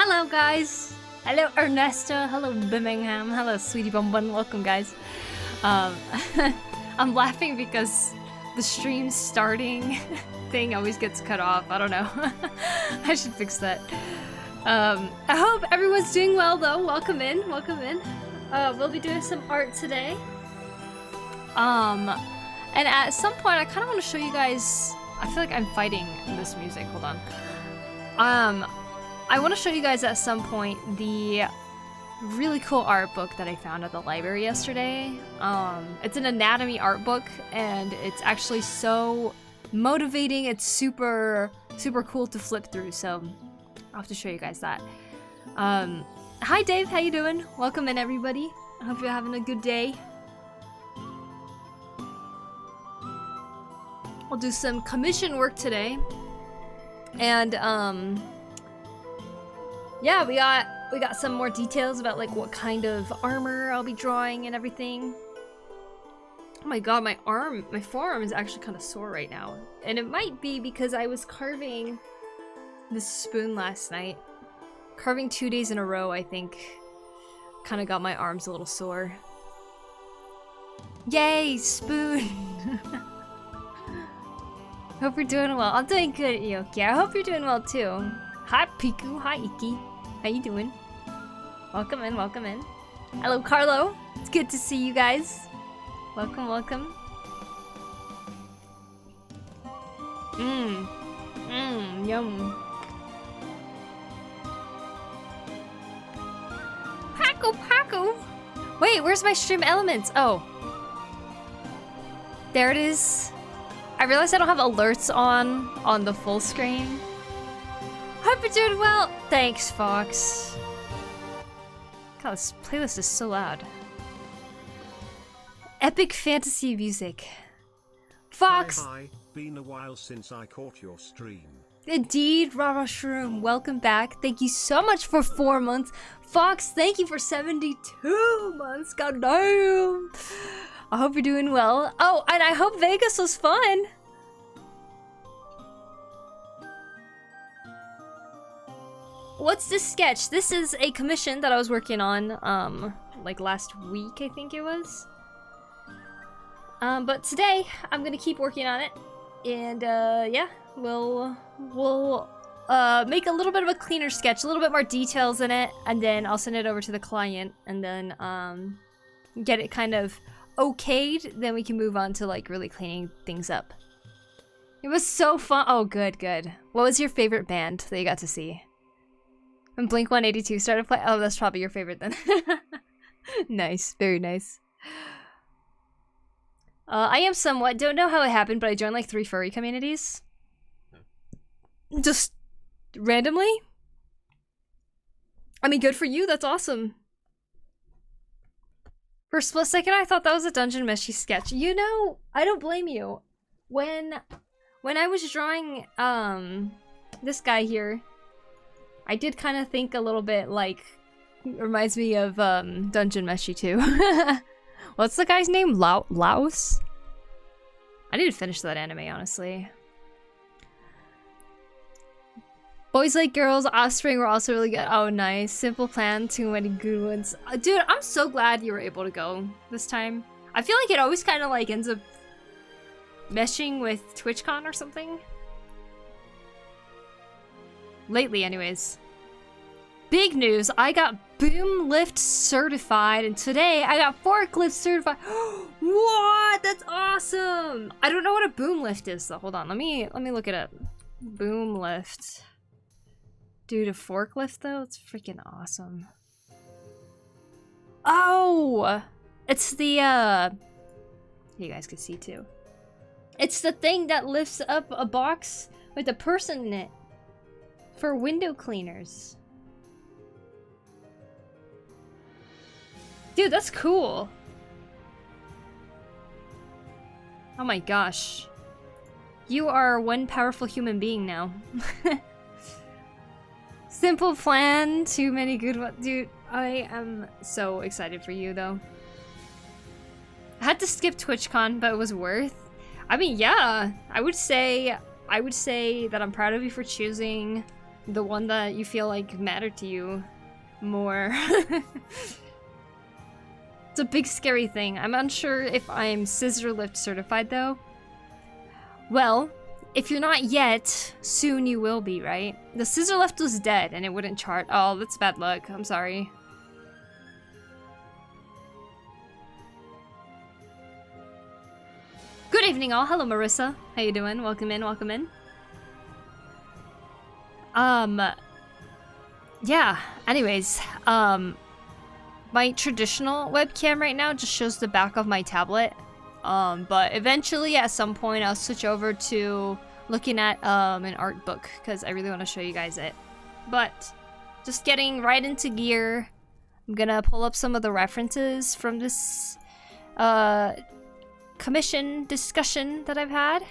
Hello guys! Hello Ernesto, hello Birmingham, hello Sweetie Bun Bun, welcome guys. I'm laughing because the stream starting thing always gets cut off, I don't know. I should fix that. I hope everyone's doing well though, welcome in, welcome in. We'll be doing some art today. And at some point I kind of want to show you guys, I feel like I'm fighting this music, hold on. I want to show you guys at some point the really cool art book that I found at the library yesterday. It's an anatomy art book, and it's actually so motivating. It's super cool to flip through, so I'll have to show you guys that. Hi Dave, how you doing? Welcome in everybody. I hope you're having a good day. We'll do some commission work today. And yeah, we got some more details about like what kind of armor I'll be drawing and everything. Oh my god, my forearm is actually kind of sore right now. And it might be because I was carving this spoon last night. Carving 2 days in a row, I think, kind of got my arms a little sore. Yay, spoon! Hope you're doing well. I'm doing good, Yoki. I hope you're doing well too. Hi Piku, hi Iki. How you doing? Welcome in, welcome in. Hello Carlo. It's good to see you guys. Welcome, welcome. Yum. Paco. Wait, where's my stream elements? Oh. There it is. I realized I don't have alerts on the full screen. Hope you're doing well. Thanks, Fox. God, this playlist is so loud. Epic fantasy music. Fox. Hi. Been a while since I caught your stream. Indeed, Rara Shroom. Welcome back. Thank you so much for 4 months. Fox, thank you for 72 months. God damn. I hope you're doing well. Oh, and I hope Vegas was fun. What's this sketch? This is a commission that I was working on, like last week, I think it was. But today, I'm gonna keep working on it. And, yeah, we'll make a little bit of a cleaner sketch, a little bit more details in it, and then I'll send it over to the client, and then, get it kind of okayed, then we can move on to, like, really cleaning things up. It was so fun. Oh, good. What was your favorite band that you got to see? When Blink-182 started playing? Oh, that's probably your favorite then. Nice, very nice. I am somewhat, don't know how it happened, but I joined like 3 furry communities. Just randomly. I mean, good for you, that's awesome. For a split second, I thought that was a Dungeon Meshi sketch. You know, I don't blame you. When I was drawing, this guy here, I did kind of think a little bit like, reminds me of Dungeon Meshi too. What's the guy's name? Laos? I need to finish that anime, honestly. Boys Like Girls, Offspring were also really good. Oh, nice. Simple Plan, too many good ones. Dude, I'm so glad you were able to go this time. I feel like it always kind of like ends up meshing with TwitchCon or something. Lately, anyways. Big news, I got boom lift certified, and today I got forklift certified. What? That's awesome! I don't know what a boom lift is though. Hold on, let me look it up. Boom lift. Dude, a forklift though? It's freaking awesome. Oh! It's the you guys can see too. It's the thing that lifts up a box with a person in it. For window cleaners. Dude, that's cool. Oh my gosh. You are one powerful human being now. Simple Plan, too many good ones. Dude, I am so excited for you though. I had to skip TwitchCon, but it was worth. I mean, yeah, I would say that I'm proud of you for choosing The one that you feel like mattered to you more. It's a big scary thing. I'm unsure if I'm scissor lift certified though. Well, if you're not yet, soon you will be, right? The scissor lift was dead and it wouldn't chart. Oh, that's bad luck. I'm sorry. Good evening all. Hello Marissa. How you doing? Welcome in, welcome in. Yeah, anyways, my traditional webcam right now just shows the back of my tablet. But eventually at some point I'll switch over to looking at an art book because I really want to show you guys it. But just getting right into gear. I'm gonna pull up some of the references from this commission discussion that I've had.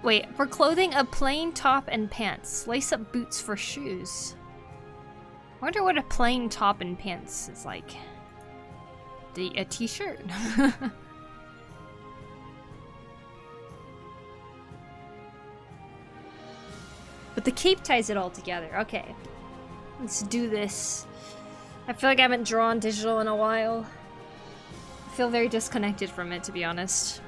Wait, for clothing, a plain top and pants. Lace up boots for shoes. I wonder what a plain top and pants is like. A t-shirt? But the cape ties it all together. Okay. Let's do this. I feel like I haven't drawn digital in a while. I feel very disconnected from it, to be honest.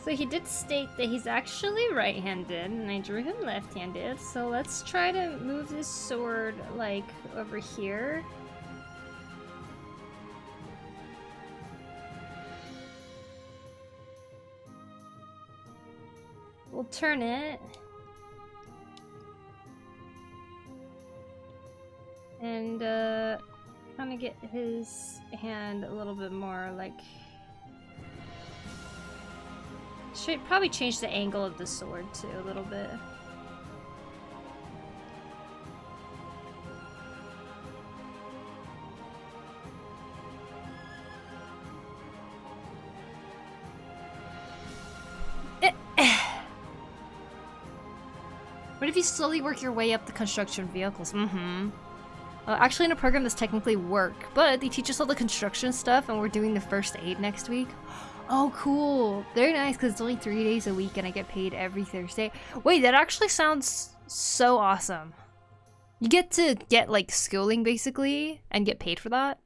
So he did state that he's actually right-handed, and I drew him left-handed. So let's try to move this sword, like, over here. We'll turn it. And, kind of get his hand a little bit more, like... Should probably change the angle of the sword too a little bit. What if you slowly work your way up the construction vehicles? Actually in a program that's technically work, but they teach us all the construction stuff and we're doing the first aid next week. Oh, cool. Very nice, because it's only 3 days a week and I get paid every Thursday. Wait, that actually sounds so awesome. You get to get, like, schooling, basically, and get paid for that.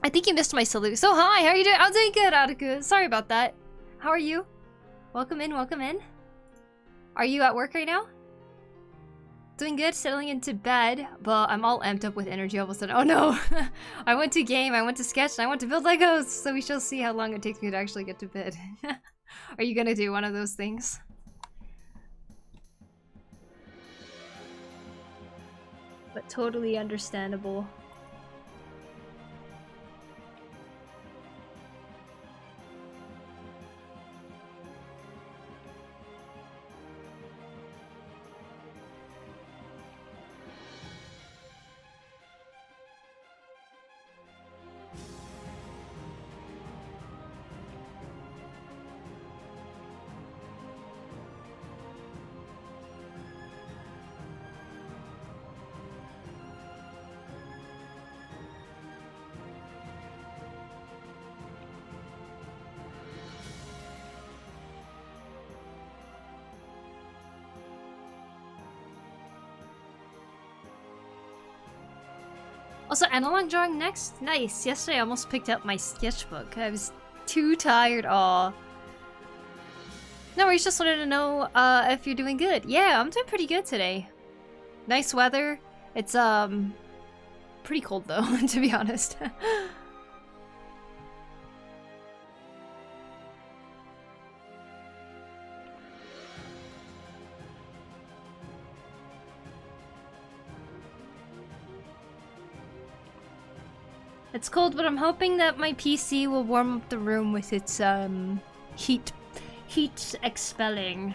I think you missed my salute. So, hi, how are you doing? I'm doing good, Ataku. Sorry about that. How are you? Welcome in, welcome in. Are you at work right now? Doing good, settling into bed, but I'm all amped up with energy all of a sudden. Oh no! I went to game, I went to sketch, and I went to build Legos, so we shall see how long it takes me to actually get to bed. Are you gonna do one of those things? But totally understandable. Also, analog drawing next? Nice. Yesterday I almost picked up my sketchbook. I was too tired. Aw. No worries, just wanted to know if you're doing good. Yeah, I'm doing pretty good today. Nice weather. It's pretty cold though, to be honest. It's cold, but I'm hoping that my PC will warm up the room with its heat expelling.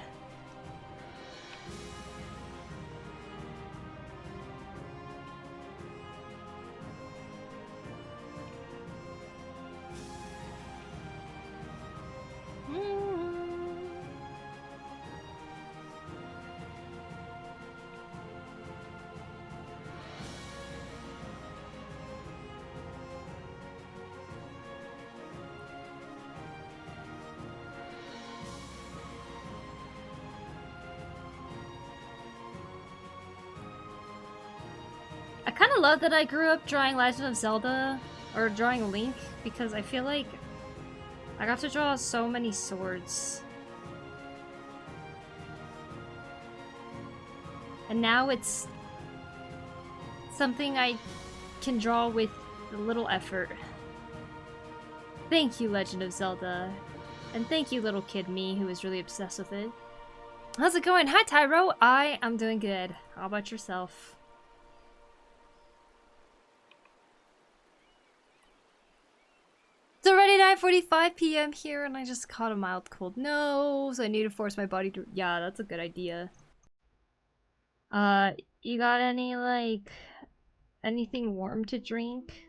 I kind of love that I grew up drawing Legend of Zelda, or drawing Link, because I feel like I got to draw so many swords. And now it's something I can draw with a little effort. Thank you, Legend of Zelda. And thank you, little kid me, who is really obsessed with it. How's it going? Hi, Tyro. I am doing good. How about yourself? It's already 9:45 p.m. here, and I just caught a mild cold. No, so I need to force my body to. Yeah, that's a good idea. You got any like anything warm to drink?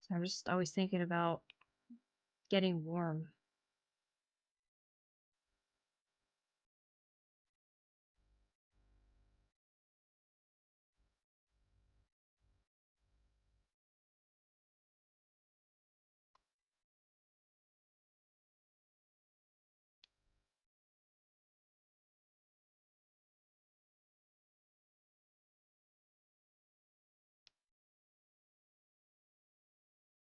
So I'm just always thinking about getting warm.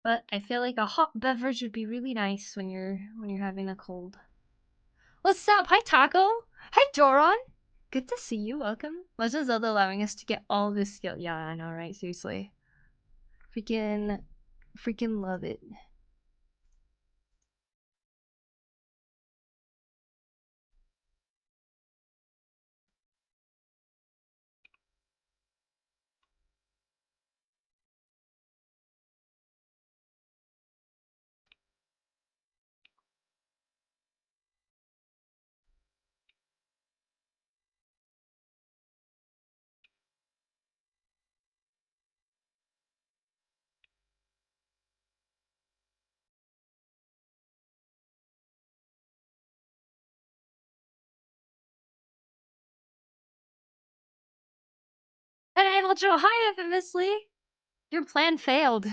But I feel like a hot beverage would be really nice when you're having a cold. What's up? Hi Taco. Hi Doron. Good to see you. Welcome. Legend of Zelda allowing us to get all this skill. Yeah, I know, right? Seriously. Freaking love it. Hey, Joe. Hi, infamously. Your plan failed.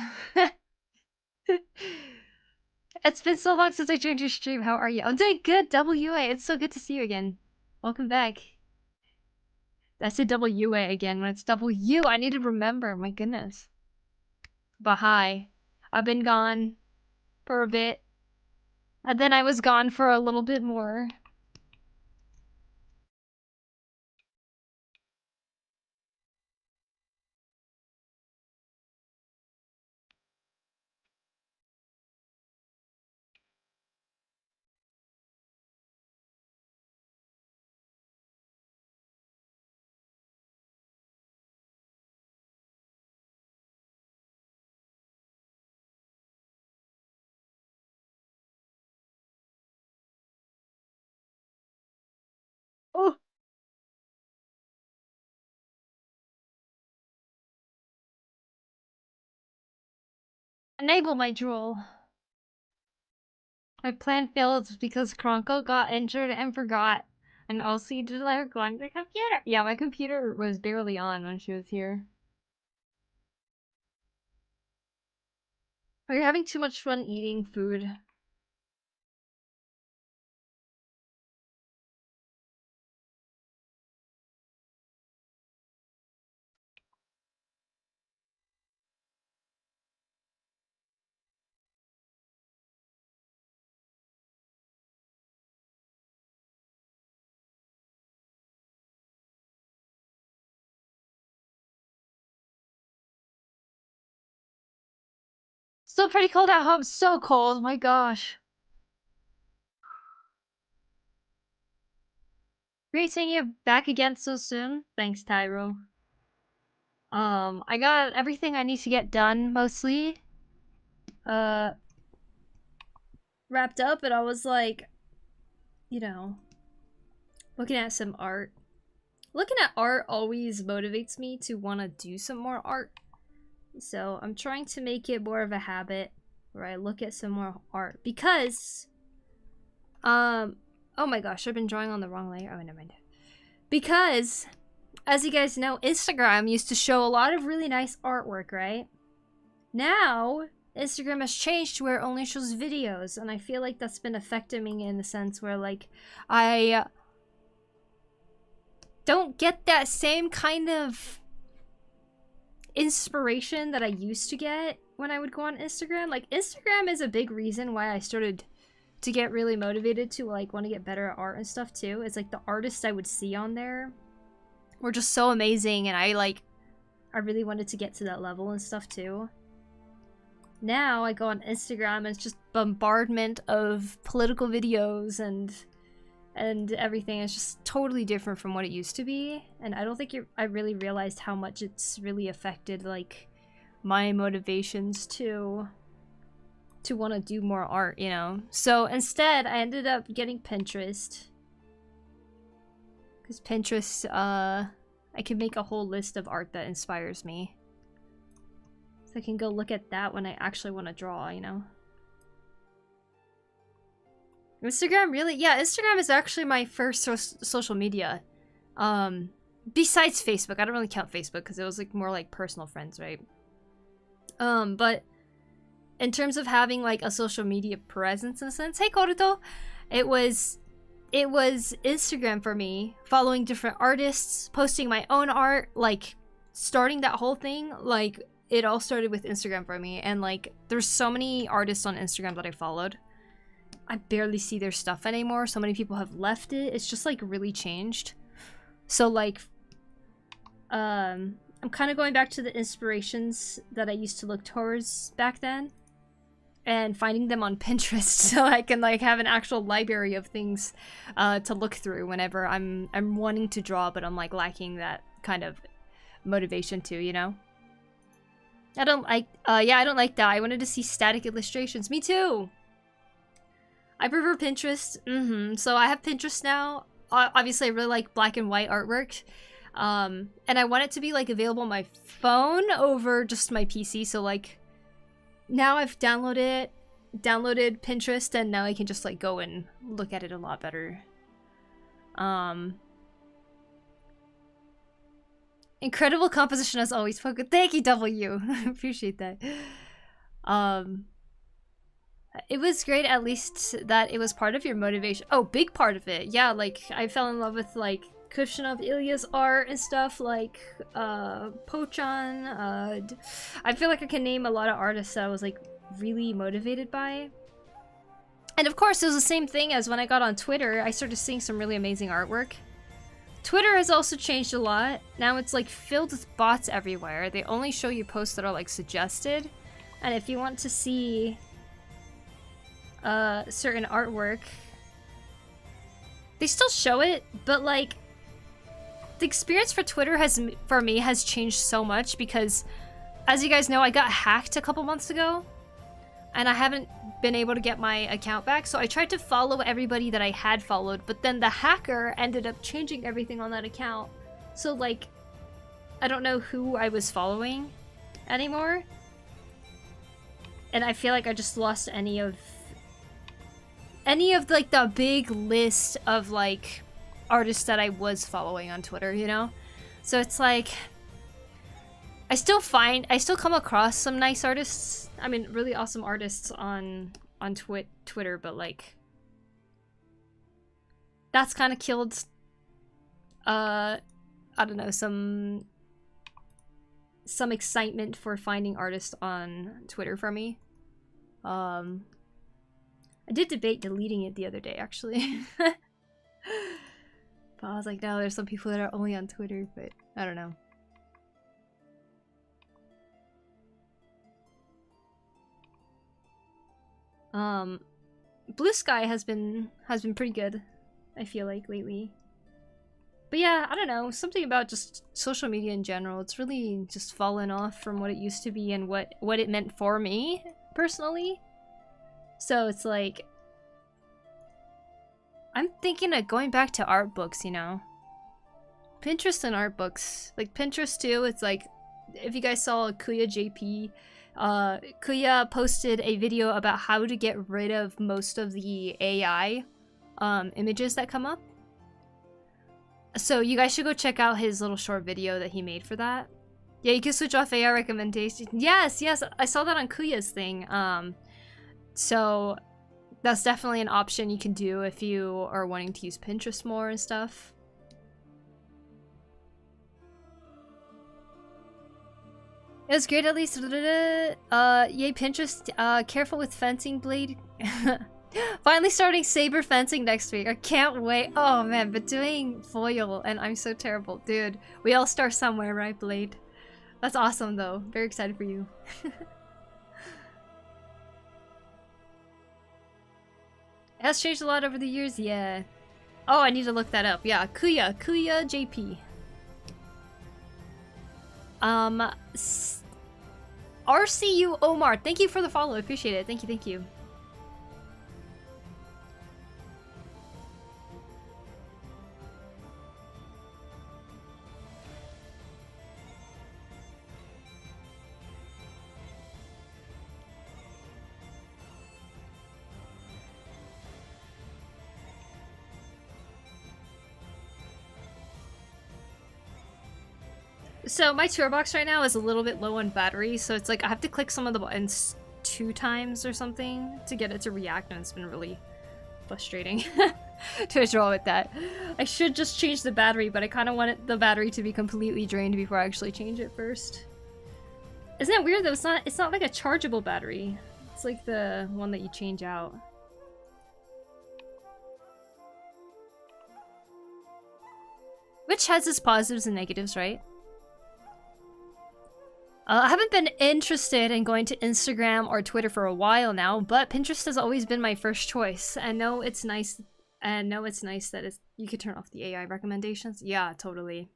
It's been so long since I joined your stream. How are you? I'm doing good, WA. It's so good to see you again. Welcome back. I said WA again when it's W. I need to remember. My goodness. But hi. I've been gone for a bit. And then I was gone for a little bit more. Oh. Enable my drool. My plan failed because Kronko got injured and forgot. And also you did let her go on the computer. Yeah, my computer was barely on when she was here. Are you having too much fun eating food? Still pretty cold at home. So cold. My gosh. Great seeing you back again so soon. Thanks, Tyro. I got everything I need to get done, mostly. Wrapped up, and I was like, you know, looking at some art. Looking at art always motivates me to want to do some more art. So I'm trying to make it more of a habit where I look at some more art. Because, oh my gosh, I've been drawing on the wrong layer. Oh, never mind. Because, as you guys know, Instagram used to show a lot of really nice artwork, right? Now, Instagram has changed to where it only shows videos, and I feel like that's been affecting me in the sense where, like, I don't get that same kind of inspiration that I used to get when I would go on Instagram. Like, Instagram is a big reason why I started to get really motivated to, like, want to get better at art and stuff, too. It's, like, the artists I would see on there were just so amazing, and I really wanted to get to that level and stuff, too. Now, I go on Instagram, and it's just bombardment of political videos and everything is just totally different from what it used to be, and I don't think I really realized how much it's really affected, like, my motivations to want to do more art, you know? So instead, I ended up getting Pinterest, because Pinterest, I can make a whole list of art that inspires me, so I can go look at that when I actually want to draw, you know? Instagram, really? Yeah, Instagram is actually my first social media. Besides Facebook. I don't really count Facebook because it was like more like personal friends, right? But in terms of having like a social media presence in a sense, hey Koruto, it was Instagram for me, following different artists, posting my own art, like starting that whole thing, like it all started with Instagram for me. And like there's so many artists on Instagram that I followed. I barely see their stuff anymore. So many people have left it. It's just like really changed. So like, I'm kind of going back to the inspirations that I used to look towards back then, and finding them on Pinterest so I can like have an actual library of things to look through whenever I'm wanting to draw, but I'm like lacking that kind of motivation too, you know? I don't like, yeah, I don't like that. I wanted to see static illustrations. Me too! I prefer Pinterest. So I have Pinterest now. Obviously, I really like black and white artwork. And I want it to be like available on my phone over just my PC. So like now I've downloaded Pinterest, and now I can just like go and look at it a lot better. Incredible composition as always, Poku. Thank you, W. Appreciate that. It was great, at least that it was part of your motivation. Oh, big part of it. Yeah, like I fell in love with like Kushinov Ilya's art and stuff, like Pochan. I feel like I can name a lot of artists that I was like really motivated by. And of course, it was the same thing as when I got on Twitter. I started seeing some really amazing artwork. Twitter has also changed a lot. Now it's like filled with bots everywhere. They only show you posts that are like suggested. And if you want to see certain artwork, they still show it, but like the experience for Twitter for me has changed so much, because as you guys know, I got hacked a couple months ago and I haven't been able to get my account back. So I tried to follow everybody that I had followed, but then the hacker ended up changing everything on that account. So like I don't know who I was following anymore, and I feel like I just lost any of like the big list of like artists that I was following on Twitter, you know? So it's like I still come across some nice artists. I mean, really awesome artists on Twitter, but like that's kind of killed I don't know, some excitement for finding artists on Twitter for me. I did debate deleting it the other day, actually. But I was like, no, there's some people that are only on Twitter, but I don't know. Blue Sky has been pretty good, I feel like, lately. But yeah, I don't know, something about just social media in general. It's really just fallen off from what it used to be and what it meant for me, personally. So it's like, I'm thinking of going back to art books, you know? Pinterest and art books. Like Pinterest too, it's like, if you guys saw Kuya JP, Kuya posted a video about how to get rid of most of the AI images that come up. So you guys should go check out his little short video that he made for that. Yeah, you can switch off AI recommendations. Yes, yes, I saw that on Kuya's thing. So that's definitely an option you can do if you are wanting to use Pinterest more and stuff. It was great at least. Yay, Pinterest. Careful with fencing blade. Finally starting saber fencing next week. I can't wait. Oh man, but doing foil and I'm so terrible. Dude, we all start somewhere, right, Blade? That's awesome though. Very excited for you. It has changed a lot over the years, yeah. Oh, I need to look that up. Yeah, Kuya JP. RCU Omar, thank you for the follow. I appreciate it. Thank you. So my tour box right now is a little bit low on battery, so it's like I have to click some of the buttons 2 times or something to get it to react, and it's been really frustrating to draw with that. I should just change the battery, but I kind of want the battery to be completely drained before I actually change it first. Isn't that weird though? It's not like a chargeable battery. It's like the one that you change out. Which has its positives and negatives, right? I haven't been interested in going to Instagram or Twitter for a while now, but Pinterest has always been my first choice. And no, it's nice. And no, it's nice that you could turn off the AI recommendations. Yeah, totally.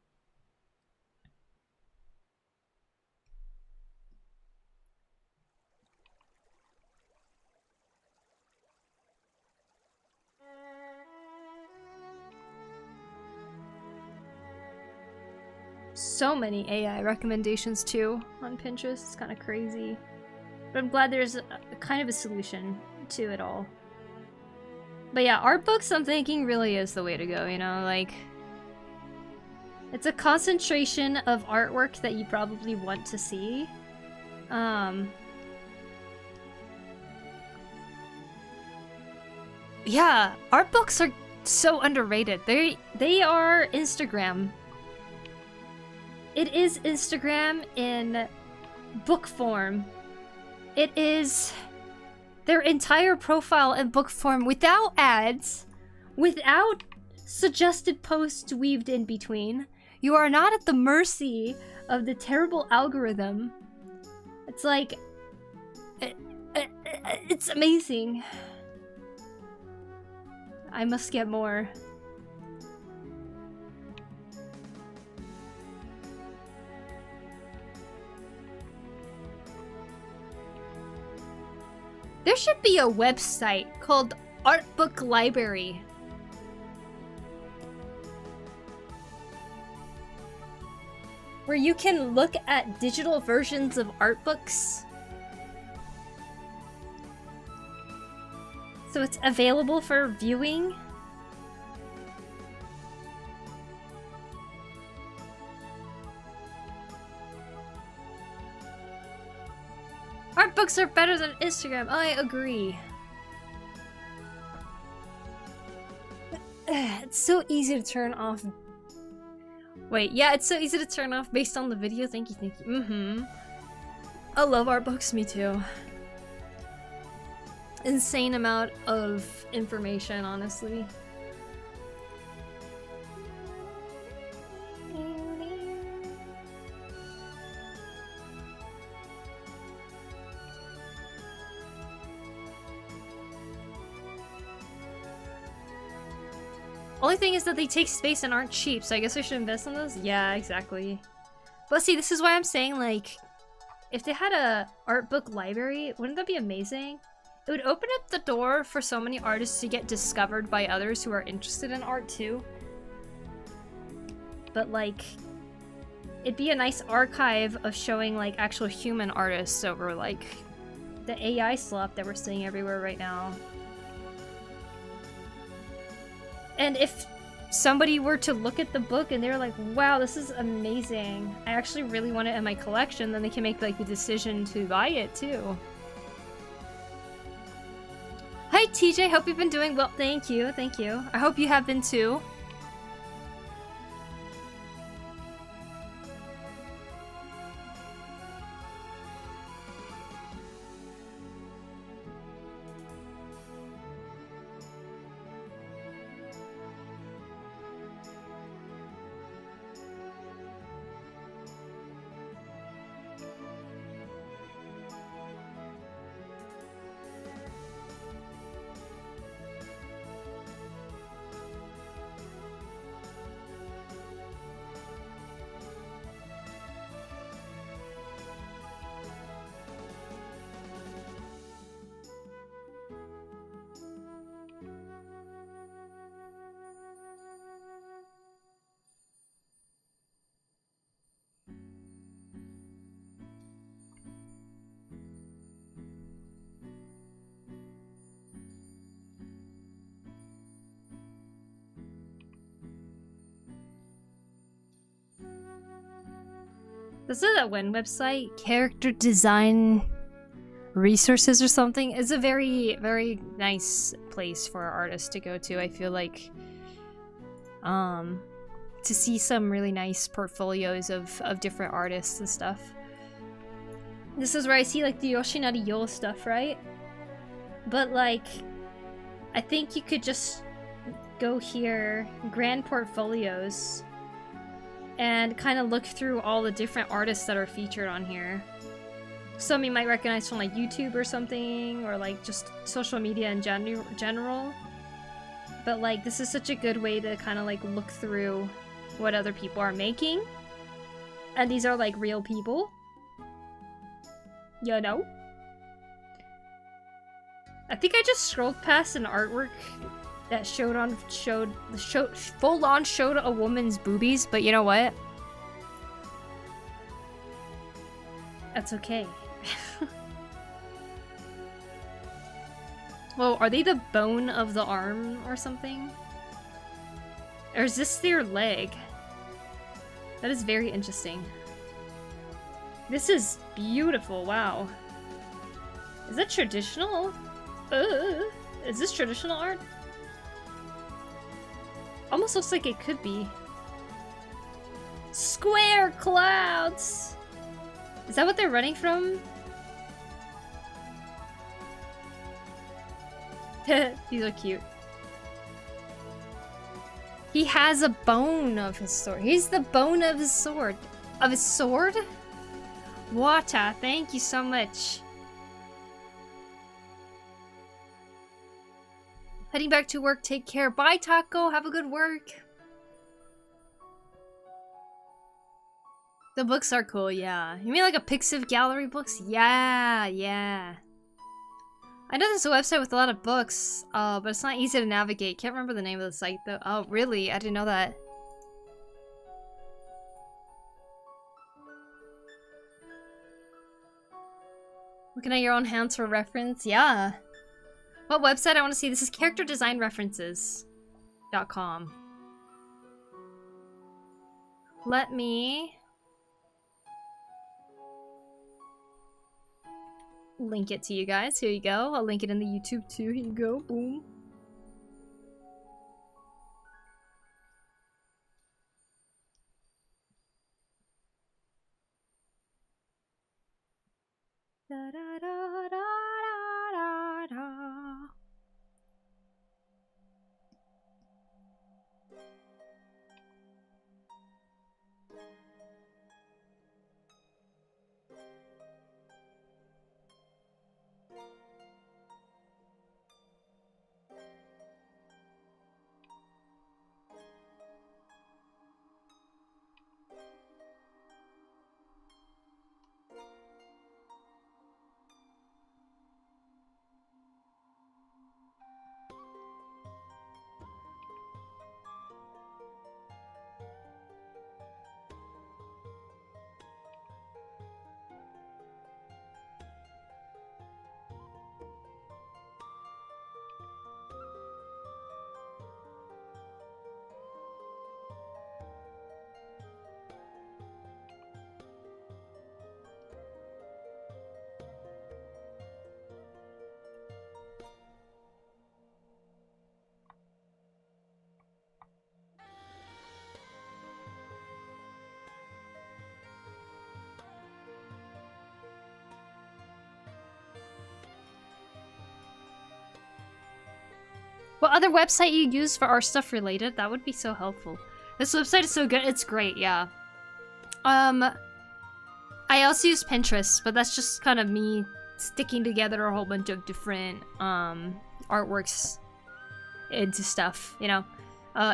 So many AI recommendations too on Pinterest. It's kind of crazy. But I'm glad there's kind of a solution to it all. But yeah, art books I'm thinking really is the way to go, you know, like it's a concentration of artwork that you probably want to see. Yeah, art books are so underrated. They are Instagram. It is Instagram in book form. It is their entire profile in book form without ads, without suggested posts weaved in between. You are not at the mercy of the terrible algorithm. It's like, it's amazing. I must get more. There should be a website called Art Book Library. Where you can look at digital versions of art books. So it's available for viewing. Art books are better than Instagram. I agree. It's so easy to turn off. Wait, yeah, it's so easy to turn off based on the video. Thank you. I love art books, me too. Insane amount of information, honestly. Only thing is that they take space and aren't cheap, so I guess I should invest in those? Yeah, exactly. But see, this is why I'm saying, like, if they had a art book library, wouldn't that be amazing? It would open up the door for so many artists to get discovered by others who are interested in art too. But like, it'd be a nice archive of showing like actual human artists over like the AI slop that we're seeing everywhere right now. And if somebody were to look at the book and they're like, wow, this is amazing, I actually really want it in my collection, then they can make like the decision to buy it too. Hi TJ, hope you've been doing well. Thank you, thank you. I hope you have been too. This is that one website, Character Design Resources or something. It's a very, very nice place for artists to go to. I feel like, to see some really nice portfolios of different artists and stuff. This is where I see like the Yoshinari Yo stuff, right? But like, I think you could just go here, Grand Portfolios, and kind of look through all the different artists that are featured on here. Some you might recognize from like YouTube or something, or like just social media in general. But like, this is such a good way to kind of like look through what other people are making. And these are like real people. You know? I think I just scrolled past an artwork that showed full on showed a woman's boobies, but you know what? That's okay. Whoa, are they the bone of the arm or something? Or is this their leg? That is very interesting. This is beautiful, wow. Is that traditional? Is this traditional art? Almost looks like it could be. Square clouds! Is that what they're running from? These are cute. He has a bone of his sword. He's the bone of his sword. Of his sword? Water, thank you so much. Heading back to work, take care. Bye, Taco, have a good work. The books are cool, yeah. You mean like a Pixiv gallery books? Yeah, yeah. I know there's a website with a lot of books, but it's not easy to navigate. Can't remember the name of the site though. Oh, really? I didn't know that. Looking at your own hands for reference? Yeah. What website I want to see? This is characterdesignreferences.com. Let me link it to you guys. Here you go. I'll link it in the YouTube too. Here you go. Boom. Da, da, da, da, da, da. What other website you use for our stuff related? That would be so helpful. This website is so good. It's great, yeah. I also use Pinterest, but that's just kind of me sticking together a whole bunch of different artworks into stuff, you know,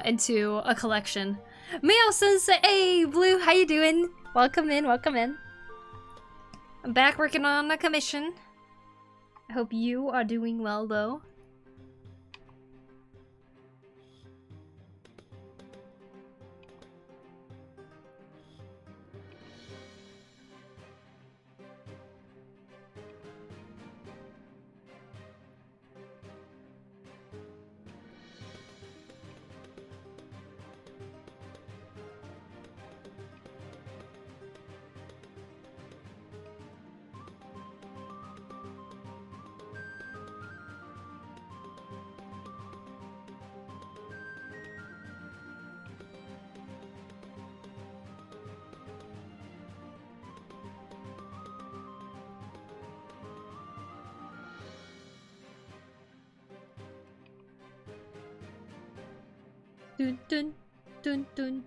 into a collection. Mio says, "Hey, Blue, how you doing? Welcome in, welcome in. I'm back working on a commission. I hope you are doing well, though." Dun dun dun dun.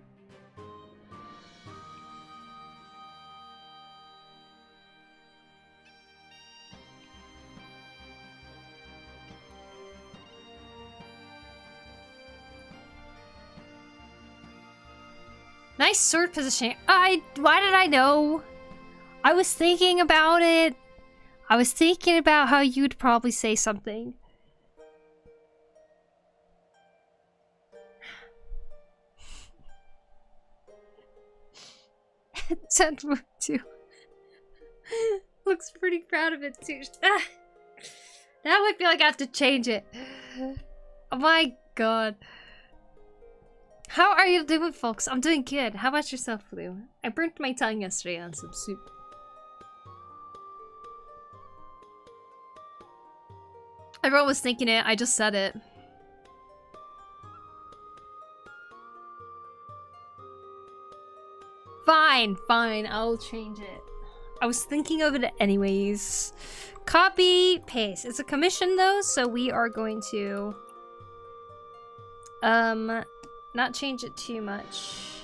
Nice sword positioning. Why did I know? I was thinking about it. I was thinking about how you'd probably say something. Sent move too. Looks pretty proud of it too. Now I feel like I have to change it. Oh my god. How are you doing, folks? I'm doing good. How about yourself, Blue? I burnt my tongue yesterday on some soup. Everyone was thinking it. I just said it. Fine, fine. I'll change it. I was thinking of it anyways. Copy, paste. It's a commission though, so we are going to not change it too much.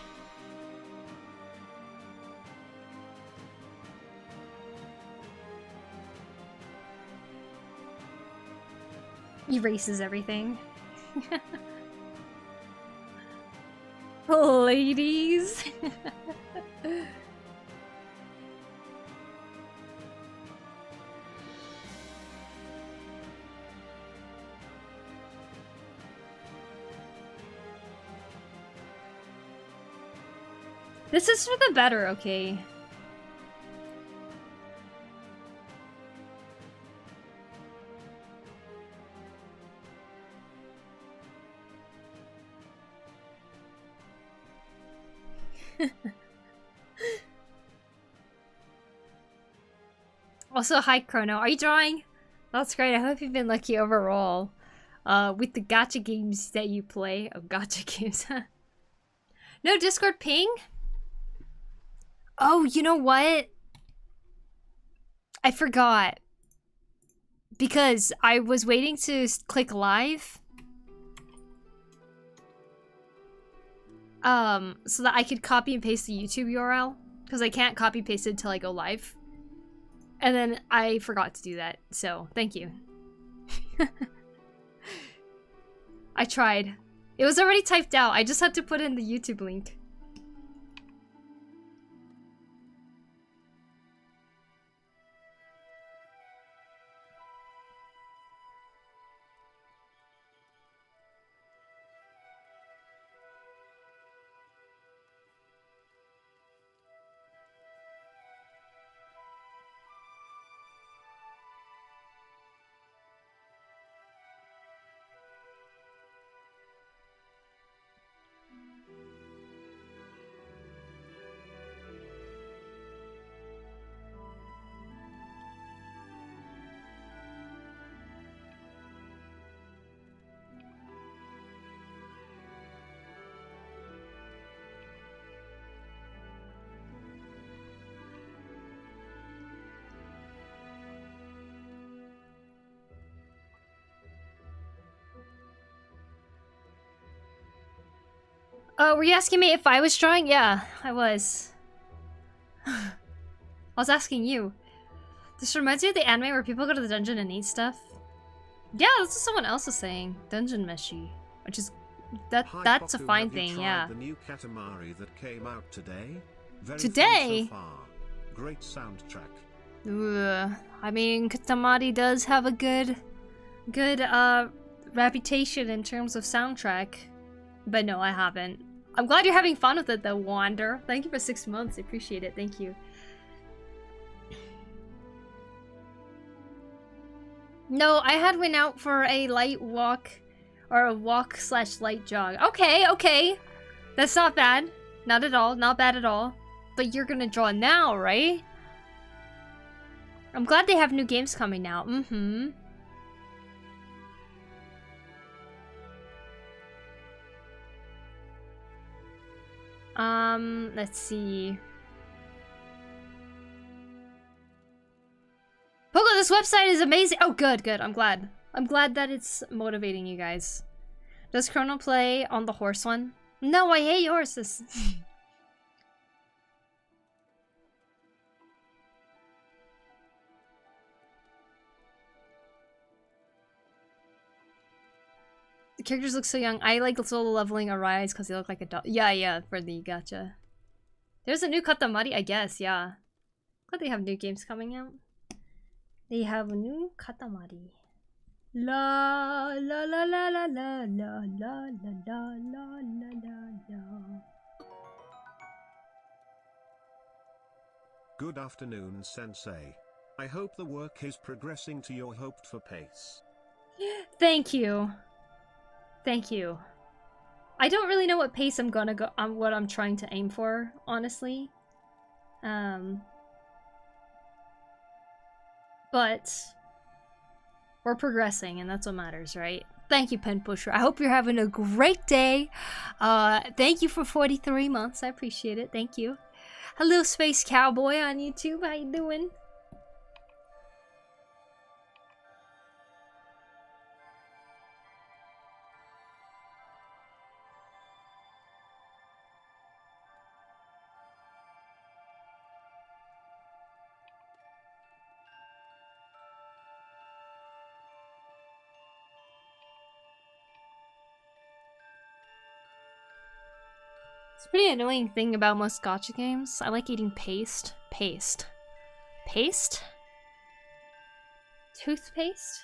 Erases everything. Ladies. This is for the better, okay? Also, hi Chrono. Are you drawing? That's great. I hope you've been lucky overall. With the gacha games that you play. Oh, gacha games. No Discord ping? Oh, you know what? I forgot. Because I was waiting to click live. So that I could copy and paste the YouTube URL. Because I can't copy paste it until I go live. And then I forgot to do that. So, thank you. I tried. It was already typed out. I just had to put in the YouTube link. Oh, were you asking me if I was drawing? Yeah, I was. I was asking you. This reminds me of the anime where people go to the dungeon and eat stuff. Yeah, that's what someone else was saying. Dungeon meshi, which is that's a Poku, fine have you thing. tried Yeah. the new Katamari that came out today? Very Today? fun so far. Great soundtrack. I mean, Katamari does have a good reputation in terms of soundtrack. But no, I haven't. I'm glad you're having fun with it though, Wander. Thank you for 6 months. I appreciate it. Thank you. No, I had went out for a light walk, or a walk/light jog. Okay, okay. That's not bad. Not at all. Not bad at all. But you're gonna draw now, right? I'm glad they have new games coming out. Mm-hmm. Let's see. Poku, this website is amazing. Oh, good, good. I'm glad. I'm glad that it's motivating you guys. Does Chrono play on the horse one? No, I hate horses. The characters look so young. I like solo leveling Arise because they look like a dog. Yeah, yeah, for the gotcha. There's a new Katamari, I guess, yeah. Glad they have new games coming out. They have a new Katamari. La la la la la la la la la la la la la. Good afternoon, Sensei. I hope the work is progressing to your hoped for pace. Thank you. Thank you. I don't really know what pace I'm gonna go what I'm trying to aim for, honestly. But we're progressing and that's what matters, right? Thank you, Pen Pusher. I hope you're having a great day. Thank you for 43 months. I appreciate it. Thank you. Hello, Space Cowboy on YouTube. How you doing? It's a pretty annoying thing about most gacha games. I like eating paste. Paste? Toothpaste?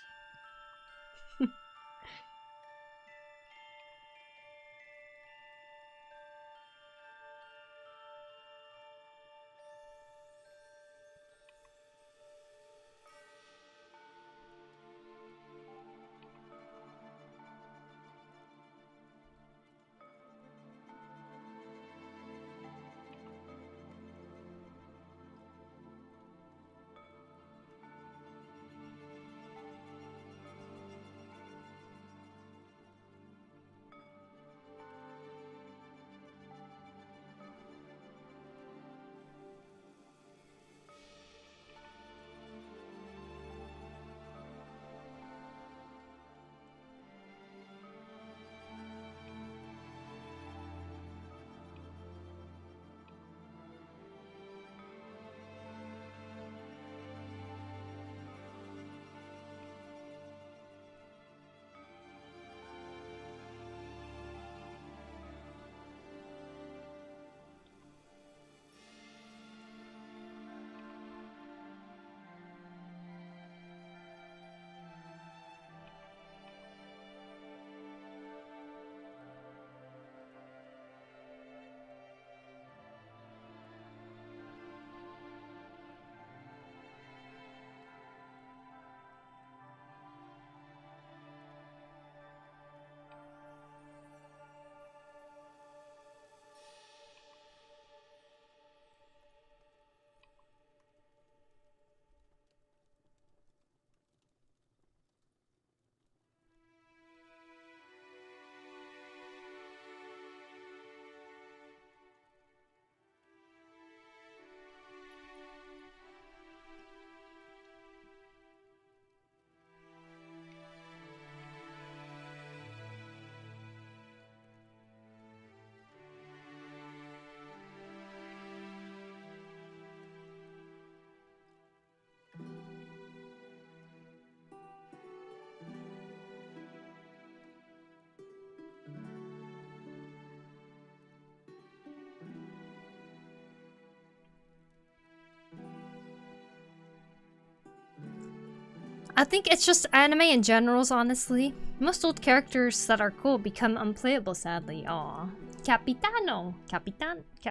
I think it's just anime in generals, honestly. Most old characters that are cool become unplayable, sadly. Aw. Capitano.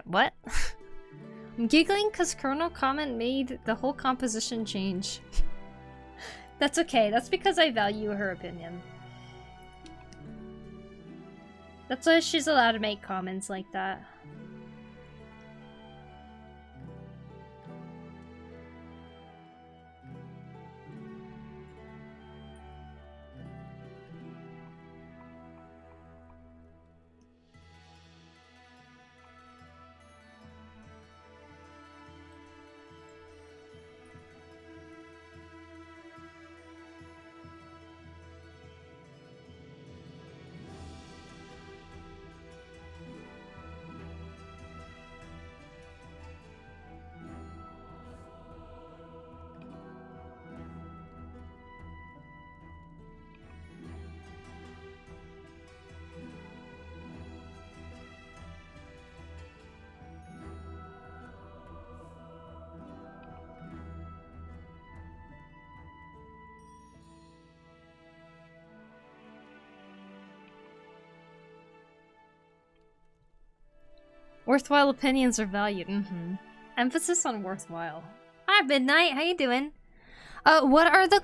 What? I'm giggling because Colonel Comment made the whole composition change. That's okay. That's because I value her opinion. That's why she's allowed to make comments like that. Worthwhile opinions are valued. Emphasis on worthwhile. Hi, Midnight. How you doing? What are the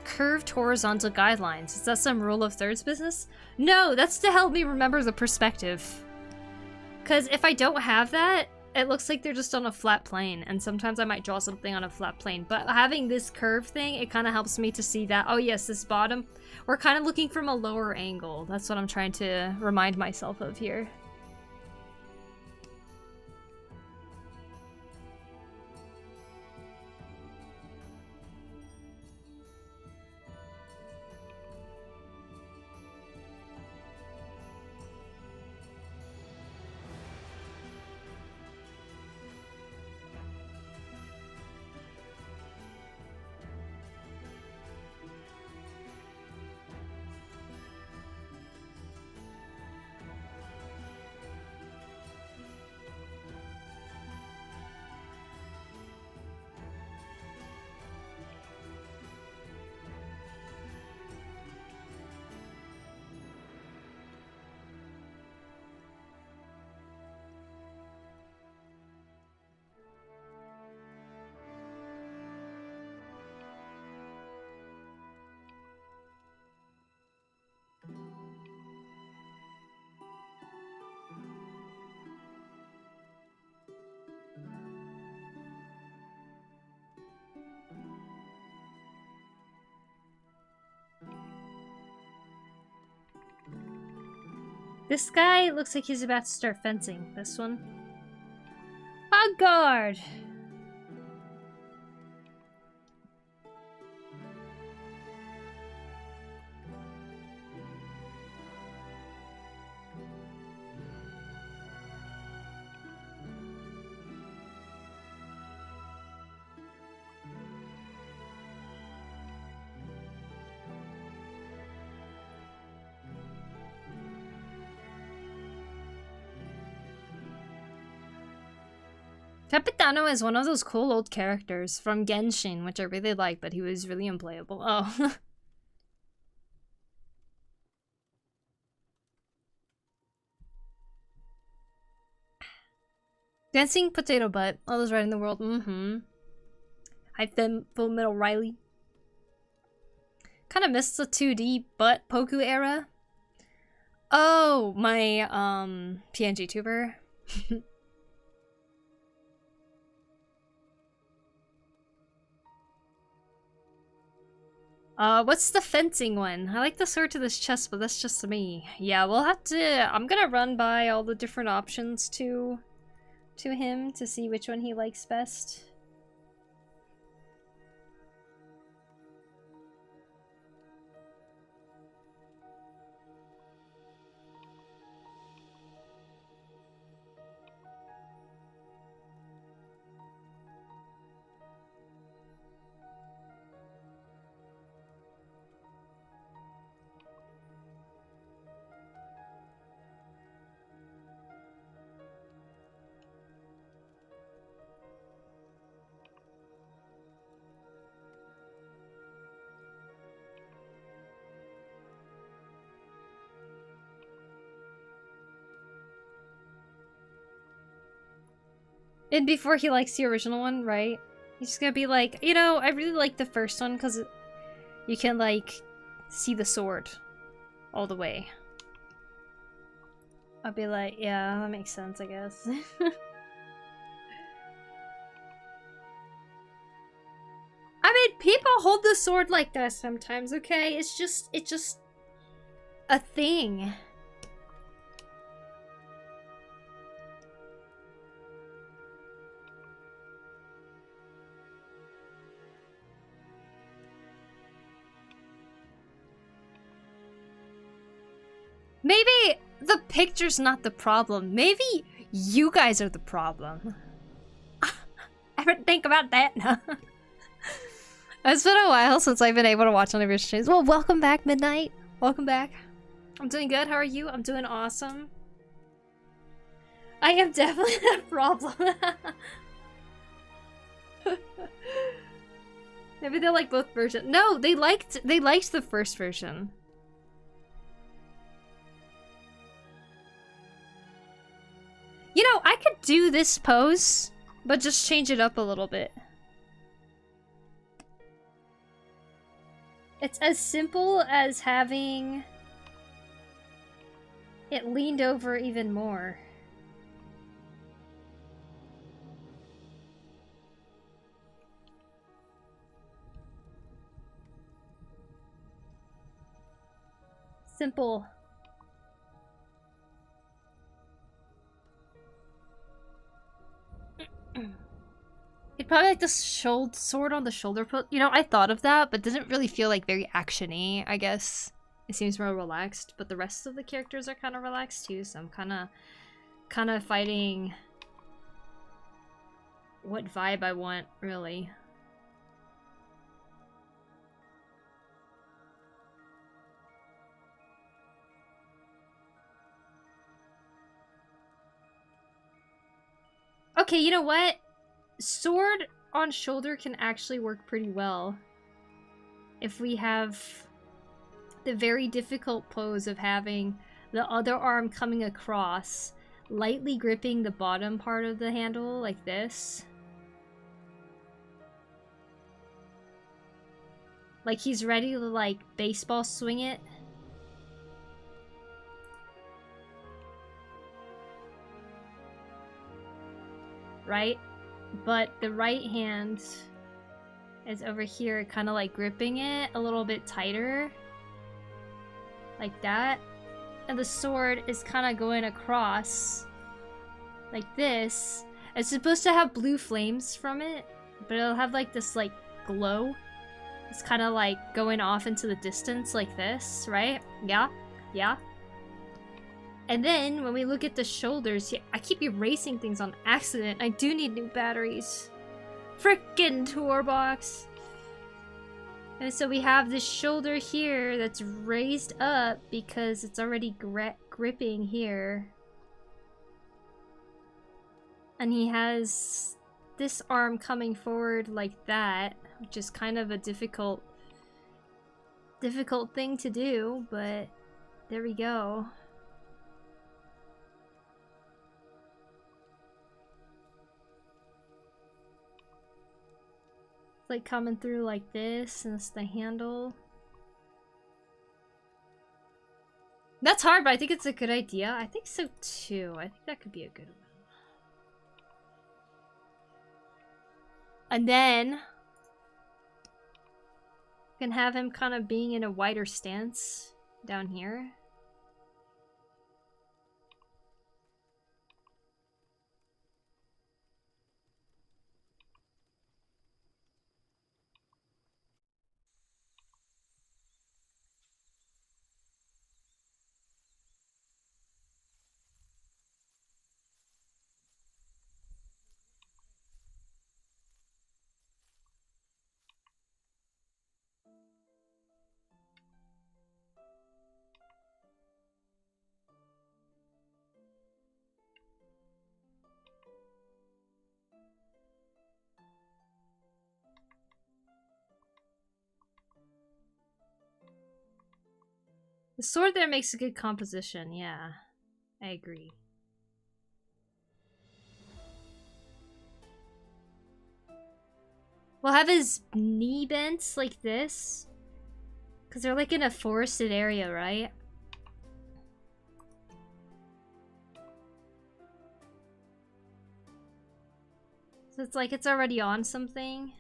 curved horizontal guidelines? Is that some rule of thirds business? No, that's to help me remember the perspective. Because if I don't have that, it looks like they're just on a flat plane, and sometimes I might draw something on a flat plane. But having this curve thing, it kind of helps me to see that, oh yes, this bottom, we're kind of looking from a lower angle. That's what I'm trying to remind myself of here. This guy looks like he's about to start fencing. This one. A guard! Capitano is one of those cool old characters from Genshin, which I really like, but he was really unplayable. Oh. Dancing potato butt. All those right in the world. Hi, Full Metal Riley. Kind of missed the 2D butt Poku era. Oh, my, PNG tuber. What's the fencing one? I like the sword to this chest, but that's just me. Yeah, we'll have to... I'm gonna run by all the different options to him to see which one he likes best. And before he likes the original one, right? He's just gonna be like, you know, I really like the first one because you can, like, see the sword all the way. I'll be like, yeah, that makes sense, I guess. I mean, people hold the sword like that sometimes, okay? It's just a thing. Maybe the picture's not the problem. Maybe you guys are the problem. Ever think about that? No. It's been a while since I've been able to watch one of your streams. Well, welcome back, Midnight. Welcome back. I'm doing good. How are you? I'm doing awesome. I am definitely the problem. Maybe they like both versions. No, they liked the first version. You know, I could do this pose, but just change it up a little bit. It's as simple as having it leaned over even more. Simple. You'd probably like the sword on the shoulder. You know, I thought of that, but doesn't really feel like very action-y, I guess. It seems more relaxed, but the rest of the characters are kind of relaxed too, so I'm kind of fighting what vibe I want, really. Okay, you know what? Sword on shoulder can actually work pretty well. If we have the very difficult pose of having the other arm coming across, lightly gripping the bottom part of the handle like this. Like he's ready to, like, baseball swing it. Right? But the right hand is over here, kind of like gripping it a little bit tighter. Like that. And the sword is kind of going across like this. It's supposed to have blue flames from it, but it'll have like this like glow. It's kind of like going off into the distance like this, right? Yeah, yeah. And then when we look at the shoulders, I keep erasing things on accident. I do need new batteries. Frickin' toolbox. And so we have this shoulder here that's raised up because it's already gripping here. And he has this arm coming forward like that, which is kind of a difficult thing to do, but there we go. It's like coming through like this, and it's the handle. That's hard, but I think it's a good idea. I think so too. I think that could be a good one. And then you can have him kind of being in a wider stance down here. The sword there makes a good composition, yeah. I agree. We'll have his knee bent like this. Because they're like in a forested area, right? So it's like it's already on something.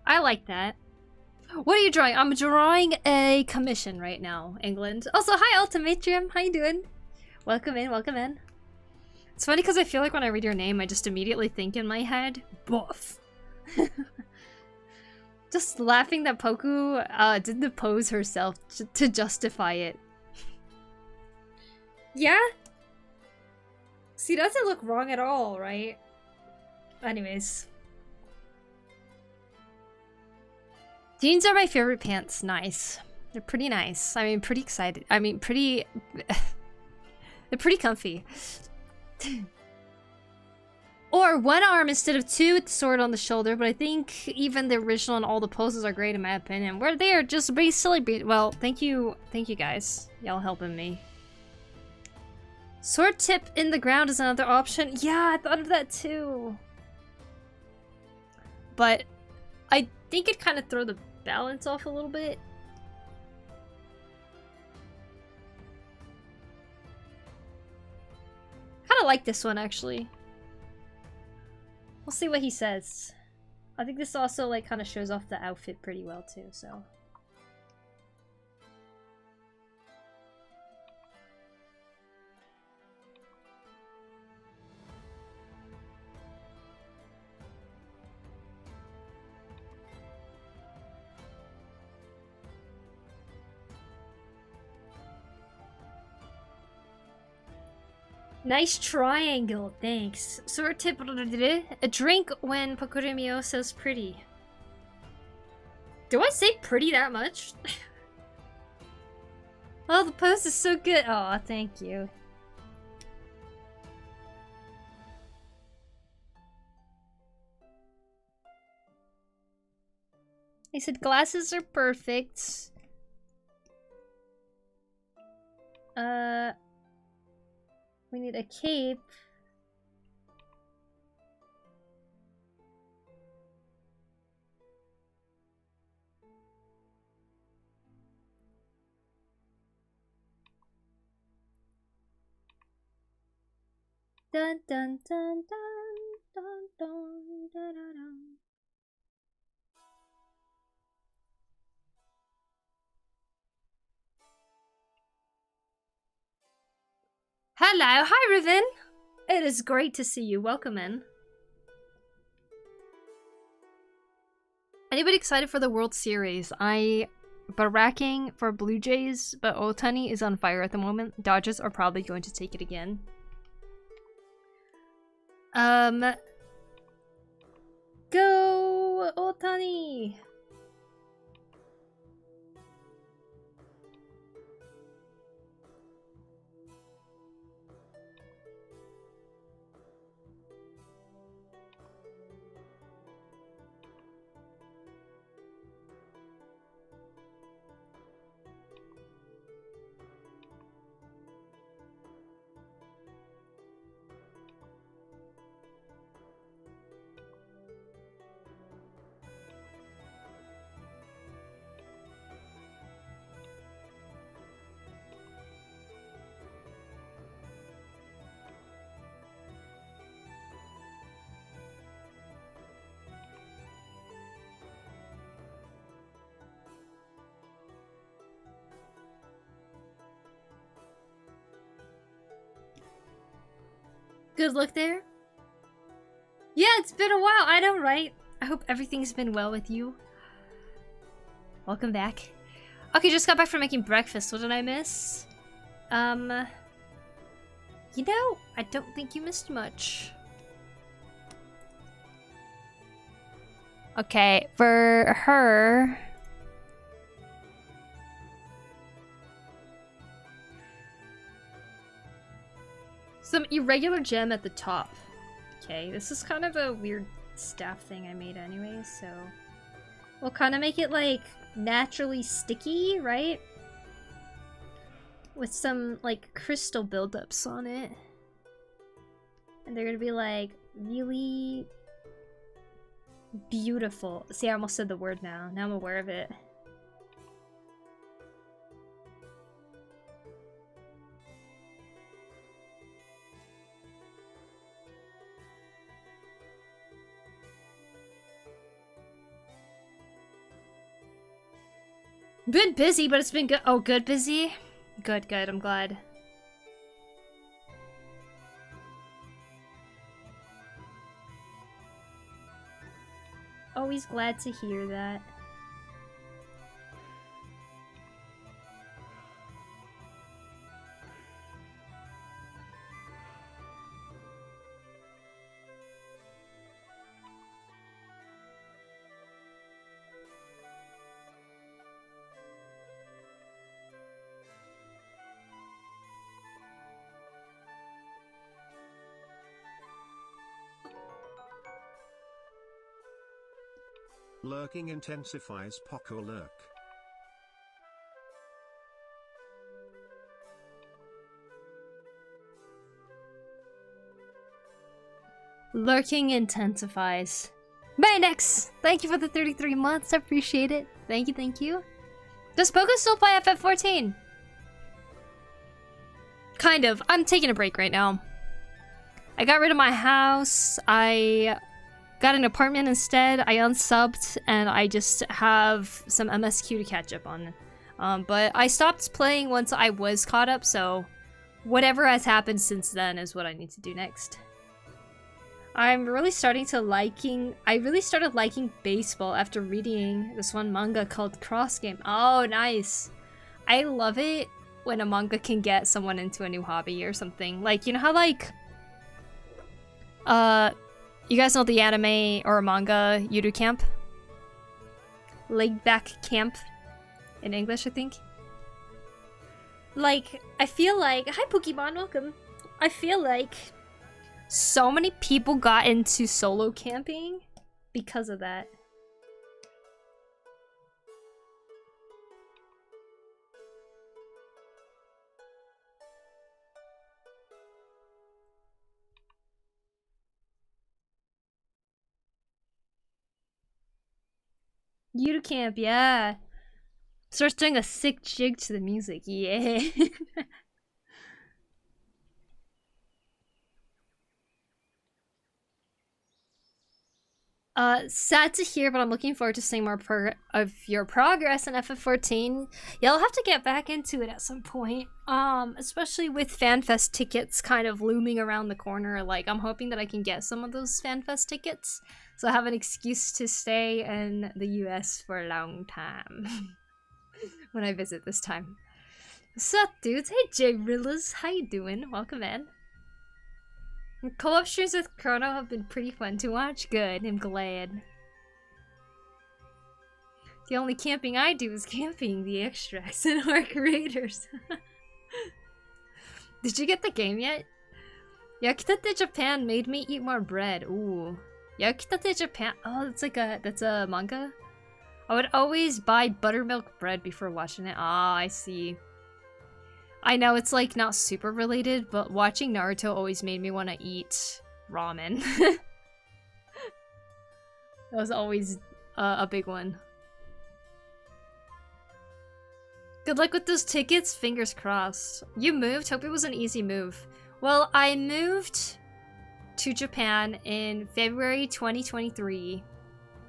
I like that. What are you drawing? I'm drawing a commission right now, England. Also, hi Ultimatrium, how you doing? Welcome in, welcome in. It's funny because I feel like when I read your name, I just immediately think in my head, buff. Just laughing that Poku did the pose herself to justify it. Yeah? See, doesn't look wrong at all, right? Anyways. Jeans are my favorite pants. Nice. They're pretty nice. I mean, pretty excited. I mean, pretty... They're pretty comfy. Or one arm instead of two with the sword on the shoulder, but I think even the original and all the poses are great in my opinion. Where they are just very silly. Well, thank you guys. Y'all helping me. Sword tip in the ground is another option. Yeah, I thought of that too. But I think it kind of throw the balance off a little bit. Kind of like this one actually. We'll see what he says. I think this also like kind of shows off the outfit pretty well too, so. Nice triangle, thanks. Sword tip, a drink when PokuriMio says pretty. Do I say pretty that much? Oh, the post is so good. Aw, thank you. He said glasses are perfect. We need a cape. Dun dun dun dun dun dun dun dun dun. Hello, hi Riven. It is great to see you. Welcome in. Anybody excited for the World Series? Barracking for Blue Jays, but Otani is on fire at the moment. Dodgers are probably going to take it again. Go Otani! Good look there. Yeah, it's been a while. I know, right? I hope everything's been well with you. Welcome back. Okay, just got back from making breakfast. What did I miss? You know, I don't think you missed much. Okay, for her... irregular gem at the top. Okay, this is kind of a weird staff thing I made anyway, so we'll kind of make it like naturally sticky, right? With some like crystal buildups on it. And they're gonna be like really beautiful. See, I almost said the word now. Now I'm aware of it. Been busy, but it's been good. Oh, good busy? Good, good. I'm glad. Always glad to hear that. Lurking intensifies Poku lurk. Lurking intensifies. Baynex! Thank you for the 33 months. I appreciate it. Thank you, thank you. Does Poku still play FF14? Kind of. I'm taking a break right now. I got rid of my house. I got an apartment instead. I unsubbed, and I just have some MSQ to catch up on. But I stopped playing once I was caught up, so whatever has happened since then is what I need to do next. I really started liking baseball after reading this one manga called Cross Game. Oh, nice. I love it when a manga can get someone into a new hobby or something. Like, you know how like you guys know the anime or manga Yuru Camp? Laid Back Camp in English, I think. Like, I feel like... Hi, Pokemon, welcome. I feel like so many people got into solo camping because of that. Yuru Camp, yeah. Starts doing a sick jig to the music, yeah. Sad to hear, but I'm looking forward to seeing more of your progress in FF14. Yeah, I'll have to get back into it at some point. Especially with FanFest tickets kind of looming around the corner. Like, I'm hoping that I can get some of those FanFest tickets, so I have an excuse to stay in the US for a long time when I visit this time. What's up, dudes? Hey, J-Rillas. How you doing? Welcome in. Co-op streams with Chrono have been pretty fun to watch. Good, I'm glad. The only camping I do is camping the extracts and our creators. Did you get the game yet? Yakitate Japan made me eat more bread. Ooh. Yakitate Japan. Oh, that's a manga? I would always buy buttermilk bread before watching it. Ah, I see. I know it's like not super related, but watching Naruto always made me want to eat ramen. That was always a big one. Good luck with those tickets, fingers crossed. You moved? Hope it was an easy move. Well, I moved to Japan in February 2023.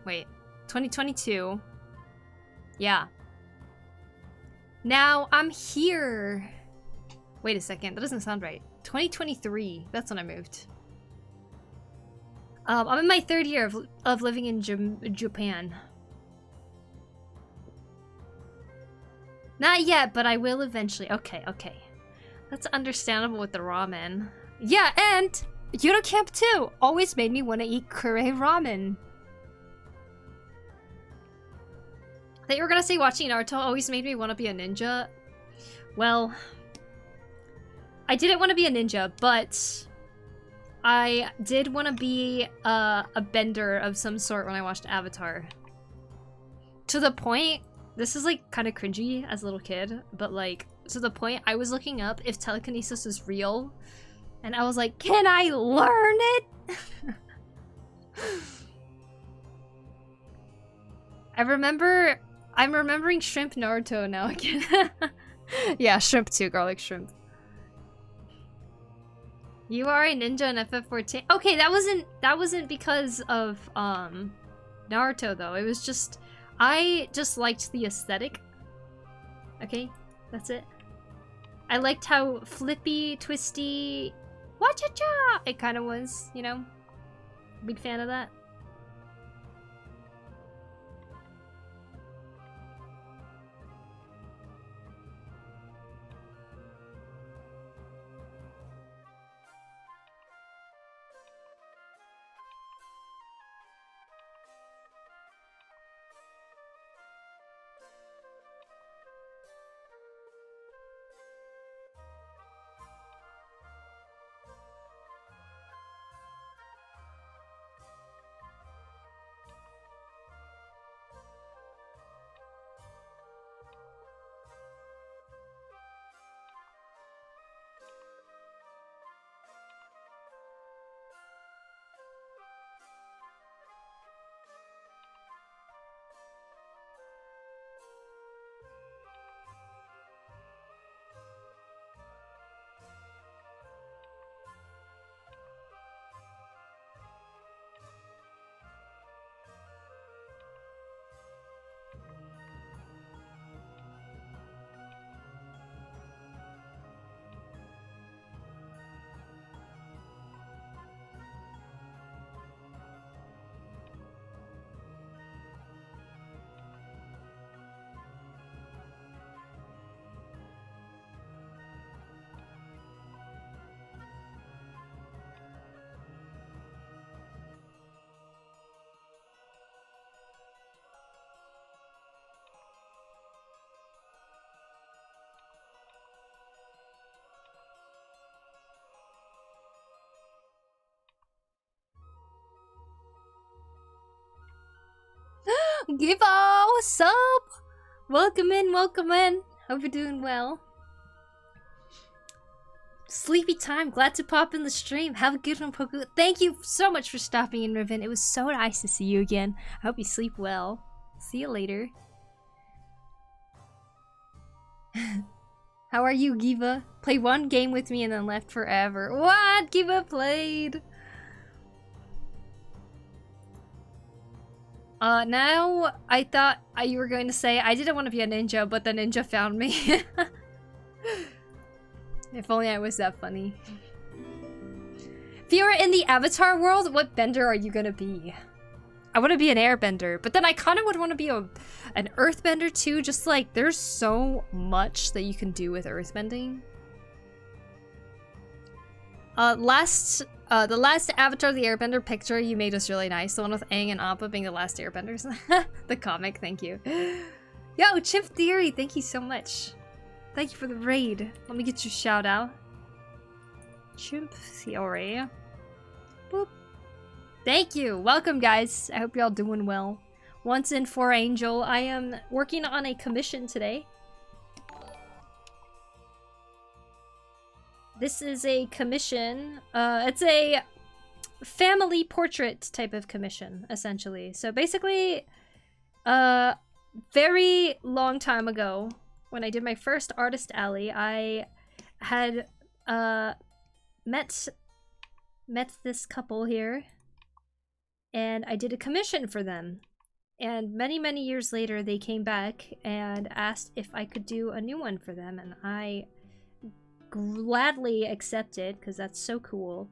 Wait, 2022. Yeah. Now I'm here. Wait a second, that doesn't sound right. 2023, that's when I moved. I'm in my 3rd year of living in Japan. Not yet, but I will eventually. Okay, okay. That's understandable with the ramen. Yeah, and Yuru Camp 2 always made me want to eat curry ramen. I thought you were gonna say watching Naruto always made me want to be a ninja. Well, I didn't want to be a ninja, but I did want to be a bender of some sort when I watched Avatar. To the point, this is like kind of cringy as a little kid, but like to the point I was looking up if telekinesis is real, and I was like, can I learn it? I'm remembering Shrimp Naruto now again. Yeah, Shrimp too, garlic shrimp. You are a ninja in FF14. Okay, that wasn't because of Naruto though. It was just I just liked the aesthetic. Okay, that's it. I liked how flippy, twisty, wa-cha-cha it kind of was, you know? Big fan of that. Givo, what's up? Welcome in, welcome in. Hope you're doing well. Sleepy time, glad to pop in the stream. Have a good one, Poku. Thank you so much for stopping in, Riven. It was so nice to see you again. I hope you sleep well. See you later. How are you, Giva? Played one game with me and then left forever. What? Giva played? Now, I thought you were going to say, I didn't want to be a ninja, but the ninja found me. If only I was that funny. If you were in the Avatar world, what bender are you gonna be? I want to be an airbender, but then I kind of would want to be an earthbender too, just like, there's so much that you can do with earthbending. The last Avatar the Airbender picture you made was really nice. The one with Aang and Appa being the last airbenders. The comic, thank you. Yo, Chimp Theory, thank you so much. Thank you for the raid. Let me get your shout out. Chimp Theory. Boop. Thank you. Welcome, guys. I hope you're all doing well. Once in for Angel. I am working on a commission today. This is a commission. It's a family portrait type of commission, essentially. So basically, very long time ago, when I did my first Artist Alley, I had met this couple here, and I did a commission for them. And many, many years later, they came back and asked if I could do a new one for them, and I gladly accepted because that's so cool.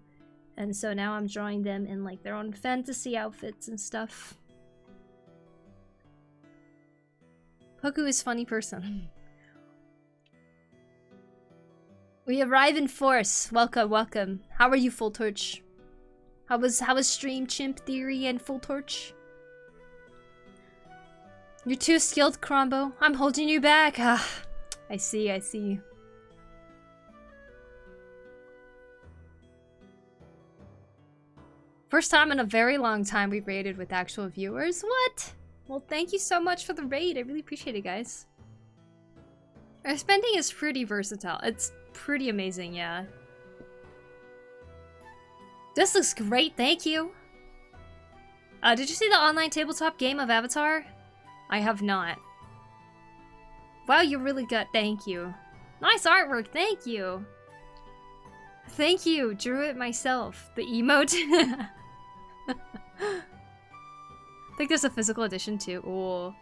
And so now I'm drawing them in like their own fantasy outfits and stuff. Poku is a funny person. We arrive in force. Welcome, welcome. How are you, Full Torch? How was stream, Chimp Theory, and Full Torch? You're too skilled, Crombo. I'm holding you back. Ah, I see, I see. First time in a very long time we raided with actual viewers. What? Well, thank you so much for the raid. I really appreciate it, guys. Our spending is pretty versatile. It's pretty amazing, yeah. This looks great, thank you. Did you see the online tabletop game of Avatar? I have not. Wow, you're really good, thank you. Nice artwork, thank you. Thank you, drew it myself. The emote. I think there's a physical edition too. Ooh.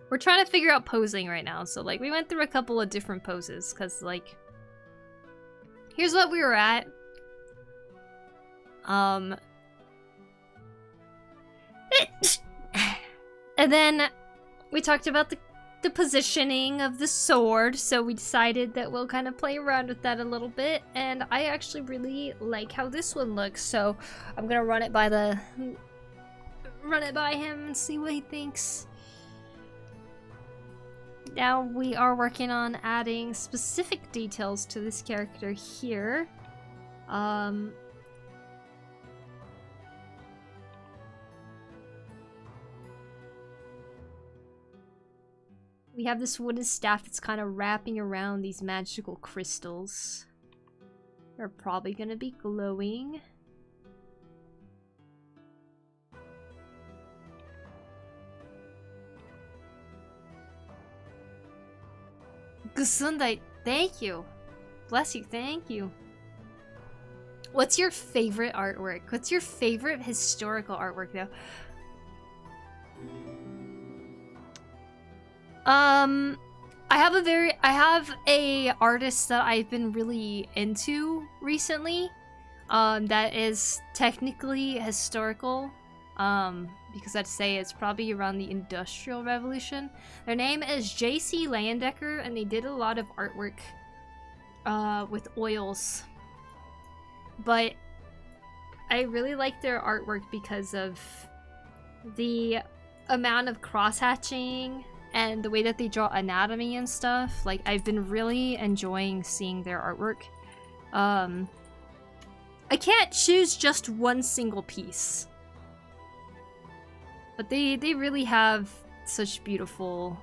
We're trying to figure out posing right now, so like we went through a couple of different poses, cause like here's what we were at. And then we talked about the positioning of the sword, so we decided that we'll kind of play around with that a little bit, and I actually really like how this one looks, so I'm gonna run it by him and see what he thinks. Now we are working on adding specific details to this character here. We have this wooden staff that's kind of wrapping around these magical crystals. They're probably gonna be glowing. Gesundheit, thank you. Bless you, thank you. What's your favorite artwork? What's your favorite historical artwork, though? I have a artist that I've been really into recently, that is technically historical, because I'd say it's probably around the Industrial Revolution. Their name is J.C. Landecker, and they did a lot of artwork, with oils. But I really like their artwork because of the amount of cross-hatching and the way that they draw anatomy and stuff. Like, I've been really enjoying seeing their artwork. I can't choose just one single piece, but they really have such beautiful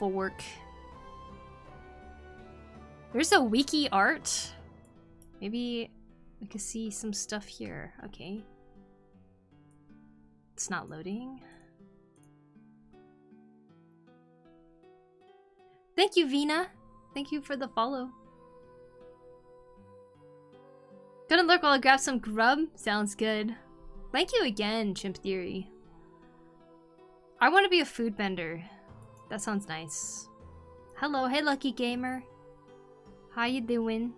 work. There's a wiki art. Maybe I can see some stuff here. Okay. It's not loading. Thank you, Vina. Thank you for the follow. Gonna lurk while I grab some grub? Sounds good. Thank you again, Chimp Theory. I want to be a food bender. That sounds nice. Hello, hey Lucky Gamer. How you doing?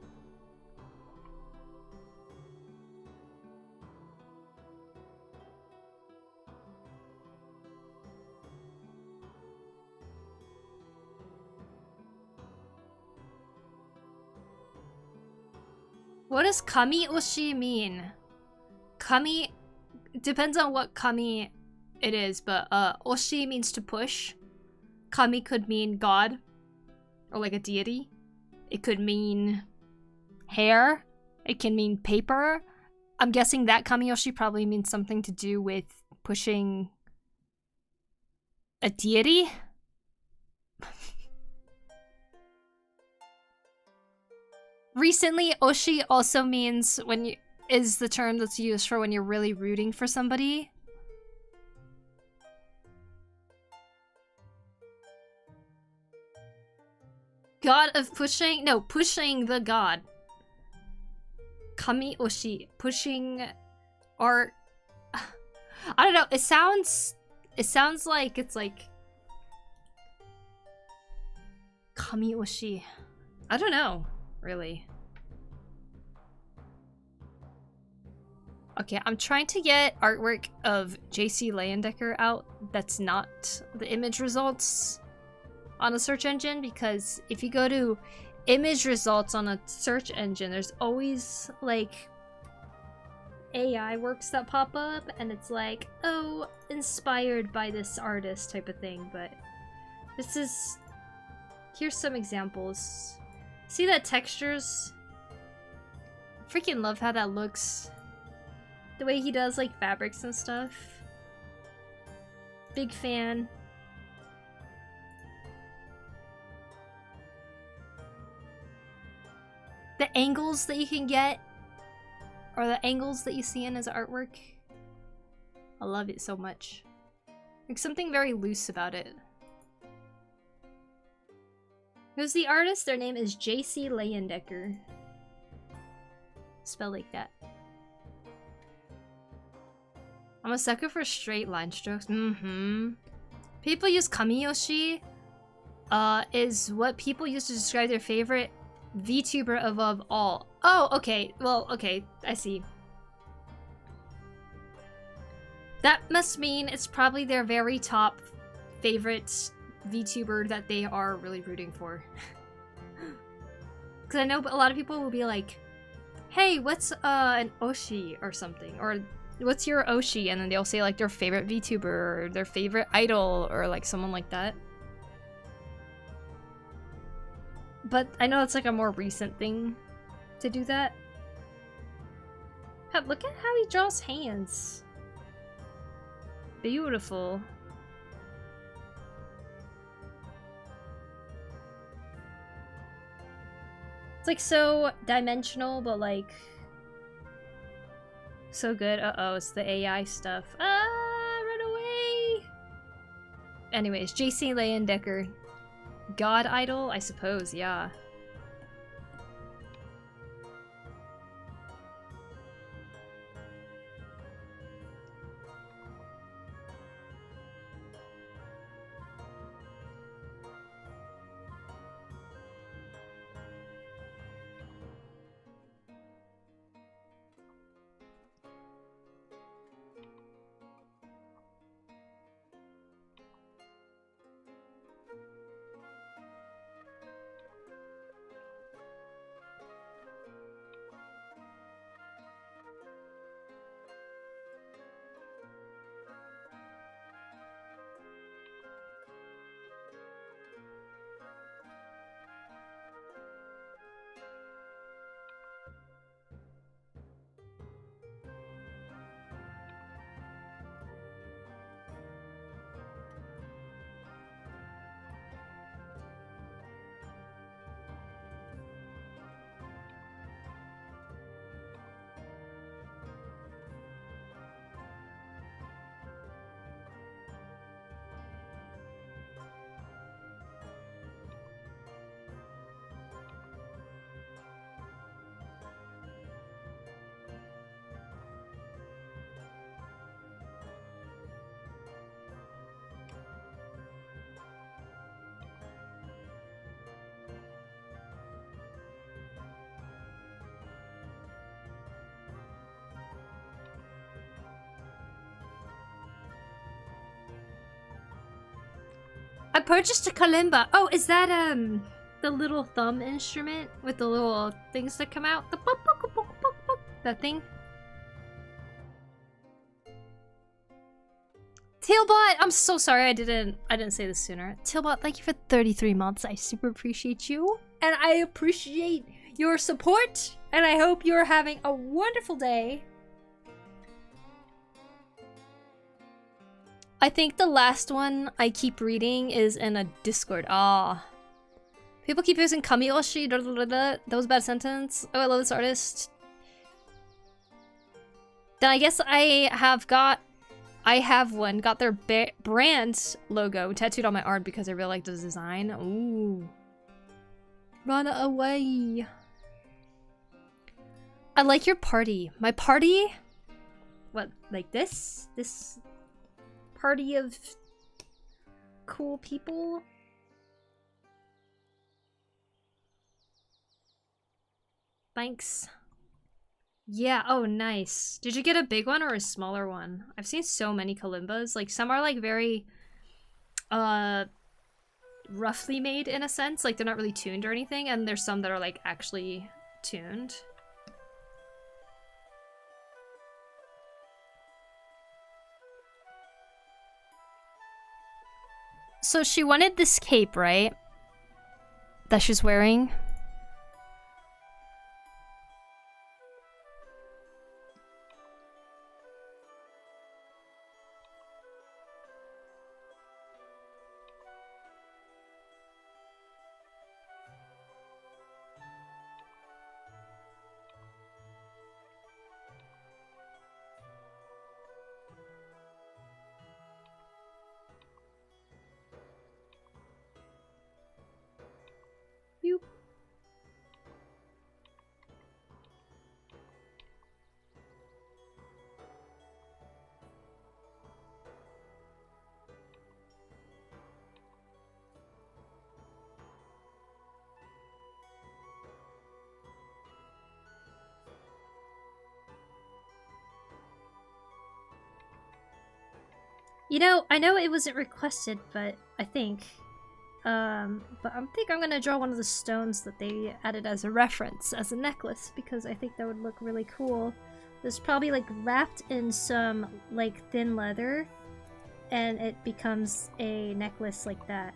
What does kami oshi mean? Kami depends on what kami it is, but oshi means to push. Kami could mean god or like a deity. It could mean hair. It can mean paper. I'm guessing that kami oshi probably means something to do with pushing a deity. Recently, oshi also means is the term that's used for when you're really rooting for somebody. God of pushing? No, pushing the god. Kami oshi. Pushing art. I don't know, it sounds like it's like kami oshi. I don't know, really. Okay, I'm trying to get artwork of J.C. Landecker out that's not the image results on a search engine, because if you go to image results on a search engine, there's always like AI works that pop up and it's like, oh, inspired by this artist type of thing. But here's some examples. See that textures? Freaking love how that looks. The way he does like fabrics and stuff. Big fan. The angles that you can get, or the angles that you see in his artwork. I love it so much. Like something very loose about it. Who's the artist? Their name is J.C. Leyendecker. Spelled like that. I'm a sucker for straight line strokes. People use Kamiyoshi is what people use to describe their favorite VTuber above all. Oh, okay. Well, okay. I see. That must mean it's probably their very top favorite VTuber that they are really rooting for. Because I know a lot of people will be like, hey, what's an Oshi or something? Or what's your Oshi? And then they'll say like their favorite VTuber or their favorite idol or like someone like that. But I know it's like a more recent thing to do that. Look at how he draws hands. Beautiful. It's like so dimensional, but like so good. Uh-oh, it's the AI stuff. Ah, run away! Anyways, J.C. Leyendecker. God idol? I suppose, yeah. I purchased a kalimba. Oh, is that the little thumb instrument with the little things that come out? The boop, boop, boop, boop, boop, that thing. Tailbot, I'm so sorry I didn't say this sooner. Tailbot, thank you for 33 months. I super appreciate you. And I appreciate your support. And I hope you're having a wonderful day. I think the last one I keep reading is in a Discord. Ah. People keep using Kamiyoshi. That was a bad sentence. Oh, I love this artist. Then I guess I have one. Got their brand logo tattooed on my arm because I really like the design. Ooh. Run away. I like your party. My party? What, like this? This party of cool people? Thanks. Yeah, oh nice. Did you get a big one or a smaller one? I've seen so many kalimbas. Like some are like very roughly made in a sense, like they're not really tuned or anything, and there's some that are like actually tuned. So she wanted this cape, right? That she's wearing. You know, I know it wasn't requested, but I think. But I think I'm gonna draw one of the stones that they added as a reference, as a necklace, because I think that would look really cool. It's probably like wrapped in some like thin leather, and it becomes a necklace like that.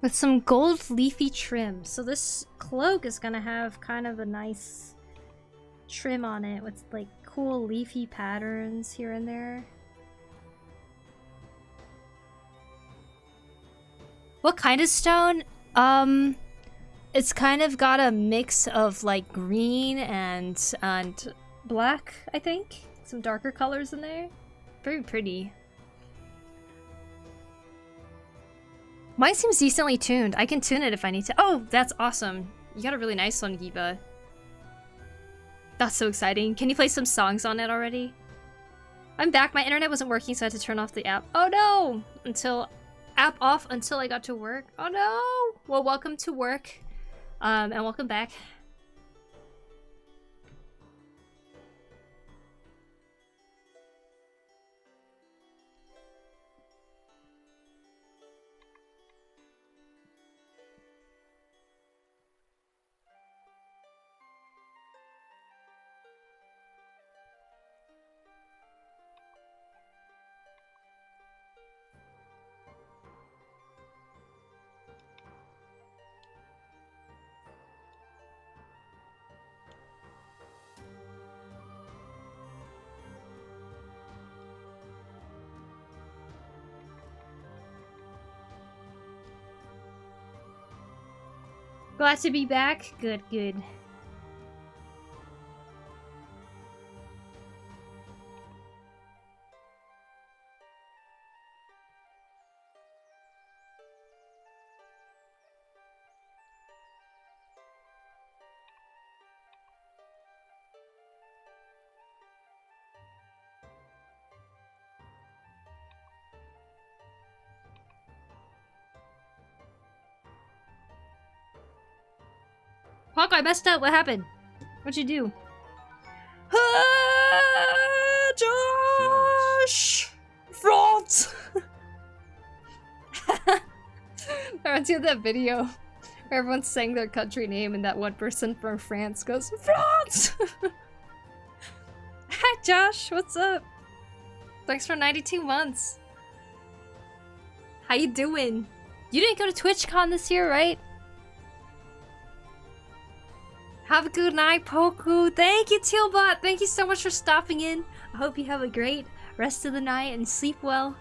With some gold leafy trim. So this cloak is gonna have kind of a nice trim on it with like cool leafy patterns here and there. What kind of stone? It's kind of got a mix of like green and black, I think. Some darker colors in there. Very pretty. Mine seems decently tuned. I can tune it if I need to. Oh, that's awesome. You got a really nice one, Giba. That's so exciting. Can you play some songs on it already? I'm back. My internet wasn't working, so I had to turn off the app. Oh no! App off until I got to work. Oh no! Well, welcome to work. And welcome back. Glad to be back. Good, good. Poku, I messed up. What happened? What'd you do? Josh! France! Reminds you of that video where everyone's saying their country name and that one person from France goes, France! Hi, Josh. What's up? Thanks for 92 months. How you doing? You didn't go to TwitchCon this year, right? Have a good night, Poku. Thank you, Tealbot. Thank you so much for stopping in. I hope you have a great rest of the night and sleep well.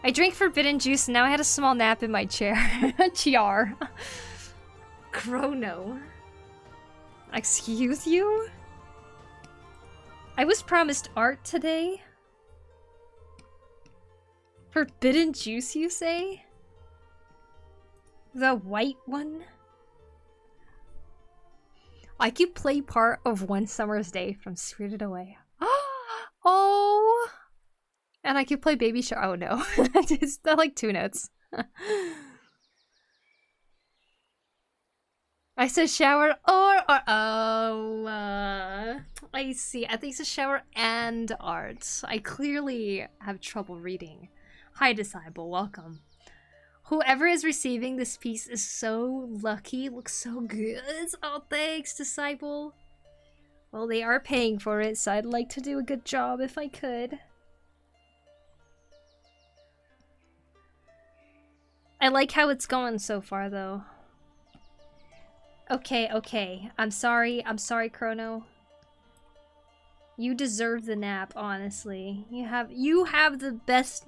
I drank forbidden juice and now I had a small nap in my chair. Chiar. Chrono. Excuse you? I was promised art today. Forbidden juice, you say? The white one? I could play part of One Summer's Day from Spirited Away. Oh! And I could play Baby Shark. Oh no. It's like 2 notes. I said shower or oh, I see. I think it's a shower and art. I clearly have trouble reading. Hi, Disciple. Welcome. Whoever is receiving this piece is so lucky. Looks so good. Oh, thanks, Disciple. Well, they are paying for it, so I'd like to do a good job if I could. I like how it's going so far, though. Okay, okay. I'm sorry, Chrono. You deserve the nap, honestly. You have the best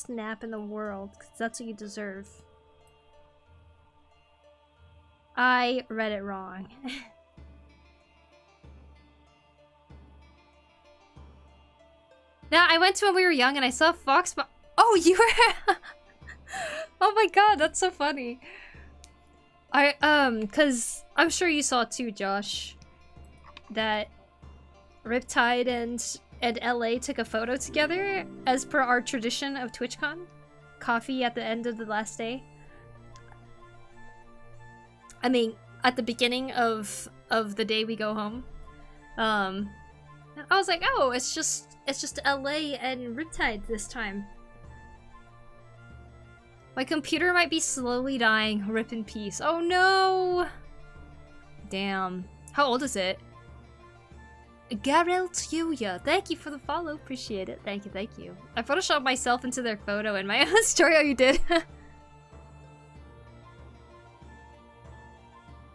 nap in the world, because that's what you deserve. I read it wrong. Yeah, I went to when we were young and I saw Fox, but oh, you were. Oh my god, that's so funny. Cause I'm sure you saw too, Josh, that Riptide and LA took a photo together as per our tradition of TwitchCon. Coffee at the end of the last day. I mean, at the beginning of the day we go home. I was like, oh, it's just LA and Riptide this time. My computer might be slowly dying. Rip in peace. Oh no! Damn. How old is it? Garelt Yuya. Thank you for the follow. Appreciate it. Thank you, thank you. I photoshopped myself into their photo in my own story. Oh, you did?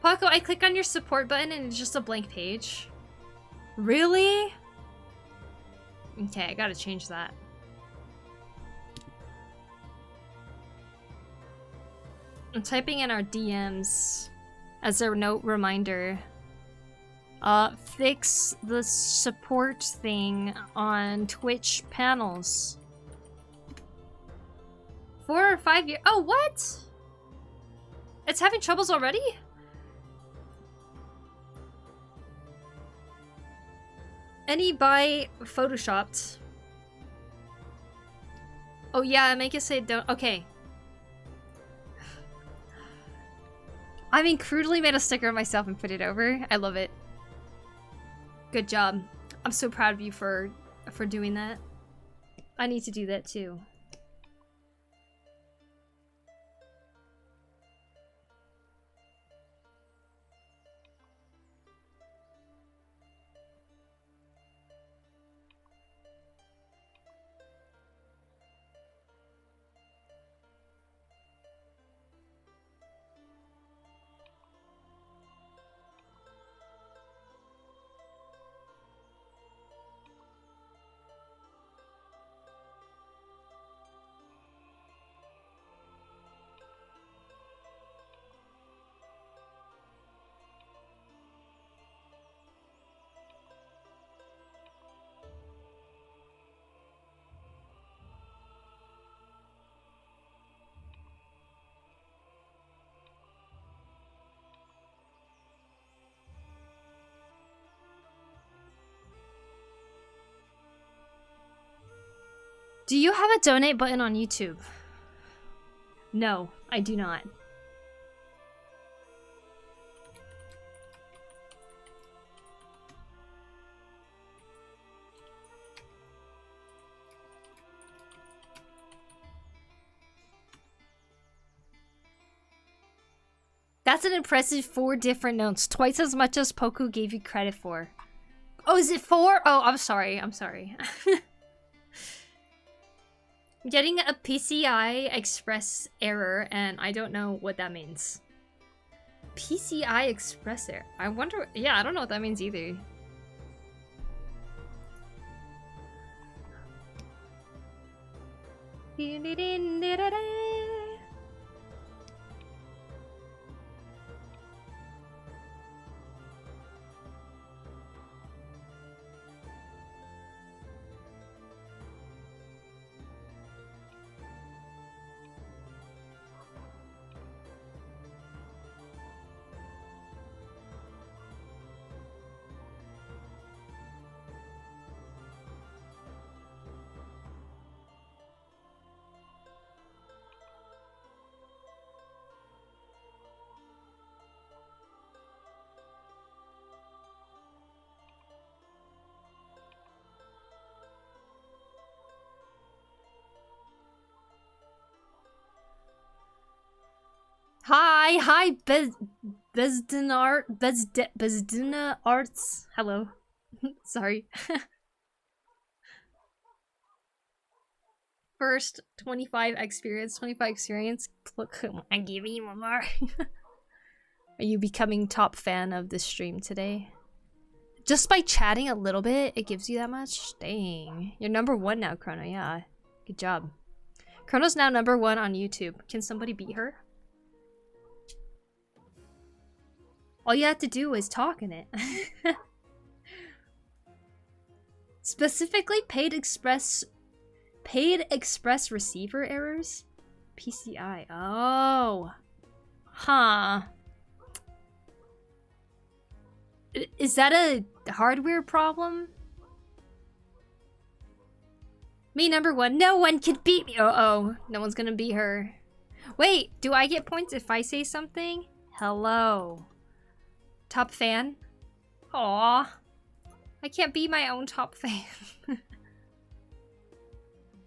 Poku, I click on your support button and it's just a blank page. Really? Okay, I gotta change that. I'm typing in our DMs as a note reminder. Fix the support thing on Twitch panels. 4 or 5 years. Oh, what? It's having troubles already? Any by photoshopped. Oh yeah, make it say don't. Okay. I mean, crudely made a sticker of myself and put it over. I love it. Good job. I'm so proud of you for doing that. I need to do that too. Do you have a donate button on YouTube? No, I do not. That's an impressive 4 different notes, twice as much as Poku gave you credit for. Oh, is it 4? Oh, I'm sorry, I'm sorry. I'm getting a PCI Express error, and I don't know what that means. PCI Express error? I wonder, yeah, I don't know what that means either. Hi, Bezdina Arts. Hello. Sorry. First 25 experience. Look, I give you one more. Are you becoming top fan of this stream today? Just by chatting a little bit, it gives you that much? Dang. You're #1 now, Chrono. Yeah. Good job. Chrono's now #1 on YouTube. Can somebody beat her? All you have to do is talk in it. Specifically, paid express receiver errors? PCI. Oh. Huh. Is that a hardware problem? Me number one. No one can beat me. Uh-oh. No one's gonna beat her. Wait, do I get points if I say something? Hello. Top fan? Aw. I can't be my own top fan.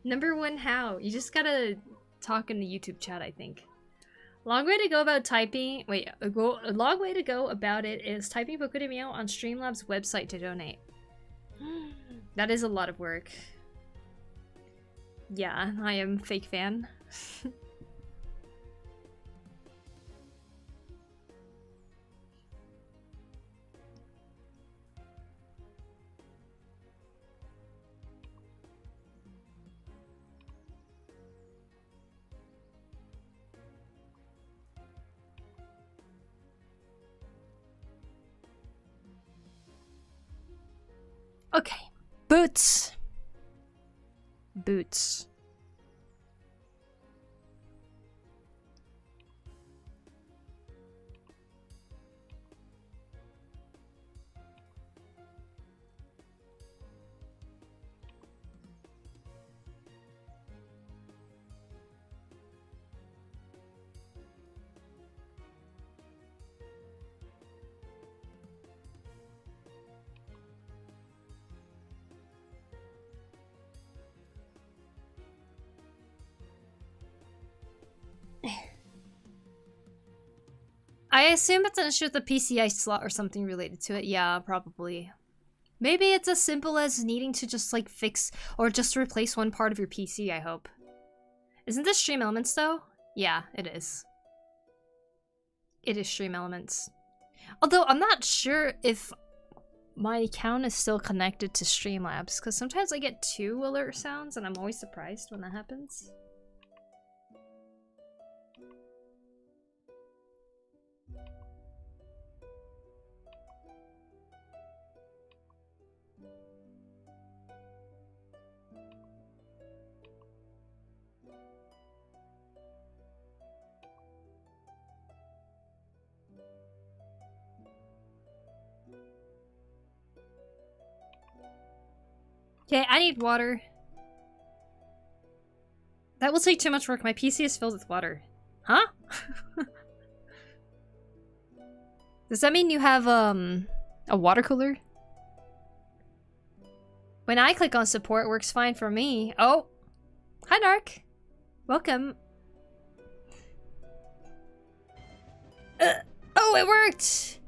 Number one how? You just gotta talk in the YouTube chat, I think. Long way to go about typing. Wait, a long way to go about it is typing PokuriMio on Streamlabs website to donate. That is a lot of work. Yeah, I am fake fan. Okay, boots. Boots. I assume it's an issue with the PCI slot or something related to it. Yeah, probably. Maybe it's as simple as needing to just like fix or just replace one part of your PC, I hope. Isn't this Stream Elements though? Yeah, it is. It is Stream Elements. Although I'm not sure if my account is still connected to Streamlabs, because sometimes I get 2 alert sounds and I'm always surprised when that happens. Okay, I need water. That will take too much work. My PC is filled with water. Huh? Does that mean you have, a water cooler? When I click on support, it works fine for me. Oh! Hi, Narc! Welcome. Oh, it worked!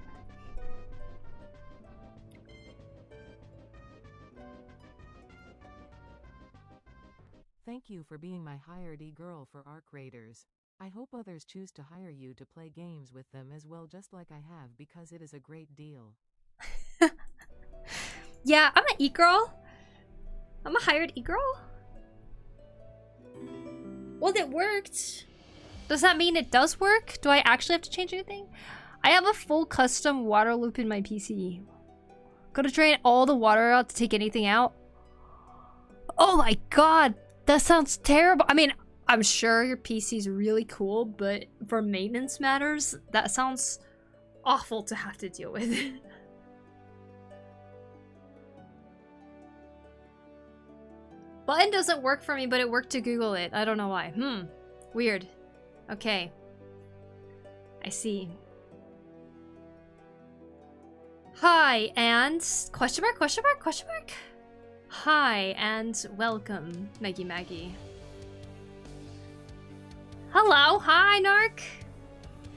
Thank you for being my hired e-girl for Arc Raiders. I hope others choose to hire you to play games with them as well, just like I have, because it is a great deal. Yeah, I'm an e-girl. I'm a hired e-girl. Well, it worked. Does that mean it does work? Do I actually have to change anything? I have a full custom water loop in my PC. Gotta drain all the water out to take anything out. Oh my god, that sounds terrible. I mean, I'm sure your PC's really cool, but for maintenance matters, that sounds awful to have to deal with. Button doesn't work for me, but it worked to Google it. I don't know why. Weird. Okay. I see. Hi, and... Question mark, question mark, question mark? Hi, and welcome, Maggie. Hello, hi, Narc.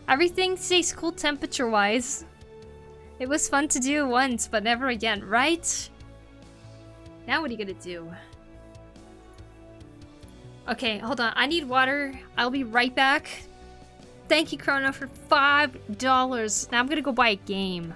Everything stays cool temperature-wise. It was fun to do once, but never again, right? Now what are you gonna do? Okay, hold on. I need water. I'll be right back. Thank you, Chrono, for $5. Now I'm gonna go buy a game.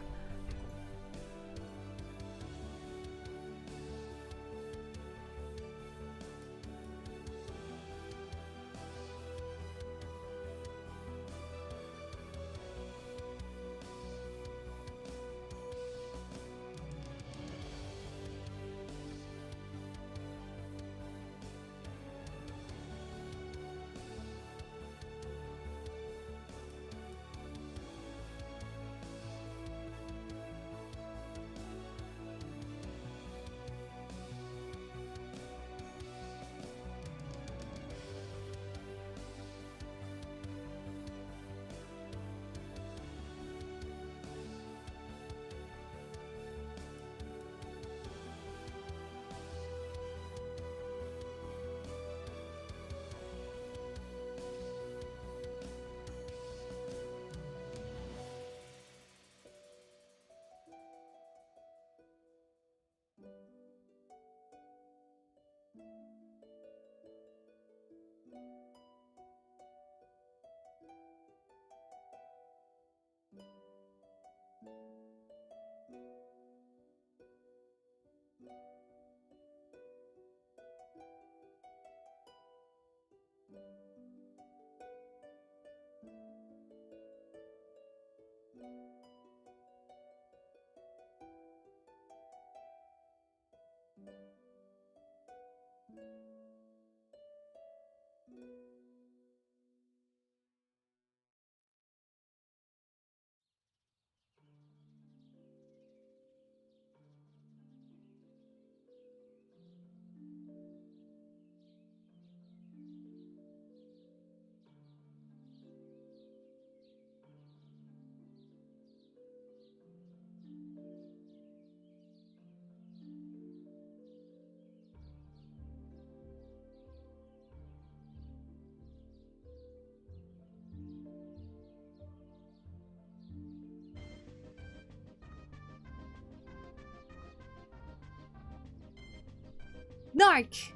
Narc!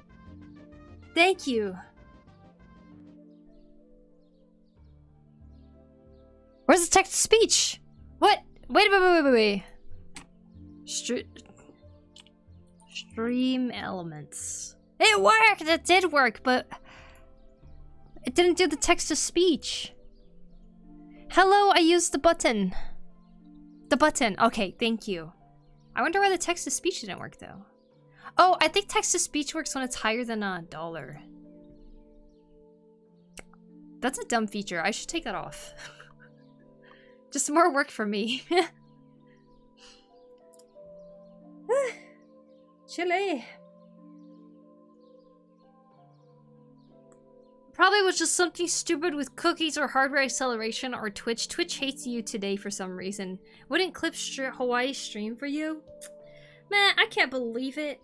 Thank you. Where's the text to speech? What? Wait. Stream elements. It worked! It did work, but it didn't do the text to speech. Hello, I used the button. The button. Okay, thank you. I wonder why the text to speech didn't work though. Oh, I think text to speech works when it's higher than $1. That's a dumb feature. I should take that off. Just more work for me. Chile. Probably was just something stupid with cookies or hardware acceleration or Twitch. Twitch hates you today for some reason. Wouldn't clip Hawaii stream for you? Man, I can't believe it.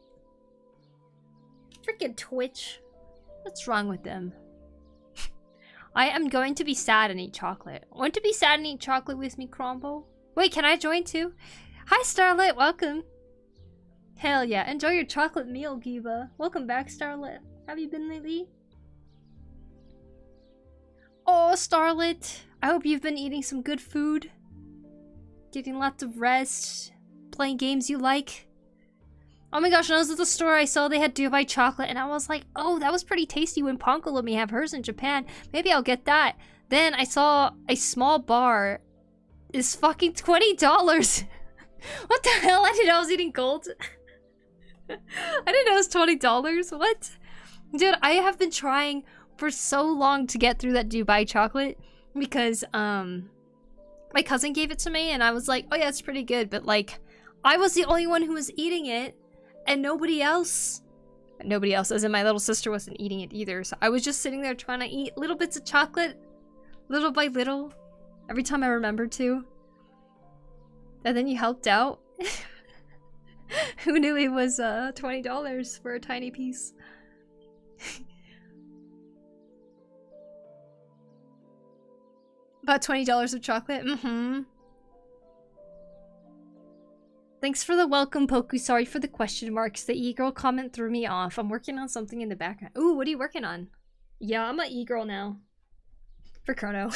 Freaking Twitch. What's wrong with them? I am going to be sad and eat chocolate. Want to be sad and eat chocolate with me, Crombo? Wait, can I join too? Hi, Starlet. Welcome. Hell yeah. Enjoy your chocolate meal, Giba. Welcome back, Starlet. Have you been lately? Oh, Starlet. I hope you've been eating some good food. Getting lots of rest. Playing games you like. Oh my gosh, when I was at the store, I saw they had Dubai chocolate, and I was like, oh, that was pretty tasty when Ponko let me have hers in Japan. Maybe I'll get that. Then I saw a small bar is fucking $20. What the hell? I didn't know I was eating gold. I didn't know it was $20. What? Dude, I have been trying for so long to get through that Dubai chocolate because, my cousin gave it to me, and I was like, oh yeah, it's pretty good, but like, I was the only one who was eating it. And nobody else, as in my little sister wasn't eating it either. So I was just sitting there trying to eat little bits of chocolate, little by little, every time I remembered to. And then you helped out. Who knew it was $20 for a tiny piece? About $20 of chocolate? Mm-hmm. Thanks for the welcome, Poku. Sorry for the question marks. The e-girl comment threw me off. I'm working on something in the background. Ooh, what are you working on? Yeah, I'm an e-girl now. For Chrono.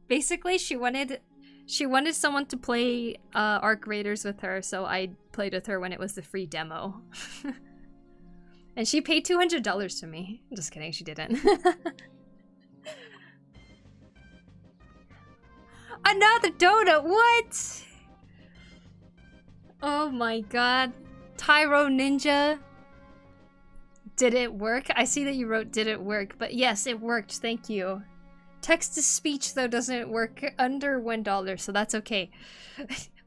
Basically, she wanted someone to play Arc Raiders with her, so I played with her when it was the free demo. And she paid $200 to me. Just kidding, she didn't. Another donut, what? Oh my god. Tyro Ninja. Did it work? I see that you wrote did it work, but yes, it worked, thank you. Text to speech though doesn't work under $1, so that's okay.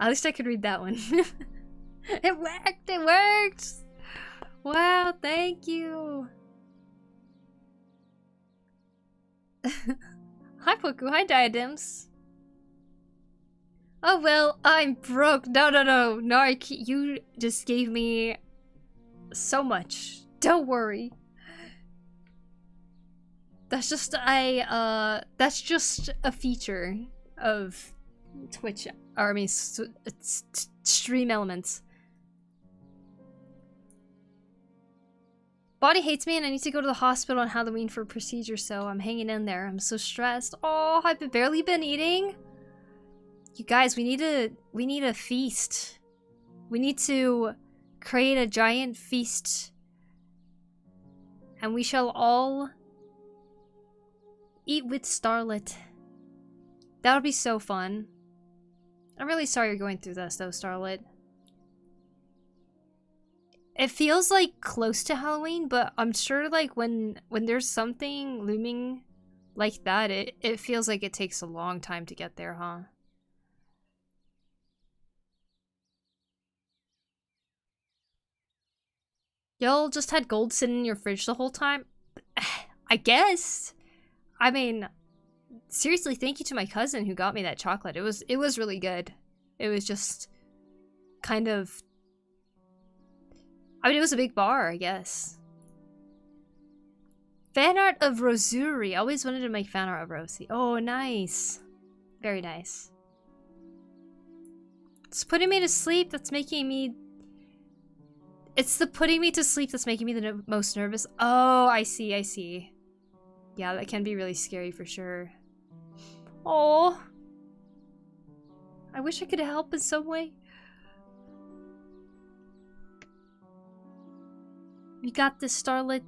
At least I could read that one. It worked, it worked! Wow, thank you. Hi Poku, hi Diadems. Oh well, I'm broke. No, Narc, you just gave me so much. Don't worry. That's just a feature of Twitch, or I mean, stream elements. Body hates me and I need to go to the hospital on Halloween for a procedure, so I'm hanging in there. I'm so stressed. Oh, I've barely been eating. You guys, we need a feast. We need to create a giant feast. And we shall all eat with Starlet. That would be so fun. I'm really sorry you're going through this though, Starlet. It feels like close to Halloween, but I'm sure like when there's something looming like that, it feels like it takes a long time to get there, huh? Y'all just had gold sitting in your fridge the whole time? I guess. I mean, seriously, thank you to my cousin who got me that chocolate. It was really good. It was just kind of, I mean, it was a big bar, I guess. Fan art of Rosuri. I always wanted to make fan art of Rosie. Oh, nice. Very nice. It's putting me to sleep that's making me... It's the putting me to sleep that's making me the most nervous. Oh, I see, I see. Yeah, that can be really scary for sure. Oh, I wish I could help in some way. We got this, Starlet.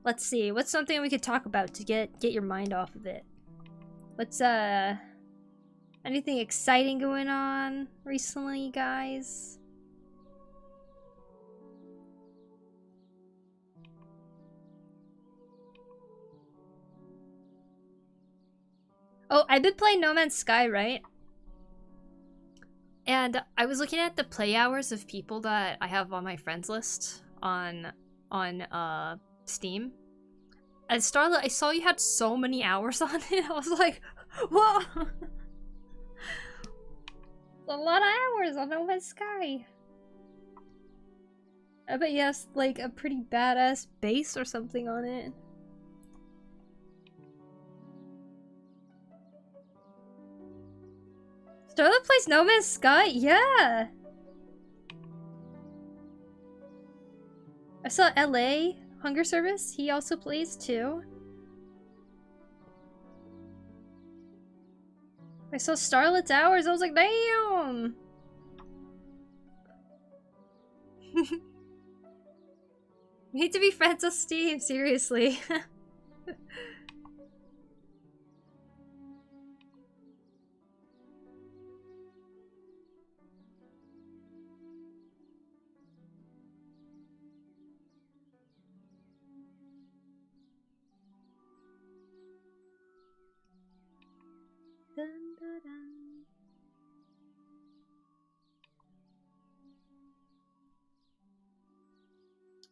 Let's see, what's something we could talk about to get your mind off of it? What's anything exciting going on recently, guys? Oh, I've been playing No Man's Sky, right? And I was looking at the play hours of people that I have on my friends list on Steam. And Starlet, I saw you had so many hours on it. I was like, whoa! A lot of hours on No Man's Sky. I bet you have like a pretty badass base or something on it. Starlet plays No Man's Sky? Yeah! I saw LA Hunger Service. He also plays too. I saw Starlet's hours. I was like, damn! We need to be friends on Steam, seriously. Dun, dun, dun.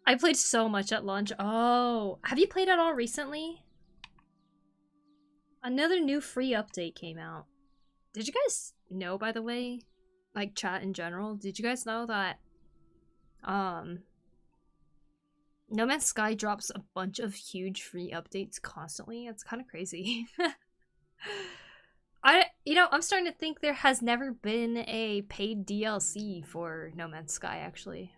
I played so much at launch. Oh, have you played at all recently? Another new free update came out. Did you guys know, by the way? Like, chat in general? Did you guys know that No Man's Sky drops a bunch of huge free updates constantly? It's kind of crazy. I'm starting to think there has never been a paid DLC for No Man's Sky, actually.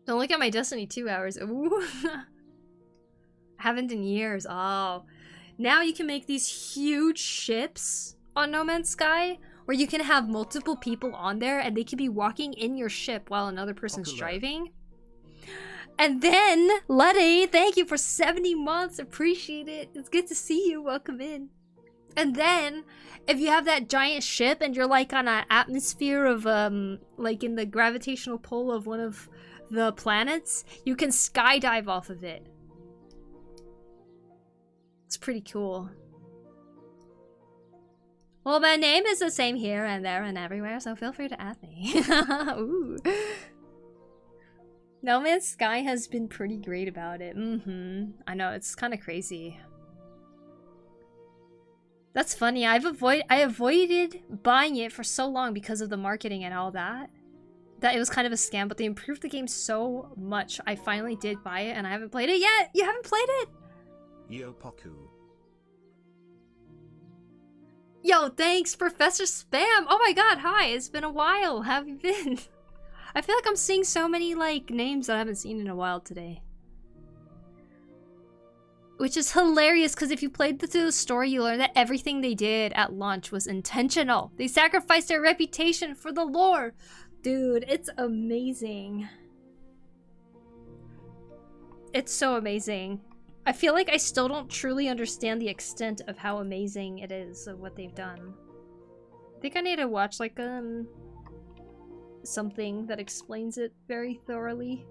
Don't look at my Destiny 2 hours. Ooh. Haven't in years. Oh. Now you can make these huge ships on No Man's Sky where you can have multiple people on there and they can be walking in your ship while another person's driving. And then, Letty, thank you for 70 months. Appreciate it. It's good to see you. Welcome in. And then, if you have that giant ship and you're like on an atmosphere of, like in the gravitational pull of one of the planets, you can skydive off of it. It's pretty cool. Well, my name is the same here and there and everywhere, so feel free to add me. Ooh. No Man's Sky has been pretty great about it. I know, it's kind of crazy. That's funny. I avoided buying it for so long because of the marketing and all that. That it was kind of a scam, but they improved the game so much. I finally did buy it and I haven't played it yet. You haven't played it? Yo, Poku. Yo, thanks, Professor Spam. Oh my god, hi. It's been a while. How have you been? I feel like I'm seeing so many, like, names that I haven't seen in a while today. Which is hilarious because if you played through the story, you learn that everything they did at launch was intentional. They sacrificed their reputation for the lore. Dude, it's amazing. It's so amazing. I feel like I still don't truly understand the extent of how amazing it is of what they've done. I think I need to watch like something that explains it very thoroughly.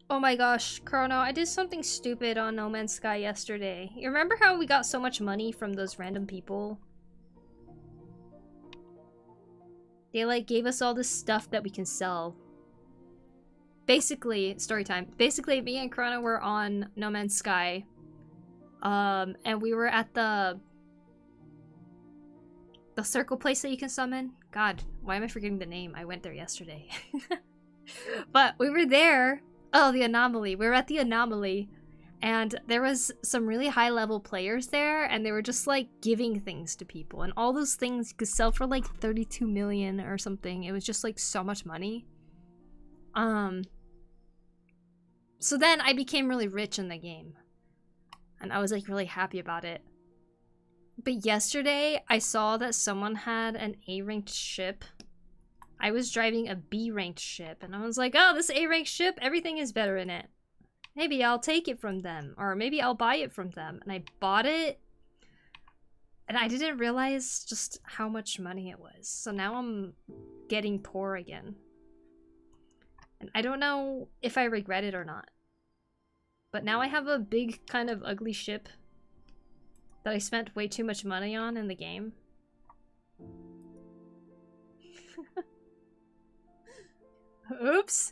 Oh my gosh, Chrono, I did something stupid on No Man's Sky yesterday. You remember how we got so much money from those random people? They like gave us all this stuff that we can sell. Basically, story time. Basically, me and Chrono were on No Man's Sky. And we were at the circle place that you can summon. God, why am I forgetting the name? I went there yesterday. But we were there. Oh, the Anomaly. We were at the Anomaly. And there was some really high level players there. And they were just like giving things to people. And all those things you could sell for like 32 million or something. It was just like so much money. So then I became really rich in the game. And I was like really happy about it. But yesterday I saw that someone had an A-ranked ship. I was driving a B-ranked ship, and I was like, oh, this A-ranked ship, everything is better in it. Maybe I'll take it from them, or maybe I'll buy it from them. And I bought it, and I didn't realize just how much money it was. So now I'm getting poor again. And I don't know if I regret it or not. But now I have a big, kind of ugly ship that I spent way too much money on in the game. Oops.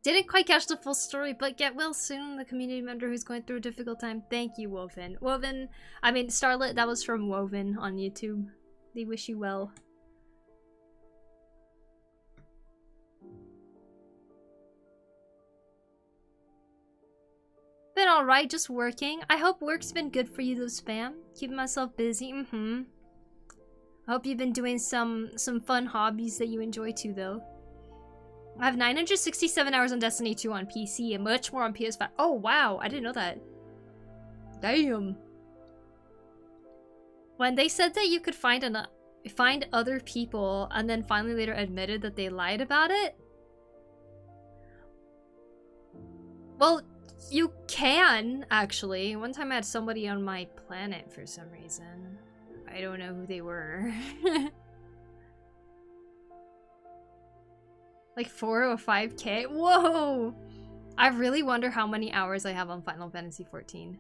Didn't quite catch the full story, but get well soon. The community member who's going through a difficult time. Thank you, Woven. Starlet, that was from Woven on YouTube. They wish you well. Been alright, just working. I hope work's been good for you though, Spam. Keeping myself busy, I hope you've been doing some fun hobbies that you enjoy too, though. I have 967 hours on Destiny 2 on PC and much more on PS5. Oh, wow. I didn't know that. Damn. When they said that you could find other people and then finally later admitted that they lied about it. Well, you can, actually. One time I had somebody on my planet for some reason. I don't know who they were. Like 4 or 5K? Whoa! I really wonder how many hours I have on Final Fantasy XIV.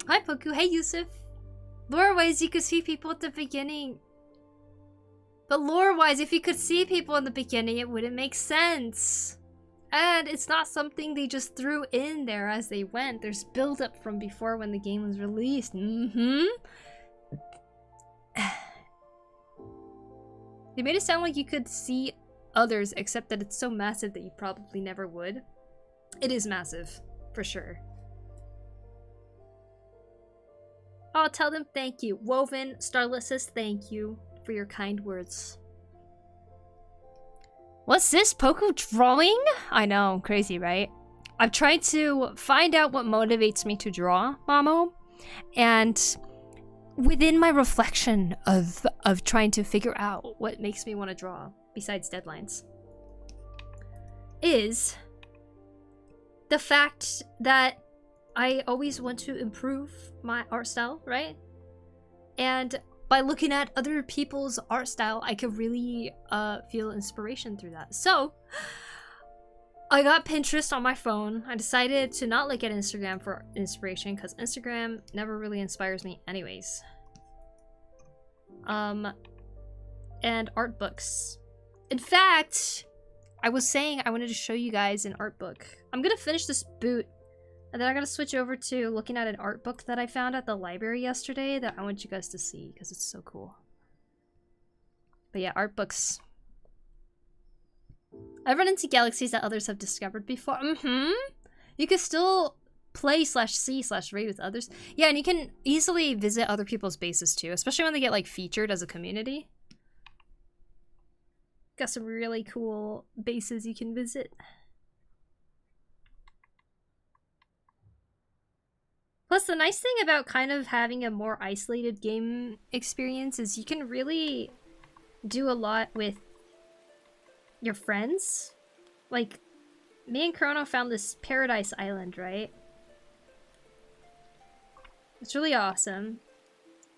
Hi, Poku. Hey, Yusuf. Lore-wise, you could see people at the beginning. But lore-wise, if you could see people in the beginning, it wouldn't make sense. And it's not something they just threw in there as they went. There's build-up from before when the game was released. They made it sound like you could see others, except that it's so massive that you probably never would. It is massive, for sure. Oh, tell them thank you. Woven, Starlet says thank you for your kind words. What's this, Poku drawing? I know, crazy, right? I've tried to find out what motivates me to draw, Mamo, and within my reflection of trying to figure out what makes me want to draw, besides deadlines, is the fact that I always want to improve my art style, right? And by looking at other people's art style, I could really feel inspiration through that. So I got Pinterest on my phone. I decided to not look at Instagram for inspiration because Instagram never really inspires me anyways. And art books. In fact, I was saying I wanted to show you guys an art book. I'm gonna finish this boot, and then I'm gonna switch over to looking at an art book that I found at the library yesterday that I want you guys to see because it's so cool. But yeah, art books. I've run into galaxies that others have discovered before. You can still play /see/raid with others. Yeah, and you can easily visit other people's bases too, especially when they get like featured as a community. Got some really cool bases you can visit. Plus, the nice thing about kind of having a more isolated game experience is you can really do a lot with your friends. Like, me and Chrono found this paradise island, right? It's really awesome.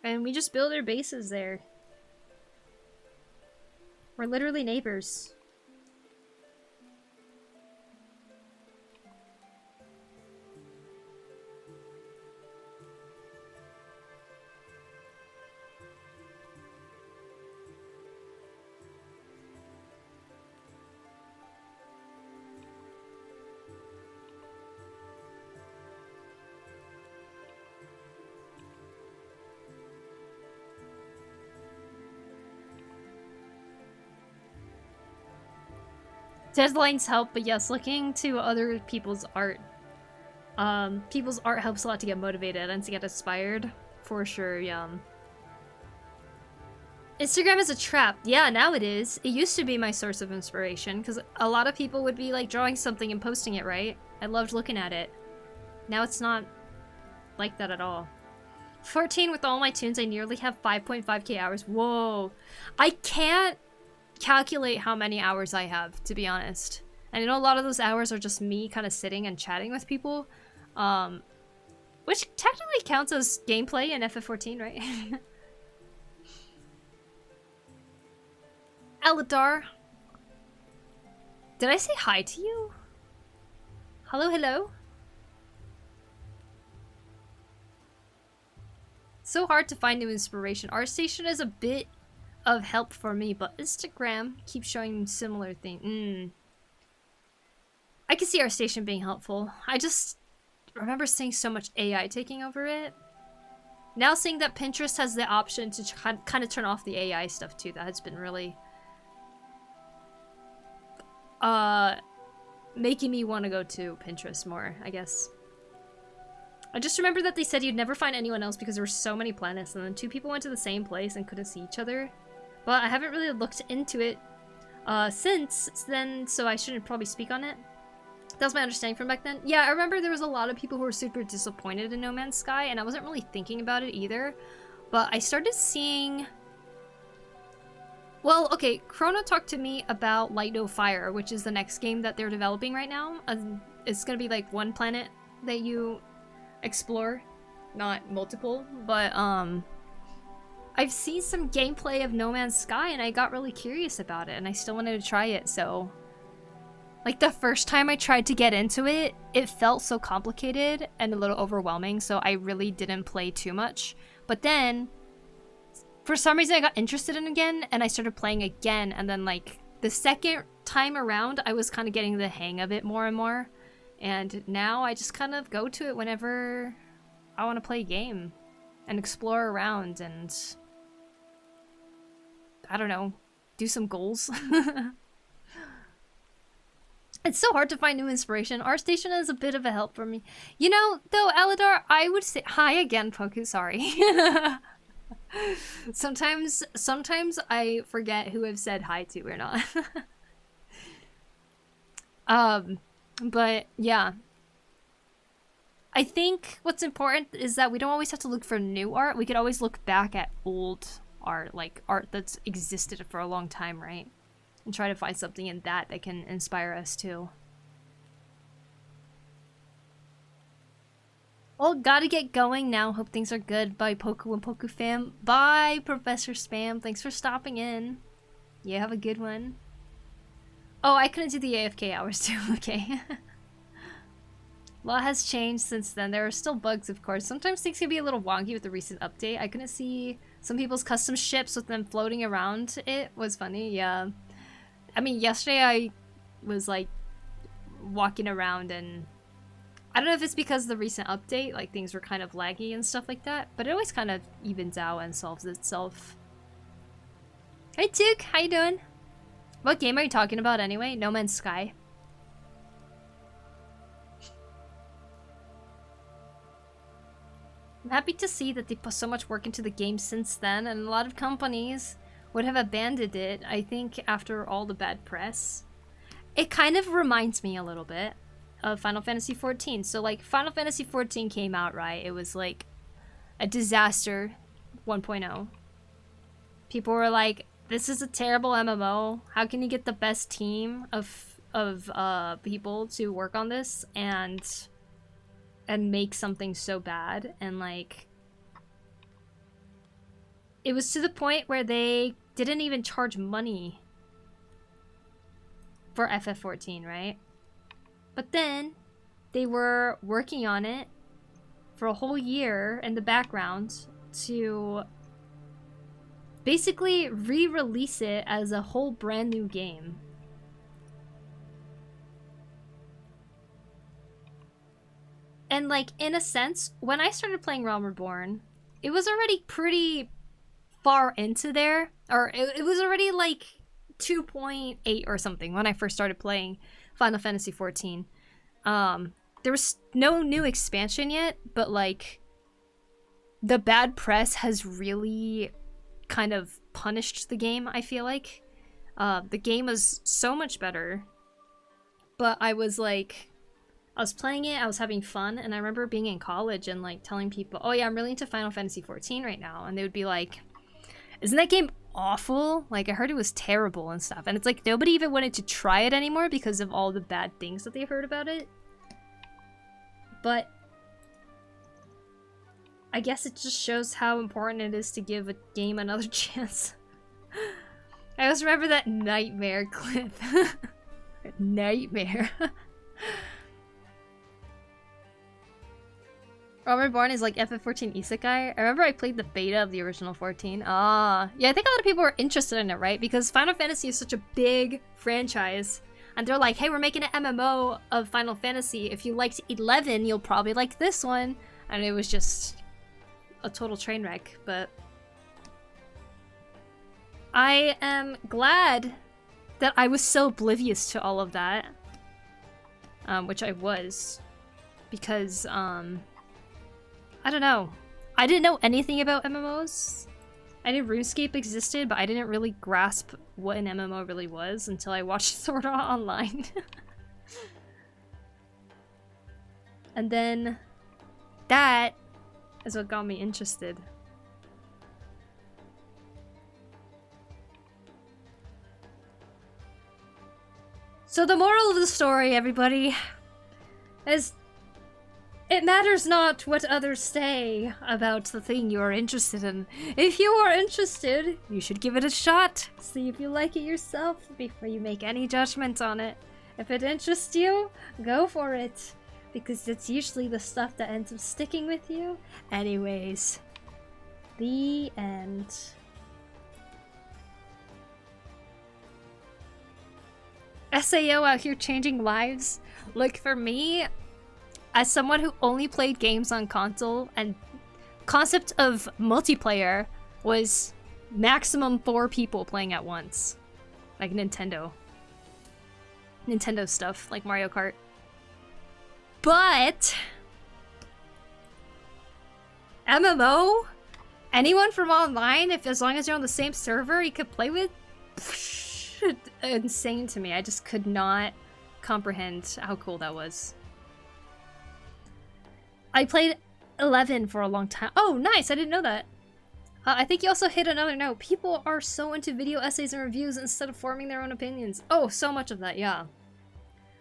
And we just build our bases there. We're literally neighbors. Deadlines help, but yes, looking to other people's art. People's art helps a lot to get motivated and to get inspired. For sure, yeah. Instagram is a trap. Yeah, now it is. It used to be my source of inspiration, because a lot of people would be like drawing something and posting it, right? I loved looking at it. Now it's not like that at all. 14 with all my tunes, I nearly have 5.5k hours. Whoa. I can't calculate how many hours I have, to be honest. And I know a lot of those hours are just me kind of sitting and chatting with people, which technically counts as gameplay in FF14, right? Aladar, did I say hi to you? Hello, hello. So hard to find new inspiration. ArtStation is a bit of help for me, but Instagram keeps showing similar things. I can see ArtStation being helpful. I just remember seeing so much AI taking over it. Now seeing that Pinterest has the option to kind of turn off the AI stuff too, that has been really making me want to go to Pinterest more, I guess. I just remember that they said you'd never find anyone else because there were so many planets, and then 2 people went to the same place and couldn't see each other. But I haven't really looked into it since then, so I shouldn't probably speak on it. That was my understanding from back then. Yeah, I remember there was a lot of people who were super disappointed in No Man's Sky, and I wasn't really thinking about it either. But I started seeing... Well, okay, Chrono talked to me about Light No Fire, which is the next game that they're developing right now. It's gonna be like one planet that you explore, not multiple, but I've seen some gameplay of No Man's Sky and I got really curious about it and I still wanted to try it, so... Like, the first time I tried to get into it, it felt so complicated and a little overwhelming, so I really didn't play too much. But then, for some reason I got interested in it again and I started playing again, and then like, the second time around I was kind of getting the hang of it more and more. And now I just kind of go to it whenever I want to play a game and explore around and... I don't know, do some goals. It's so hard to find new inspiration. ArtStation is a bit of a help for me. You know, though, Aladar, I would say... Hi again, Poku, sorry. Sometimes I forget who I've said hi to or not. But, yeah. I think what's important is that we don't always have to look for new art. We could always look back at old art, like art that's existed for a long time, right? And try to find something in that that can inspire us too. Well, gotta get going now. Hope things are good. Bye, Poku and Poku fam. Bye, Professor Spam. Thanks for stopping in. Yeah, have a good one. Oh, I couldn't do the AFK hours too. Okay. A lot has changed since then. There are still bugs, of course. Sometimes things can be a little wonky with the recent update. I couldn't see some people's custom ships with them floating around. It was funny, yeah. I mean, yesterday I was like walking around and I don't know if it's because of the recent update, like things were kind of laggy and stuff like that, but it always kind of evens out and solves itself. Hey Duke, how you doing? What game are you talking about anyway? No Man's Sky. I'm happy to see that they put so much work into the game since then, and a lot of companies would have abandoned it, I think, after all the bad press. It kind of reminds me a little bit of Final Fantasy XIV. So, like, Final Fantasy XIV came out, right? It was, like, a disaster 1.0. People were like, this is a terrible MMO. How can you get the best team of people to work on this and make something so bad? And, like, it was to the point where they didn't even charge money for FF14, right? But then they were working on it for a whole year in the background to basically re-release it as a whole brand new game. And, like, in a sense, when I started playing Realm Reborn, it was already pretty far into there, or it was already like 2.8 or something when I first started playing Final Fantasy XIV. There was no new expansion yet, but like the bad press has really kind of punished the game, I feel like. The game was so much better, but I was playing it, I was having fun, and I remember being in college and like telling people, oh yeah, I'm really into Final Fantasy XIV right now, and they would be like, isn't that game awful? Like, I heard it was terrible and stuff. And it's like, nobody even wanted to try it anymore because of all the bad things that they heard about it. But I guess it just shows how important it is to give a game another chance. I always remember that nightmare clip. Nightmare. Realm Reborn is like FF14 Isekai. I remember I played the beta of the original 14. Yeah, I think a lot of people were interested in it, right? Because Final Fantasy is such a big franchise. And they're like, hey, we're making an MMO of Final Fantasy. If you liked 11, you'll probably like this one. And it was just a total train wreck. But I am glad that I was so oblivious to all of that. Which I was. Because, I don't know. I didn't know anything about MMOs. I knew RuneScape existed, but I didn't really grasp what an MMO really was until I watched Sword Art Online. And then that is what got me interested. So the moral of the story, everybody, is it matters not what others say about the thing you are interested in. If you are interested, you should give it a shot. See if you like it yourself before you make any judgment on it. If it interests you, go for it. Because it's usually the stuff that ends up sticking with you. Anyways, the end. SAO out here changing lives. Look, for me, as someone who only played games on console, and concept of multiplayer was maximum 4 people playing at once. Like Nintendo stuff, like Mario Kart. But MMO? Anyone from online, as long as you're on the same server you could play with? Insane to me. I just could not comprehend how cool that was. I played 11 for a long time. Oh, nice! I didn't know that. I think you also hit another note. People are so into video essays and reviews instead of forming their own opinions. Oh, so much of that, yeah.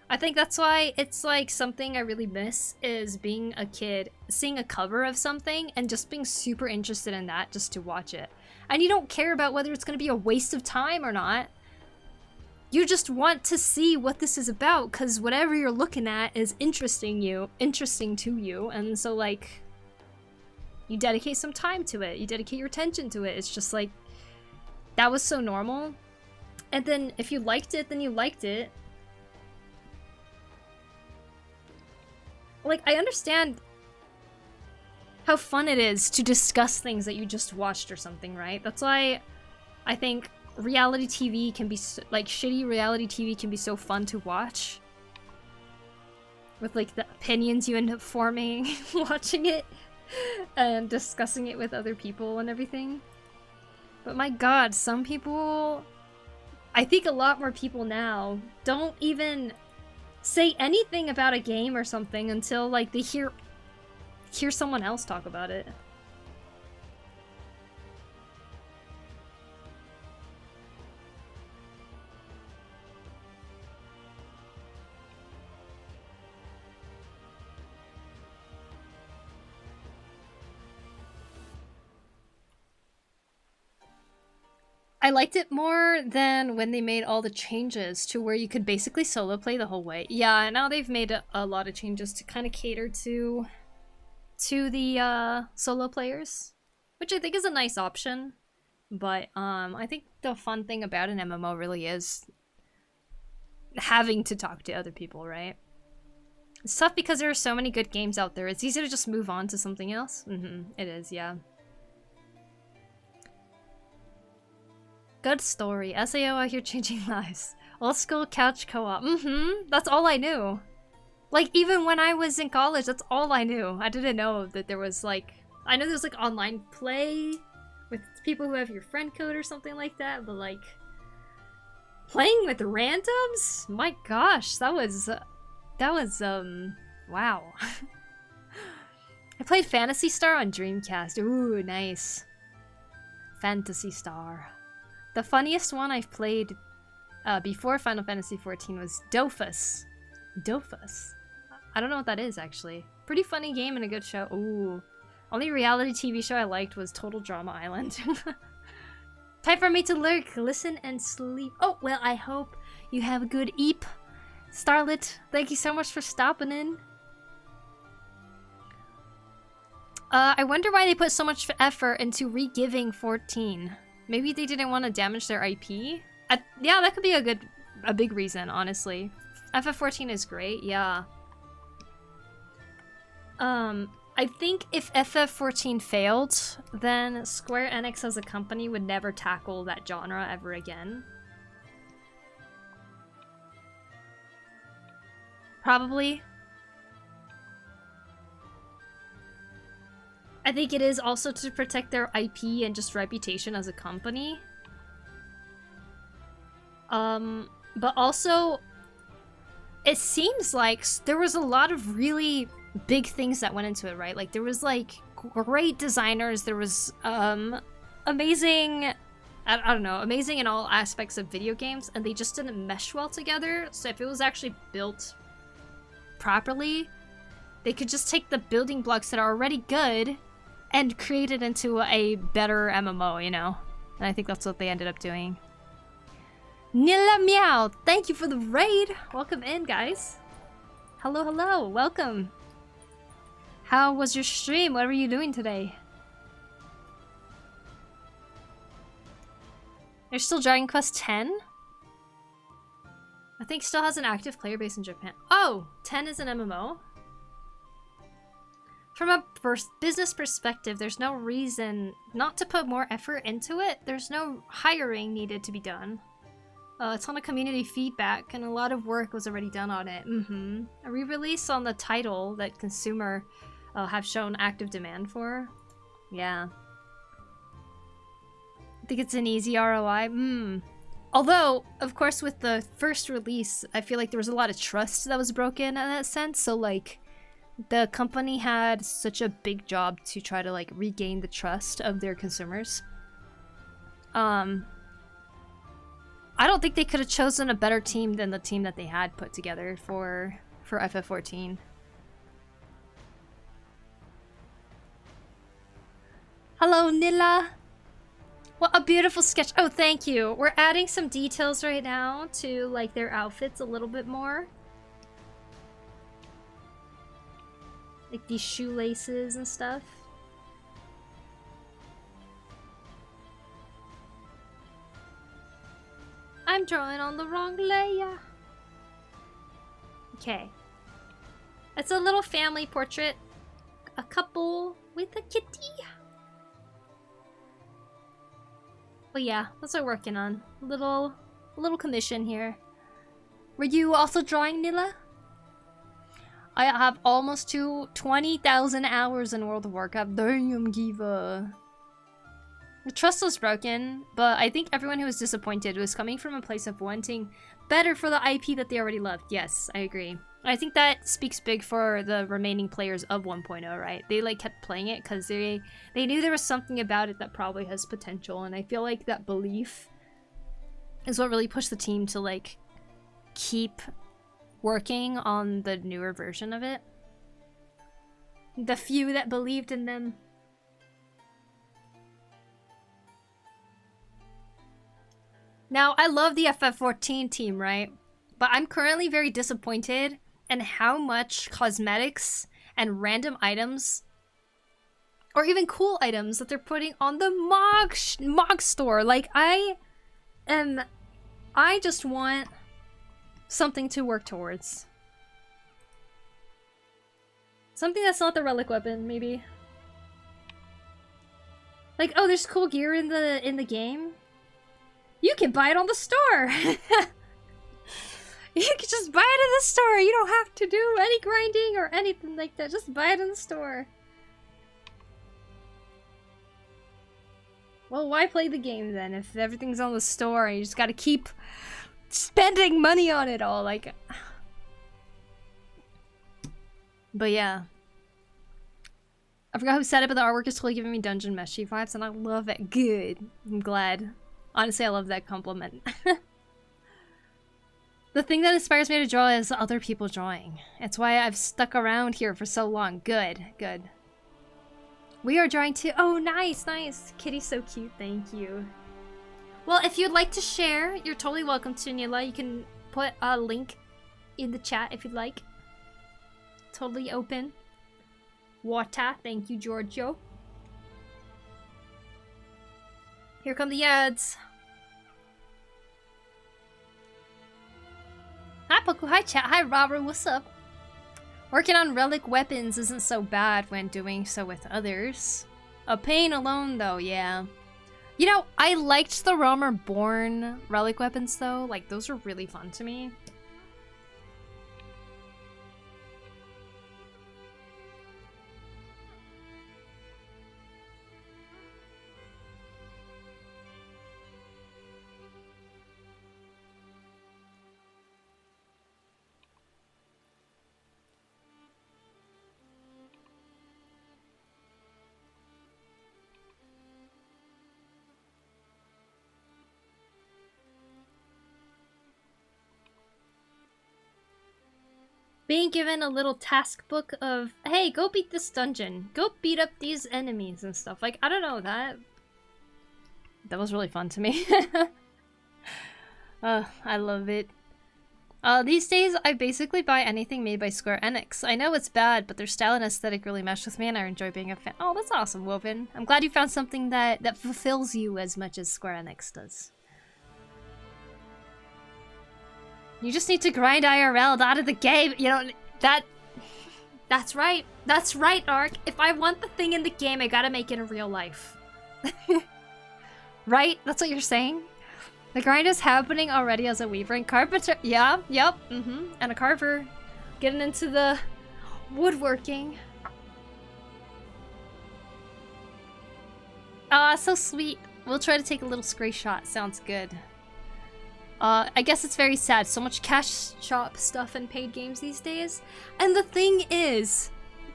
I think that's why it's like something I really miss is being a kid, seeing a cover of something and just being super interested in that just to watch it. And you don't care about whether it's going to be a waste of time or not. You just want to see what this is about because whatever you're looking at is interesting to you, and so like you dedicate some time to it, you dedicate your attention to it. It's just like that was so normal. And then if you liked it, then you liked it. Like, I understand how fun it is to discuss things that you just watched or something, right? That's why I think reality TV can be, like, shitty reality TV can be so fun to watch. With, like, the opinions you end up forming watching it and discussing it with other people and everything. But my god, some people... I think a lot more people now don't even say anything about a game or something until, like, they hear someone else talk about it. I liked it more than when they made all the changes to where you could basically solo play the whole way. Yeah, now they've made a lot of changes to kind of cater to the solo players, which I think is a nice option. But I think the fun thing about an MMO really is having to talk to other people, right? It's tough because there are so many good games out there. It's easy to just move on to something else. It is, yeah. Good story. SAO out here changing lives. Old school couch co-op. That's all I knew. Like, even when I was in college, that's all I knew. I didn't know that there was, like... I know there's, like, online play with people who have your friend code or something like that, but, like... Playing with randoms? My gosh, that was, wow. I played Phantasy Star on Dreamcast. Ooh, nice. Phantasy Star. The funniest one I've played before Final Fantasy XIV was Dofus. Dofus. I don't know what that is, actually. Pretty funny game and a good show. Ooh. Only reality TV show I liked was Total Drama Island. Time for me to lurk, listen, and sleep. Oh, well, I hope you have a good eep. Starlet, thank you so much for stopping in. I wonder why they put so much effort into re-giving 14. Maybe they didn't want to damage their IP? Yeah, that could be a big reason, honestly. FF14 is great, yeah. I think if FF14 failed, then Square Enix as a company would never tackle that genre ever again. Probably. I think it is also to protect their IP and just reputation as a company. But also, it seems like there was a lot of really big things that went into it, right? Like, there was, like, great designers, there was, amazing... I don't know, amazing in all aspects of video games, and they just didn't mesh well together, so if it was actually built properly, they could just take the building blocks that are already good and create it into a better MMO, you know? And I think that's what they ended up doing. Nila Meow, thank you for the raid! Welcome in, guys. Hello, hello, welcome. How was your stream? What were you doing today? There's still Dragon Quest X? I think still has an active player base in Japan. Oh! 10 is an MMO? From a business perspective, there's no reason not to put more effort into it. There's no hiring needed to be done. A ton of community feedback and a lot of work was already done on it. A re-release on the title that consumer have shown active demand for. Yeah. I think it's an easy ROI. Although, of course, with the first release, I feel like there was a lot of trust that was broken in that sense. So, like, the company had such a big job to try to, like, regain the trust of their consumers. I don't think they could have chosen a better team than the team that they had put together for FF14. Hello, Nila! What a beautiful sketch. Oh, thank you. We're adding some details right now to, like, their outfits a little bit more. Like these shoelaces and stuff. I'm drawing on the wrong layer. Okay. It's a little family portrait. A couple with a kitty. But yeah, that's what we're working on. A little commission here. Were you also drawing, Nila? I have almost 20,000 hours in World of Warcraft. Damn, Giva. The trust was broken, but I think everyone who was disappointed was coming from a place of wanting better for the IP that they already loved. Yes, I agree. I think that speaks big for the remaining players of 1.0, right? They like kept playing it because they knew there was something about it that probably has potential, and I feel like that belief is what really pushed the team to like keep working on the newer version of it. The few that believed in them. Now, I love the FF14 team, right? But I'm currently very disappointed in how much cosmetics and random items, or even cool items, that they're putting on the MOG store. Like, I just want something to work towards. Something that's not the relic weapon, maybe. Like, oh, there's cool gear in the game. You can buy it on the store. You can just buy it in the store. You don't have to do any grinding or anything like that. Just buy it in the store. Well, why play the game then if everything's on the store and you just gotta keep spending money on it all? Like, but yeah. I forgot who said it, but the artwork is totally giving me Dungeon Meshy vibes, and I love it. Good. I'm glad. Honestly, I love that compliment. The thing that inspires me to draw is other people drawing. It's why I've stuck around here for so long. Good, good. We are drawing too. Oh, nice, nice. Kitty's so cute. Thank you. Well, if you'd like to share, you're totally welcome to, Nila. You can put a link in the chat if you'd like. Totally open. Water. Thank you, Giorgio. Here come the ads. Hi, Poku. Hi, chat. Hi, Robert. What's up? Working on relic weapons isn't so bad when doing so with others. A pain alone, though, yeah. You know, I liked the Realm Reborn relic weapons, though. Like, those are really fun to me. Being given a little task book of, hey, go beat this dungeon. Go beat up these enemies and stuff. Like, I don't know, that was really fun to me. I love it. These days, I basically buy anything made by Square Enix. I know it's bad, but their style and aesthetic really mesh with me, and I enjoy being a fan. Oh, that's awesome, Woven. I'm glad you found something that fulfills you as much as Square Enix does. You just need to grind IRL out of the game. You know, that's right. That's right, Ark. If I want the thing in the game, I gotta make it in real life. Right? That's what you're saying? The grind is happening already as a weaver and carpenter. Yeah, yep, and a carver. Getting into the woodworking. Ah, so sweet. We'll try to take a little screenshot. Sounds good. I guess it's very sad. So much cash shop stuff in paid games these days. And the thing is,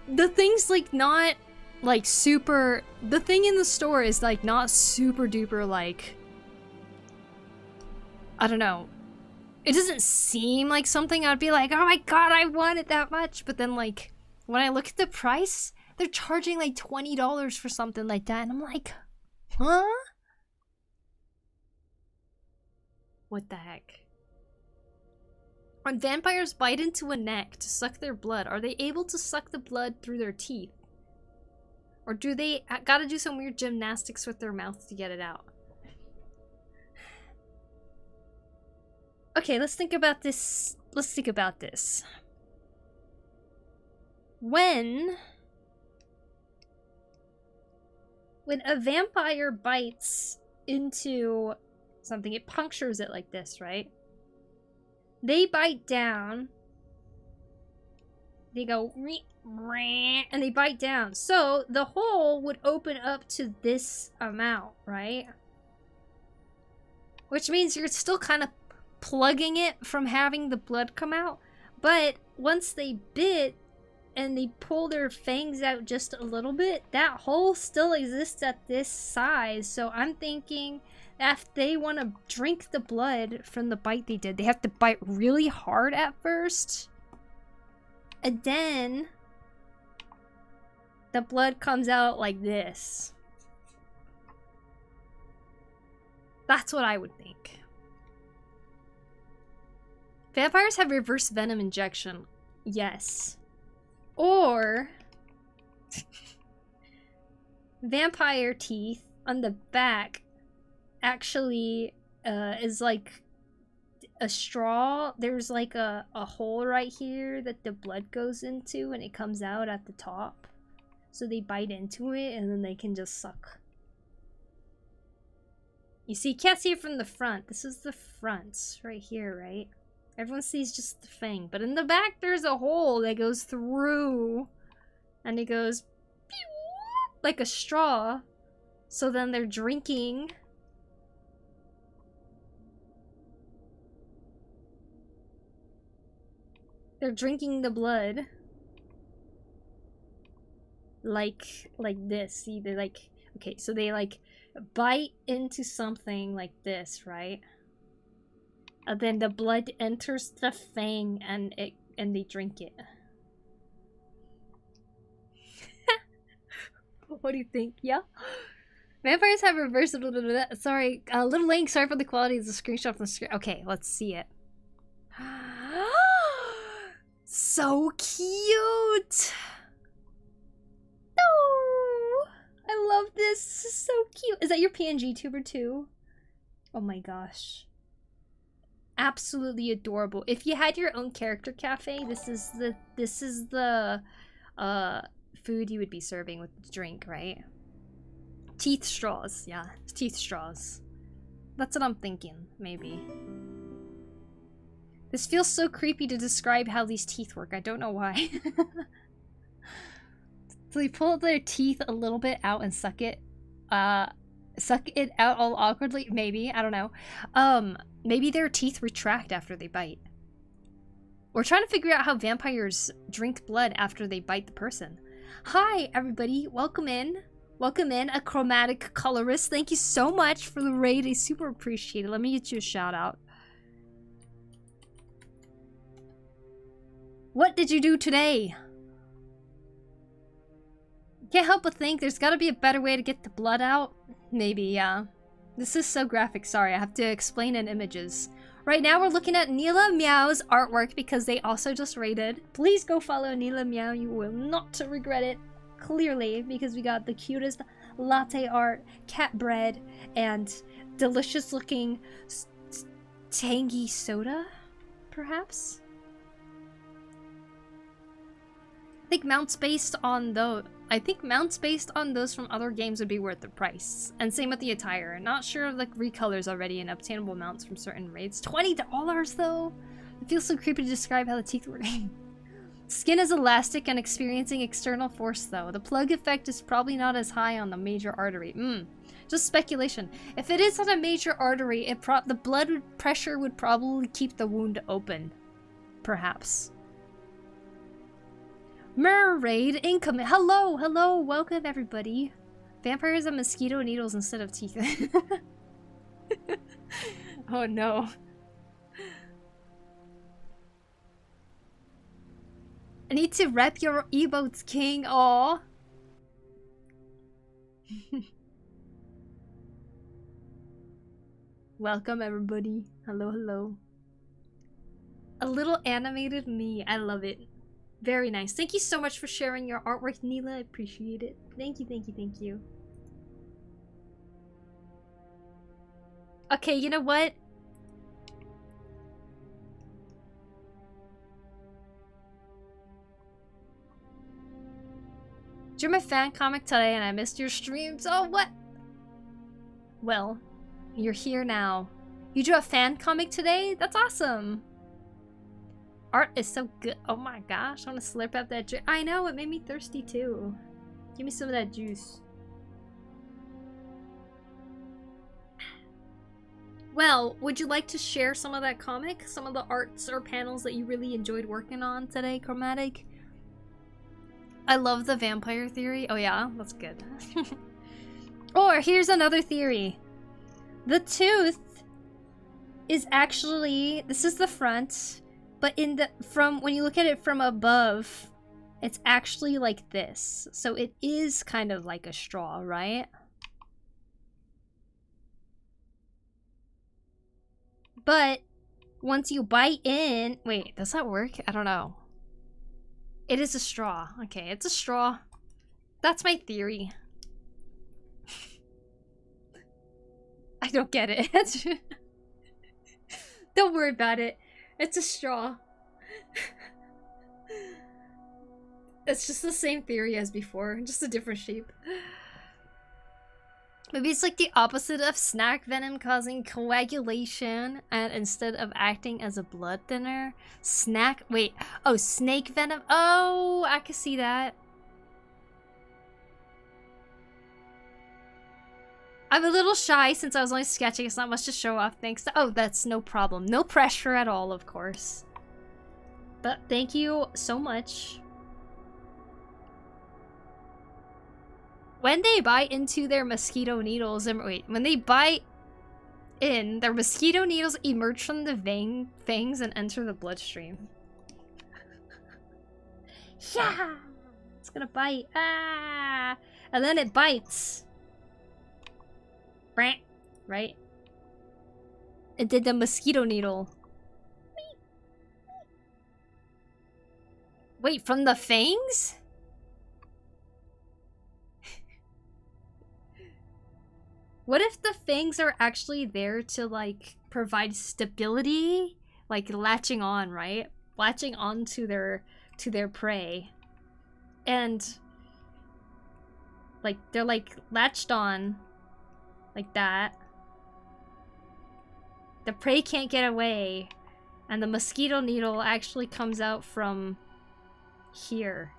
the thing's like not like super... The thing in the store is like not super duper like... I don't know. It doesn't seem like something I'd be like, oh my god, I want it that much. But then like, when I look at the price, they're charging like $20 for something like that. And I'm like, huh? What the heck? When vampires bite into a neck to suck their blood, are they able to suck the blood through their teeth? Or do they gotta do some weird gymnastics with their mouth to get it out? Okay, let's think about this. Let's think about this. When a vampire bites into something, it punctures it like this, right? They bite down. they go and they bite down. So the hole would open up to this amount, right? Which means you're still kind of plugging it from having the blood come out. But once they bit and they pull their fangs out just a little bit, that hole still exists at this size. So I'm thinking that if they want to drink the blood from the bite they did, they have to bite really hard at first. And then the blood comes out like this. That's what I would think. Vampires have reverse venom injection. Yes. Or vampire teeth on the back actually is like a straw. There's like a hole right here that the blood goes into and it comes out at the top. So they bite into it and then they can just suck. You see, you can't see it from the front. This is the front right here, right? Everyone sees just the fang. But in the back, there's a hole that goes through. And it goes pew, like a straw. So then they're drinking. They're drinking the blood. Like this. See, they're like... Okay, so they like bite into something like this, right? And then the blood enters the fang and they drink it. What do you think? Yeah? Vampires have reverse... Sorry, Little Link, sorry for the quality of the screenshot from the screen. Okay, let's see it. So cute! No! I love this. This is so cute. Is that your PNG tuber too? Oh my gosh. Absolutely adorable. If you had your own character cafe, this is the food you would be serving with the drink, right? Teeth straws. Yeah, teeth straws. That's what I'm thinking, maybe. This feels so creepy to describe how these teeth work. I don't know why. So they pull their teeth a little bit out and suck it out all awkwardly. Maybe, I don't know. Maybe their teeth retract after they bite. We're trying to figure out how vampires drink blood after they bite the person. Hi, everybody. Welcome in. Welcome in, a chromatic colorist. Thank you so much for the raid. I super appreciate it. Let me get you a shout out. What did you do today? Can't help but think there's gotta be a better way to get the blood out. Maybe, yeah. This is so graphic, sorry, I have to explain in images. Right now we're looking at Neela Meow's artwork because they also just raided. Please go follow Neela Meow, you will not regret it. Clearly, because we got the cutest latte art, cat bread, and delicious looking tangy soda, perhaps? I think mounts based on those from other games would be worth the price. And same with the attire. Not sure of the recolors already and obtainable mounts from certain raids. $20 though? It feels so creepy to describe how the teeth work. Skin is elastic and experiencing external force though. The plug effect is probably not as high on the major artery. Just speculation. If it is on a major artery, the blood pressure would probably keep the wound open. Perhaps. Merraid incoming. Hello, hello, welcome everybody. Vampires have mosquito needles instead of teeth. Oh no. I need to rep your emotes, King. Aw. Welcome everybody. Hello, hello. A little animated me. I love it. Very nice. Thank you so much for sharing your artwork, Neela. I appreciate it. Thank you, thank you, thank you. Okay, you know what? Drew my fan comic today and I missed your streams. Oh, what? Well, you're here now. You drew a fan comic today? That's awesome. art is so good. Oh my gosh, I want to slurp up that juice. I know, it made me thirsty too. Give me some of that juice. Well, would you like to share some of that comic? Some of the arts or panels that you really enjoyed working on today, Chromatic? I love the vampire theory. Oh yeah, that's good. Or here's another theory. The tooth is actually, this is the front, but when you look at it from above, it's actually like this. So it is kind of like a straw, right? But once you bite in, wait, does that work? I don't know. It is a straw. Okay, it's a straw. That's my theory. I don't get it. Don't worry about it. It's a straw. It's just the same theory as before, just a different shape. Maybe it's like the opposite of snack venom causing coagulation, and instead of acting as a blood thinner, snake venom. Oh, I can see that. I'm a little shy since I was only sketching. It's not much to show off. Thanks to— oh, that's no problem. No pressure at all, of course. But thank you so much. When they bite into their mosquito needles, when they bite in, their mosquito needles emerge from the fangs and enter the bloodstream. Yeah! It's gonna bite. Ah! And then it bites. Right? It did the mosquito needle. Wait, from the fangs? What if the fangs are actually there to, like, provide stability? Like, latching on, right? Latching on to their prey. And, like, they're, like, latched on. Like that. The prey can't get away. And the mosquito needle actually comes out from here.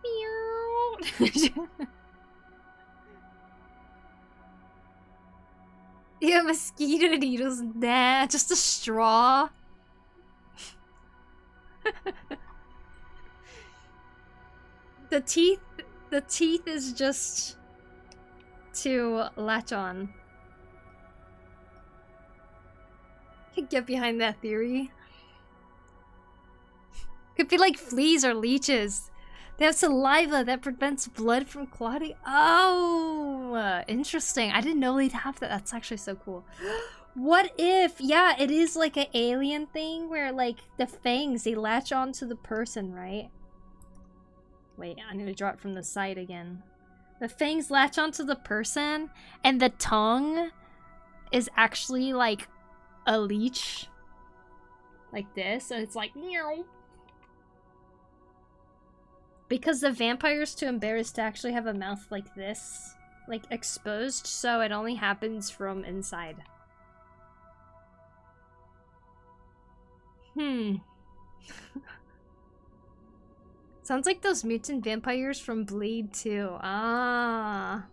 Meow. Yeah, mosquito needles. Nah, just a straw. The teeth is just to latch on. Could get behind that theory. Could be like fleas or leeches. They have saliva that prevents blood from clotting. Oh, interesting. I didn't know they'd have that. That's actually so cool. What if, yeah, it is like an alien thing where, like, the fangs, they latch onto the person, right? Wait, I need to draw it from the side again. The fangs latch onto the person, and the tongue is actually like a leech. Like this, and it's like, meow. Because the vampire's too embarrassed to actually have a mouth like this, like exposed, so it only happens from inside. Sounds like those mutant vampires from Blade 2. Ah.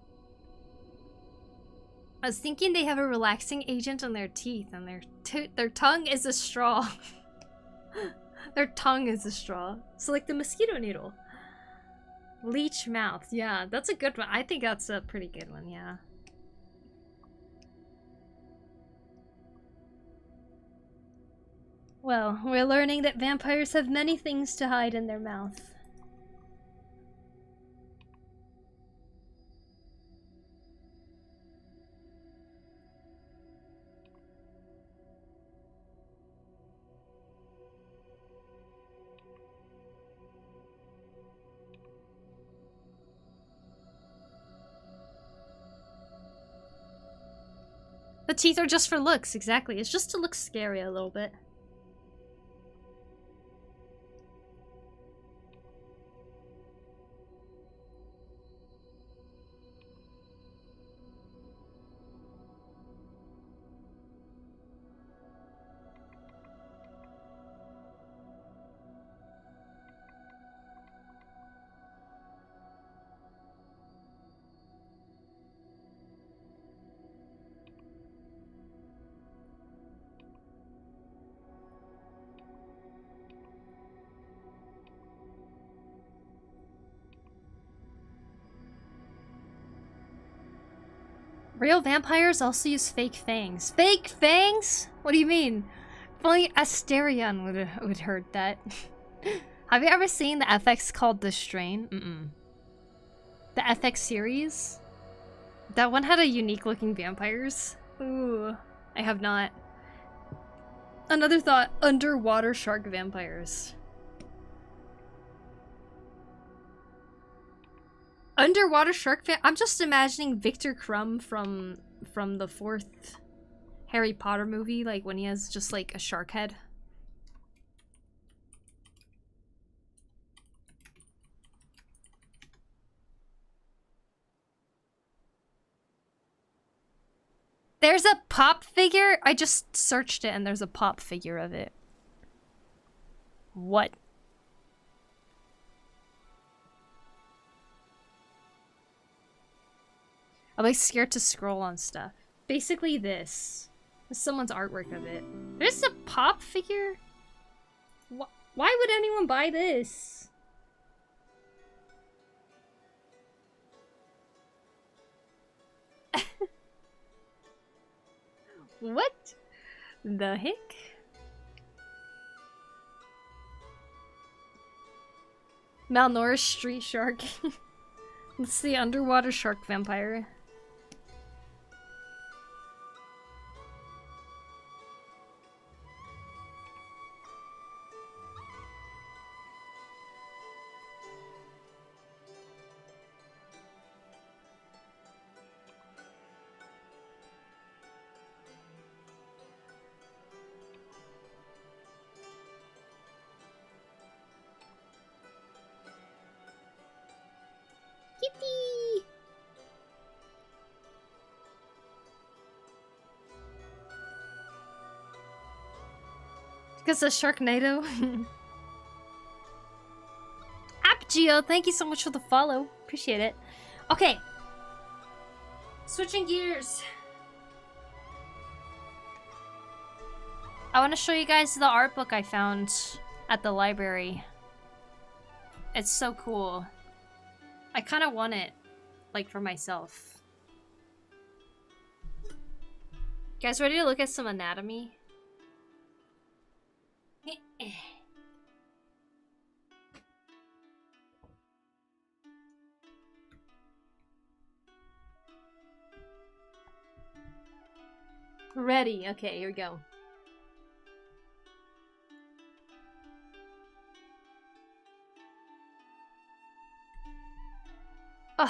I was thinking they have a relaxing agent on their teeth, and their tongue is a straw. Their tongue is a straw. So like the mosquito needle. Leech mouth. Yeah, that's a good one. I think that's a pretty good one, yeah. Well, we're learning that vampires have many things to hide in their mouth. The teeth are just for looks, exactly. It's just to look scary a little bit. Real vampires also use fake fangs. Fake fangs? What do you mean? If only Asterion would heard that. Have you ever seen the FX called The Strain? Mm-mm. The FX series? That one had a unique looking vampires. Ooh, I have not. Another thought, underwater shark vampires. Underwater shark I'm just imagining Victor Crumb from the 4th Harry Potter movie, like when he has just like a shark head. There's a pop figure? I just searched it and there's a pop figure of it. What? I'm like scared to scroll on stuff. Basically this. There's someone's artwork of it. There's a pop figure? Why would anyone buy this? What the heck? Malnourished street shark. It's the underwater shark vampire. Kitty! Because of Sharknado. Apgeo, thank you so much for the follow. Appreciate it. Okay. Switching gears. I want to show you guys the art book I found at the library. It's so cool. I kind of want it, like, for myself. You guys ready to look at some anatomy? Ready. Okay, here we go. Ugh.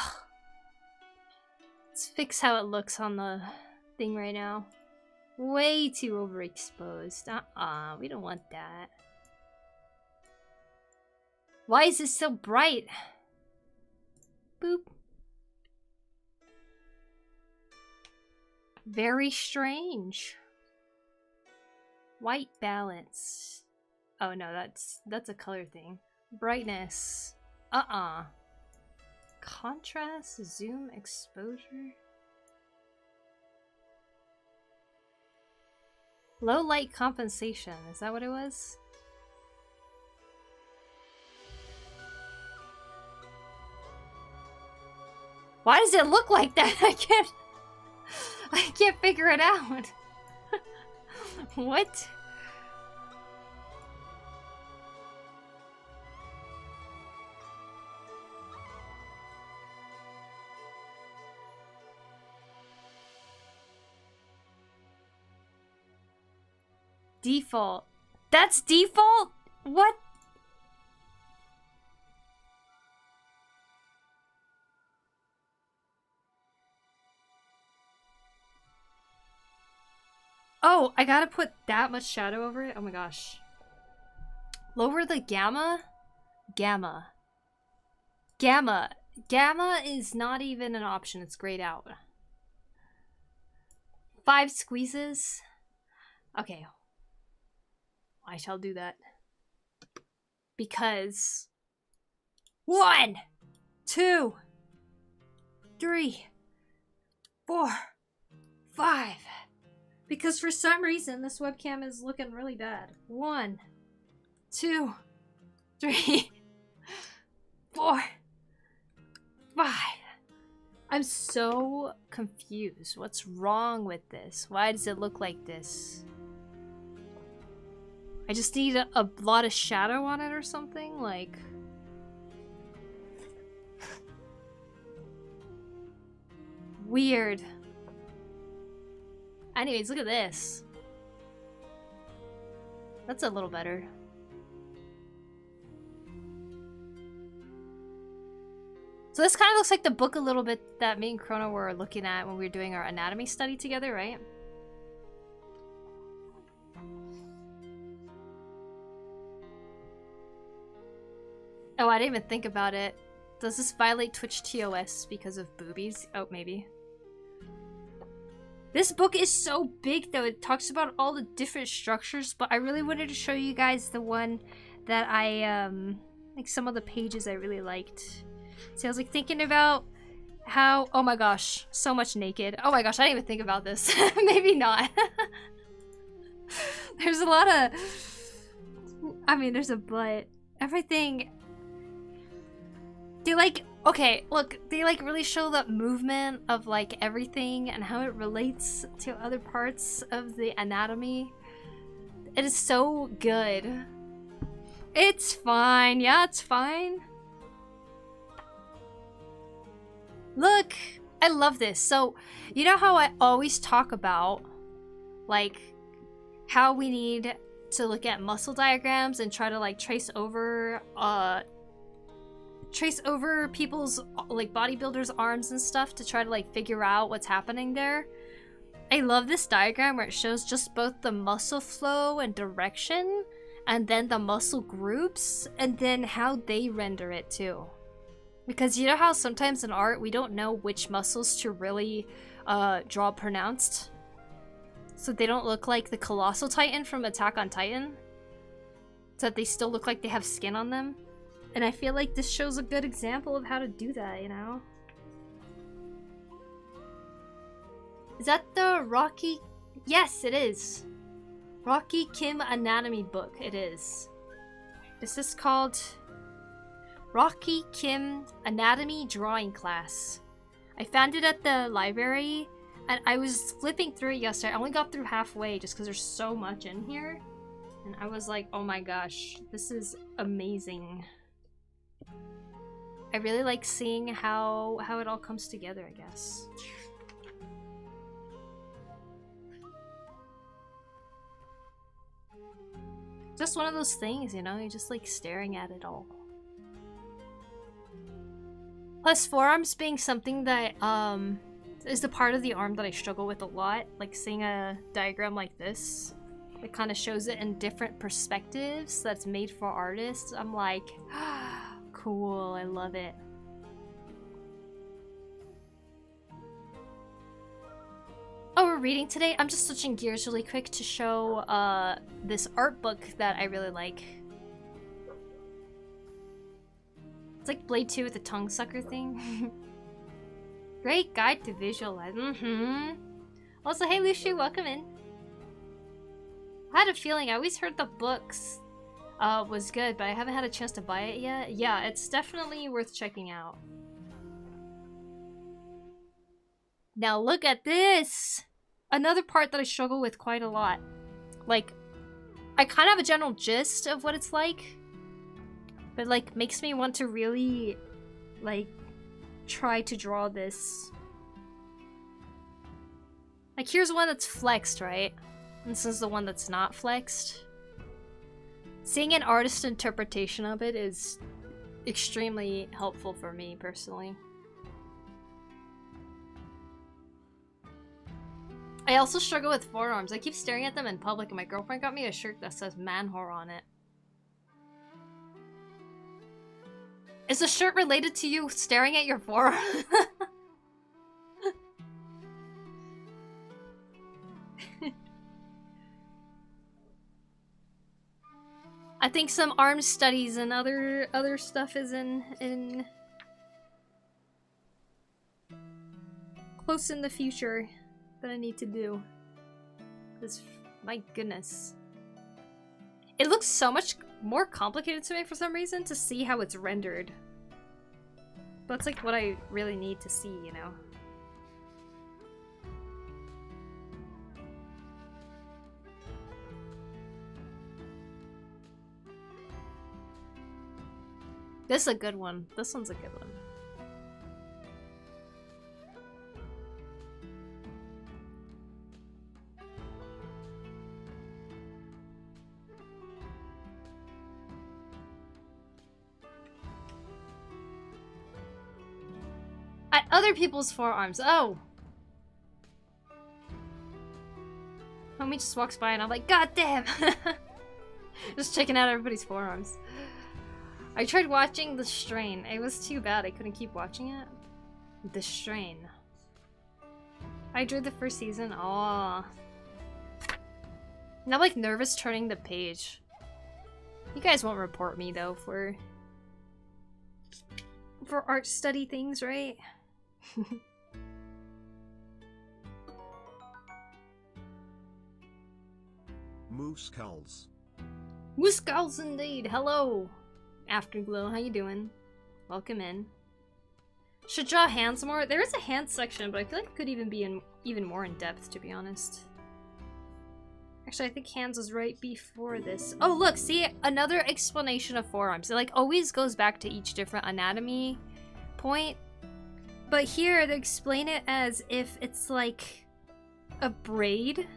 Let's fix how it looks on the thing right now. Way too overexposed. We don't want that. Why is it so bright? Boop. Very strange. White balance. Oh no, that's a color thing. Brightness. Contrast, zoom, exposure. Low light compensation, is that what it was? Why does it look like that? I can't figure it out. What? Default. That's default? What? Oh, I gotta put that much shadow over it? Oh my gosh. Lower the gamma? Gamma. Gamma. Gamma is not even an option. It's grayed out. 5 squeezes. Okay. I shall do that. Because 1, 2, 3, 4, 5. Because for some reason this webcam is looking really bad. 1, 2, 3, 4, 5. I'm so confused. What's wrong with this? Why does it look like this? I just need a lot of shadow on it or something? Like... Weird. Anyways, look at this. That's a little better. So this kind of looks like the book a little bit that me and Chrono were looking at when we were doing our anatomy study together, right? Oh, I didn't even think about it. Does this violate Twitch TOS because of boobies? Oh, maybe. This book is so big though. It talks about all the different structures, but I really wanted to show you guys the one that I, like some of the pages I really liked. So I was like thinking about how, oh my gosh, so much naked. Oh my gosh, I didn't even think about this. Maybe not. There's a lot of, I mean, there's a but. Everything, they like, okay, look, they like really show the movement of like everything and how it relates to other parts of the anatomy. It is so good. It's fine. Yeah, it's fine. Look, I love this. So, you know how I always talk about like how we need to look at muscle diagrams and try to like trace over people's like bodybuilders' arms and stuff to try to like figure out what's happening there. I love this diagram where it shows just both the muscle flow and direction and then the muscle groups and then how they render it too. Because you know how sometimes in art we don't know which muscles to really draw pronounced? So they don't look like the Colossal Titan from Attack on Titan? So that they still look like they have skin on them? And I feel like this shows a good example of how to do that, you know? Is that the Rocky? Yes, it is. Rocky Kim Anatomy book, it is. This is called Rocky Kim Anatomy Drawing Class. I found it at the library and I was flipping through it yesterday. I only got through halfway just because there's so much in here. And I was like, oh my gosh, this is amazing. I really like seeing how it all comes together, I guess. Just one of those things, you know? You're just like staring at it all. Plus forearms being something that is the part of the arm that I struggle with a lot. Like seeing a diagram like this. It kind of shows it in different perspectives that's made for artists. I'm like, cool, I love it. Oh, we're reading today? I'm just switching gears really quick to show this art book that I really like. It's like Blade 2 with the tongue sucker thing. Great guide to visualize. Also, hey Lucy, welcome in. I had a feeling, I always heard the books was good, but I haven't had a chance to buy it yet. Yeah, it's definitely worth checking out. Now look at this! Another part that I struggle with quite a lot. Like, I kind of have a general gist of what it's like, but like makes me want to really like try to draw this. Like here's one that's flexed, right? And this is the one that's not flexed. Seeing an artist's interpretation of it is extremely helpful for me personally. I also struggle with forearms. I keep staring at them in public and my girlfriend got me a shirt that says man whore on it. Is the shirt related to you staring at your forearm? I think some arms studies and other stuff is in close in the future that I need to do. This, my goodness. It looks so much more complicated to me for some reason to see how it's rendered. But it's like what I really need to see, you know? This is a good one. This one's a good one. At other people's forearms. Oh! Homie just walks by and I'm like, God damn! Just checking out everybody's forearms. I tried watching The Strain. It was too bad I couldn't keep watching it. The Strain. I enjoyed the first season. Aww. Now I'm like nervous turning the page. You guys won't report me though for art study things, right? Moose Skulls. Moose Skulls indeed. Hello. Afterglow, how you doing? Welcome in. Should draw hands more. There is a hand section, but I feel like it could even be even more in depth, to be honest. Actually, I think hands was right before this. Oh, look, see, another explanation of forearms. It like always goes back to each different anatomy point, but here they explain it as if it's like a braid,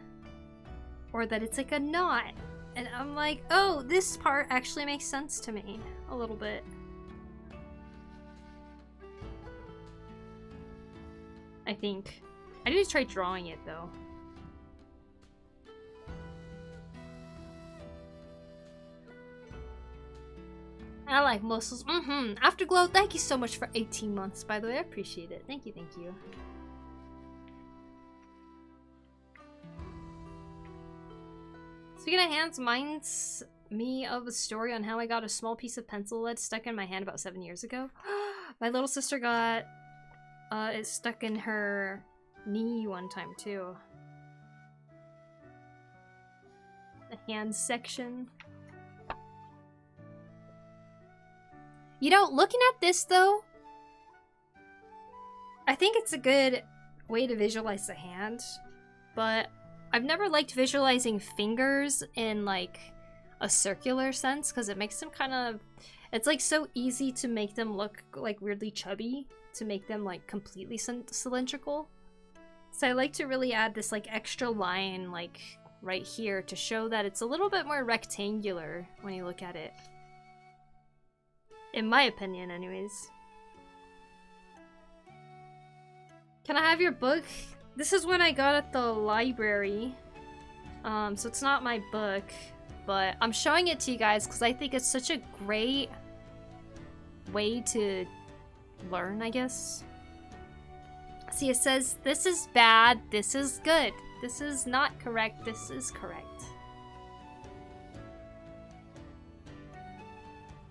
or that it's like a knot. And I'm like, oh, this part actually makes sense to me. A little bit. I think. I need to try drawing it, though. I like muscles. Afterglow, thank you so much for 18 months, by the way. I appreciate it. Thank you, thank you. Speaking of hands, reminds me of a story on how I got a small piece of pencil lead stuck in my hand about 7 years ago. My little sister got it stuck in her knee one time too. The hand section. You know, looking at this though, I think it's a good way to visualize the hand, but I've never liked visualizing fingers in like a circular sense because it makes them kind of, it's like so easy to make them look like weirdly chubby, to make them like completely cylindrical. So I like to really add this like extra line like right here to show that it's a little bit more rectangular when you look at it. In my opinion, anyways. Can I have your book? This is one I got at the library. So it's not my book, but I'm showing it to you guys because I think it's such a great way to learn, I guess. See, it says, this is bad, this is good. This is not correct, this is correct.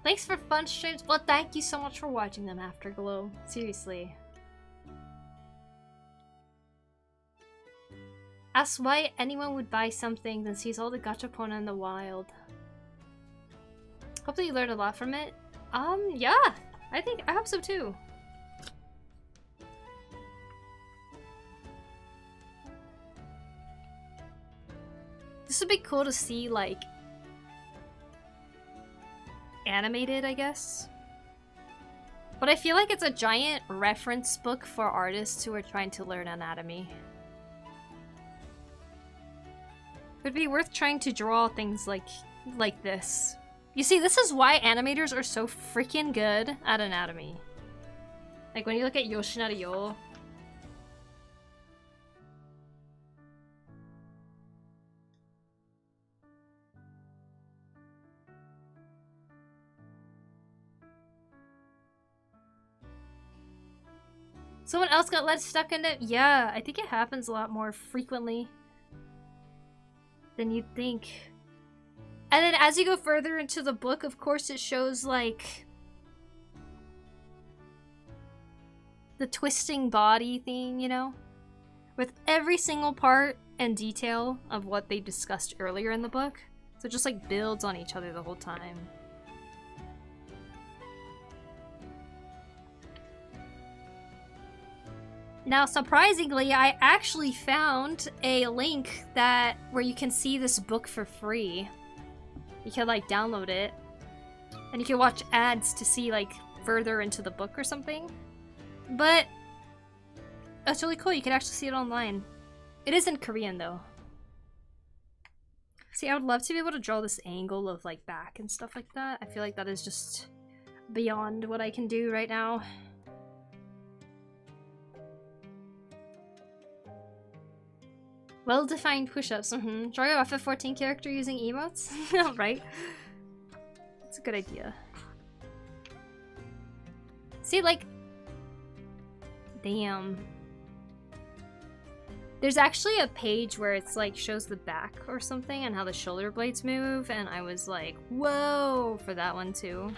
Thanks for fun streams. Well, thank you so much for watching them, Afterglow. Seriously. Ask why anyone would buy something that sees all the gachapon in the wild. Hopefully you learned a lot from it. Yeah. I hope so too. This would be cool to see, like, animated, I guess. But I feel like it's a giant reference book for artists who are trying to learn anatomy. It would be worth trying to draw things like this. You see, this is why animators are so freaking good at anatomy. Like when you look at Yoshinari Yo. Someone else got lead stuck in it? Yeah, I think it happens a lot more frequently than you'd think. And then as you go further into the book, of course, it shows, like, the twisting body thing, you know? With every single part and detail of what they discussed earlier in the book. So it just, like, builds on each other the whole time. Now, surprisingly, I actually found a link where you can see this book for free. You can like download it, and you can watch ads to see like further into the book or something. But that's really cool. You can actually see it online. It is in Korean though. See, I would love to be able to draw this angle of like back and stuff like that. I feel like that is just beyond what I can do right now. Well-defined push-ups. Draw your FF14 character using emotes? Right? That's a good idea. See, like... Damn. There's actually a page where it's like shows the back or something and how the shoulder blades move, and I was like, whoa, for that one too.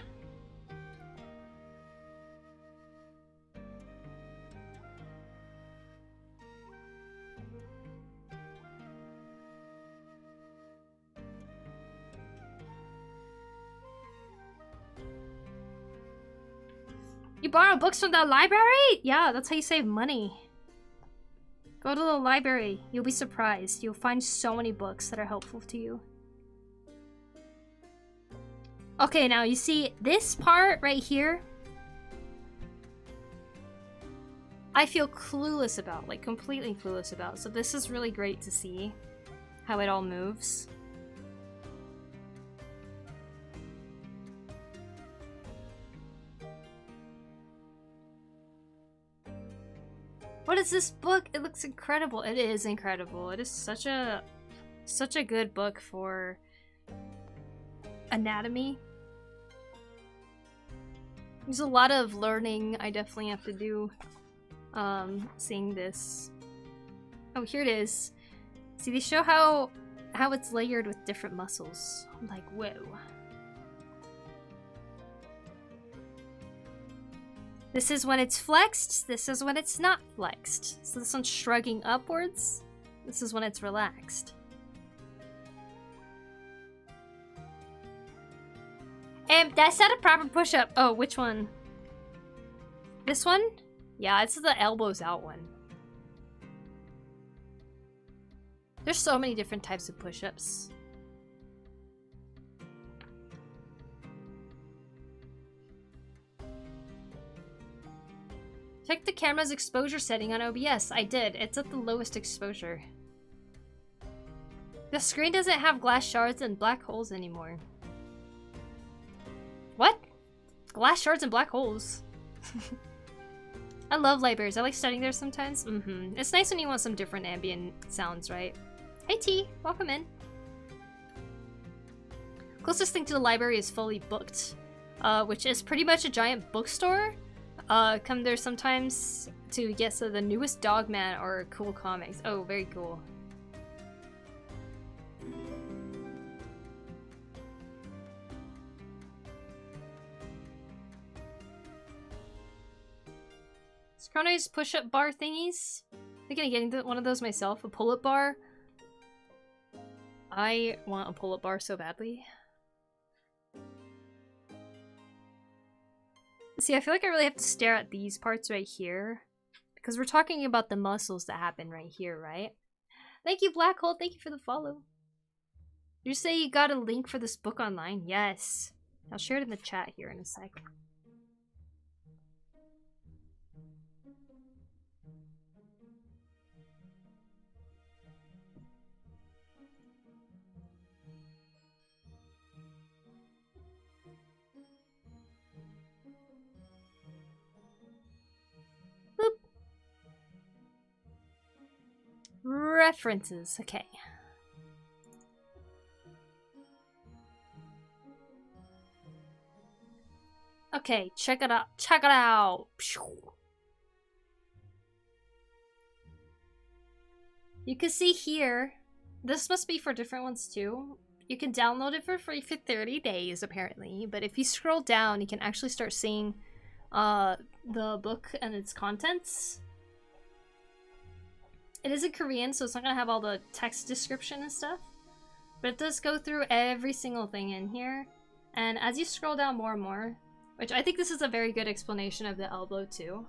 You borrow books from the library? Yeah, that's how you save money. Go to the library. You'll be surprised. You'll find so many books that are helpful to you. Okay, now you see this part right here? I feel clueless about, like completely clueless about. So this is really great to see how it all moves. What is this book? It looks incredible. It is incredible. It is such a good book for anatomy. There's a lot of learning I definitely have to do seeing this. Oh, here it is. See, they show how it's layered with different muscles. I'm like, whoa. This is when it's flexed, this is when it's not flexed. So this one's shrugging upwards, this is when it's relaxed. That's not a proper push-up. Oh, which one? This one? Yeah, it's the elbows out one. There's so many different types of push-ups. Check the camera's exposure setting on OBS. I did. It's at the lowest exposure. The screen doesn't have glass shards and black holes anymore. What? Glass shards and black holes? I love libraries. I like studying there sometimes. It's nice when you want some different ambient sounds, right? Hey T, welcome in. Closest thing to the library is fully booked, which is pretty much a giant bookstore. Come there sometimes to get the newest Dogman or cool comics. Oh, very cool. Chrono's push-up bar thingies. Thinking of getting one of those myself. A pull-up bar. I want a pull-up bar so badly. See, I feel like I really have to stare at these parts right here. Because we're talking about the muscles that happen right here, right? Thank you, Black Hole. Thank you for the follow. You say you got a link for this book online? Yes. I'll share it in the chat here in a sec. Boop. References. Okay. Okay, check it out. Check it out. You can see here, this must be for different ones too. You can download it for free for 30 days apparently, but if you scroll down, you can actually start seeing the book and its contents. It is in Korean, so it's not gonna have all the text description and stuff, but it does go through every single thing in here. And as you scroll down more and more, which I think this is a very good explanation of the elbow too.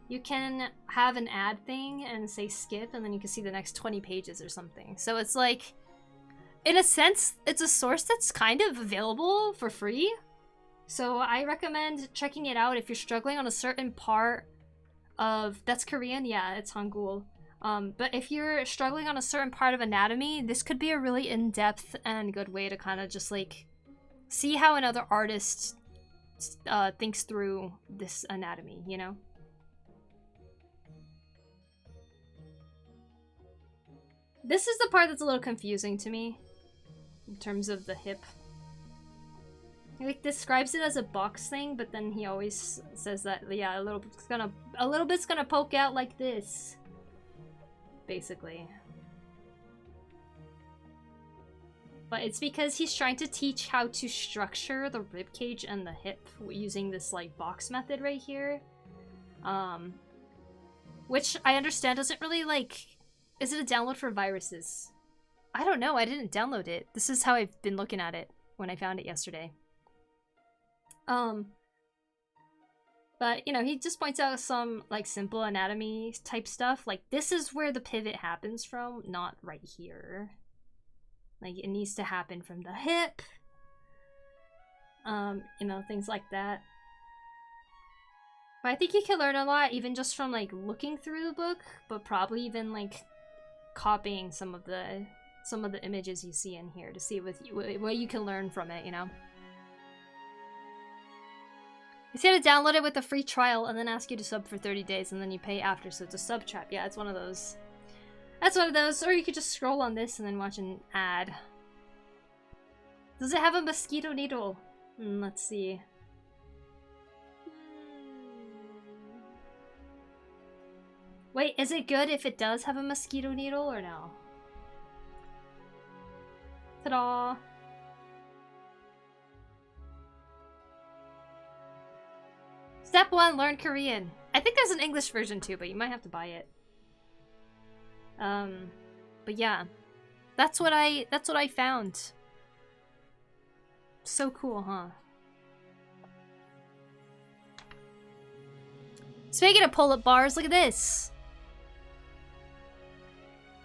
you can have an ad thing and say skip, and then you can see the next 20 pages or something. So it's like, in a sense, it's a source that's kind of available for free. So I recommend checking it out if you're struggling on a certain part of... That's Korean? Yeah, it's Hangul. But if you're struggling on a certain part of anatomy, this could be a really in-depth and good way to kind of just like see how another artist thinks through this anatomy, you know? This is the part that's a little confusing to me in terms of the hip. He like describes it as a box thing, but then he always says that, yeah, a little bit's gonna poke out like this, basically. But it's because he's trying to teach how to structure the ribcage and the hip using this like box method right here. Which I understand doesn't really like... Is it a download for viruses? I don't know, I didn't download it. This is how I've been looking at it when I found it yesterday. But, you know, he just points out some, like, simple anatomy type stuff. Like, this is where the pivot happens from, not right here. Like, it needs to happen from the hip. You know, things like that. But I think you can learn a lot even just from, like, looking through the book, but probably even, like, copying some of the images you see in here to see what you can learn from it, you know? It's gonna download it with a free trial and then ask you to sub for 30 days and then you pay after, so it's a sub trap. Yeah, it's one of those. That's one of those. Or you could just scroll on this and then watch an ad. Does it have a mosquito needle? Let's see. Wait, is it good if it does have a mosquito needle or no? Ta-da! Step 1, learn Korean. I think there's an English version too, but you might have to buy it. But yeah. That's what I found. So cool, huh? Speaking of pull-up bars, look at this.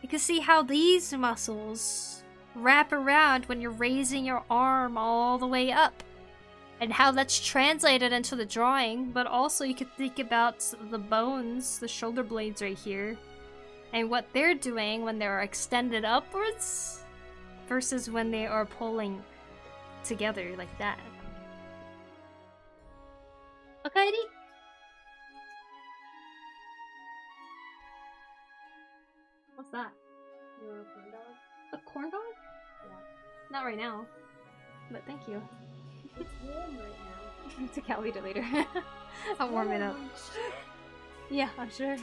You can see how these muscles wrap around when you're raising your arm all the way up. And how that's translated into the drawing, but also you could think about the bones, the shoulder blades right here, and what they're doing when they're extended upwards versus when they are pulling together like that. Okay? What's that? You want a corn dog? A corn dog? Yeah. Not right now, but thank you. It's warm right now. To Cal eat it later. I'll warm it up. Yeah, I'm sure.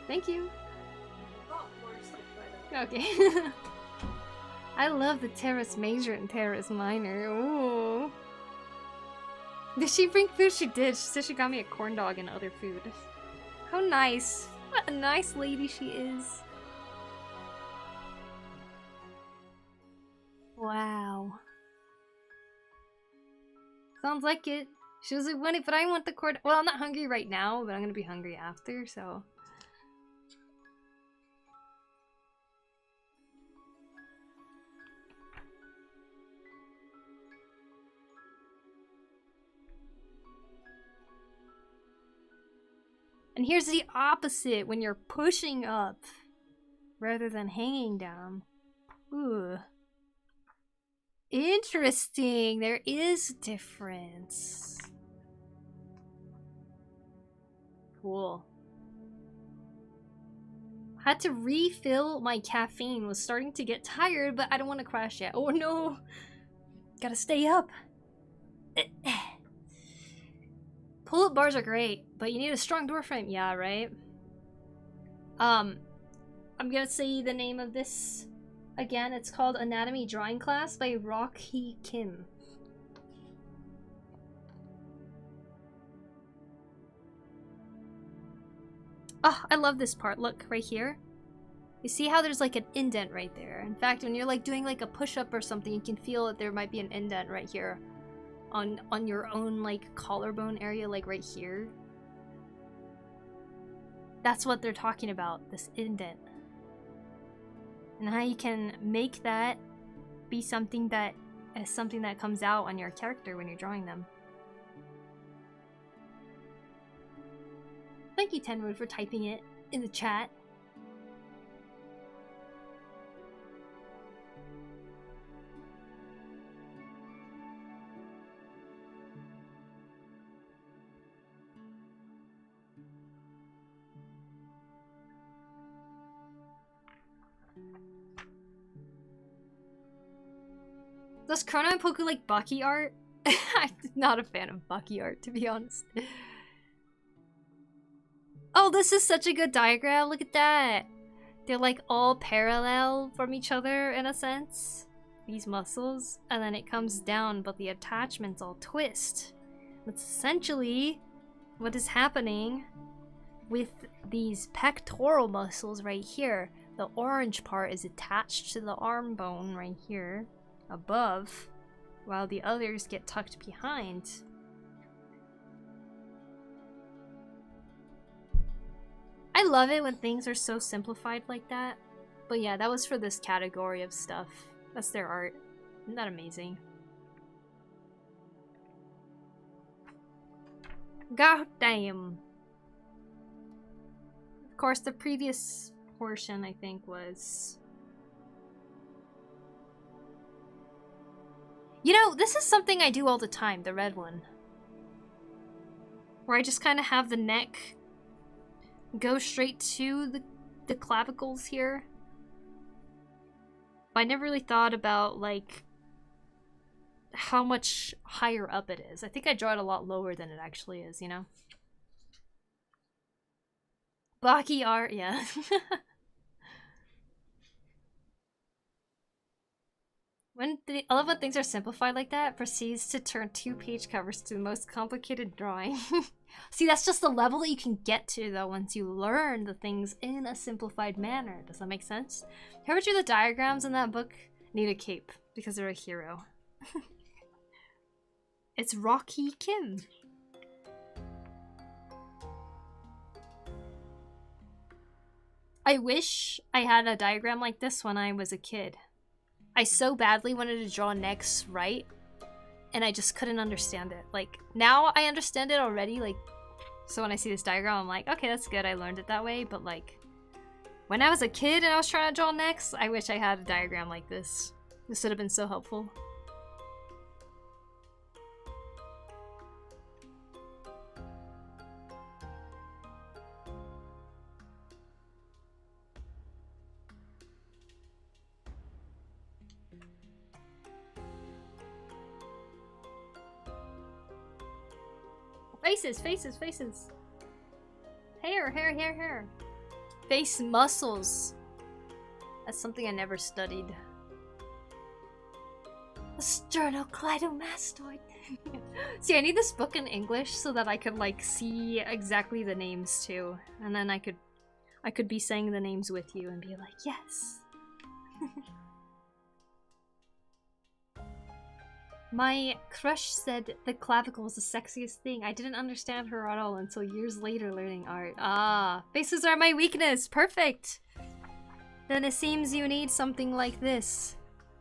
Thank you. Okay. I love the Terrace Major and Terrace Minor. Ooh. Did she bring food? She did. She said she got me a corn dog and other food. How nice. What a nice lady she is. Wow. Sounds like it. She was like, but I want the corn. Well, I'm not hungry right now, but I'm gonna be hungry after, so. And here's the opposite when you're pushing up rather than hanging down. Ooh. Interesting. There is a difference. Cool. Had to refill my caffeine. Was starting to get tired, but I don't want to crash yet. Oh no. Gotta stay up. Pull-up bars are great, but you need a strong door frame. Yeah, right? I'm gonna say the name of this again. It's called Anatomy Drawing Class by Rock-hee Kim. Oh, I love this part. Look, right here. You see how there's like an indent right there? In fact, when you're like doing like a push-up or something, you can feel that there might be an indent right here. On your own like collarbone area, like right here. That's what they're talking about, this indent. And how you can make that be something that is something that comes out on your character when you're drawing them. Thank you, Tenwood, for typing it in the chat. Does Chrono and Poku like Bucky art? I'm not a fan of Bucky art, to be honest. Oh, this is such a good diagram. Look at that. They're like all parallel from each other in a sense. These muscles. And then it comes down, but the attachments all twist. That's essentially what is happening with these pectoral muscles right here. The orange part is attached to the arm bone right here above, while the others get tucked behind. I love it when things are so simplified like that. But yeah, that was for this category of stuff. That's their art. Isn't that amazing? God damn. Of course, the previous portion, I think, was... You know, this is something I do all the time, the red one. Where I just kind of have the neck go straight to the clavicles here. But I never really thought about, like, how much higher up it is. I think I draw it a lot lower than it actually is, you know? Baki art, yeah. I love when things are simplified like that. It proceeds to turn 2-page covers to the most complicated drawing. See, that's just the level that you can get to, though, once you learn the things in a simplified manner. Does that make sense? Whoever drew the diagrams in that book need a cape, because they're a hero. It's Rocky Kim. I wish I had a diagram like this when I was a kid. I so badly wanted to draw necks right, and I just couldn't understand it. Like, now I understand it already, like, so when I see this diagram, I'm like, okay, that's good, I learned it that way, but like, when I was a kid and I was trying to draw necks, I wish I had a diagram like this. This would have been so helpful. Faces, faces, faces. Hair, hair, hair, hair. Face muscles. That's something I never studied. A sternocleidomastoid. See, I need this book in English so that I could like see exactly the names too, and then I could be saying the names with you and be like, yes. My crush said the clavicle was the sexiest thing. I didn't understand her at all until years later learning art. Ah, faces are my weakness. Perfect. Then it seems you need something like this.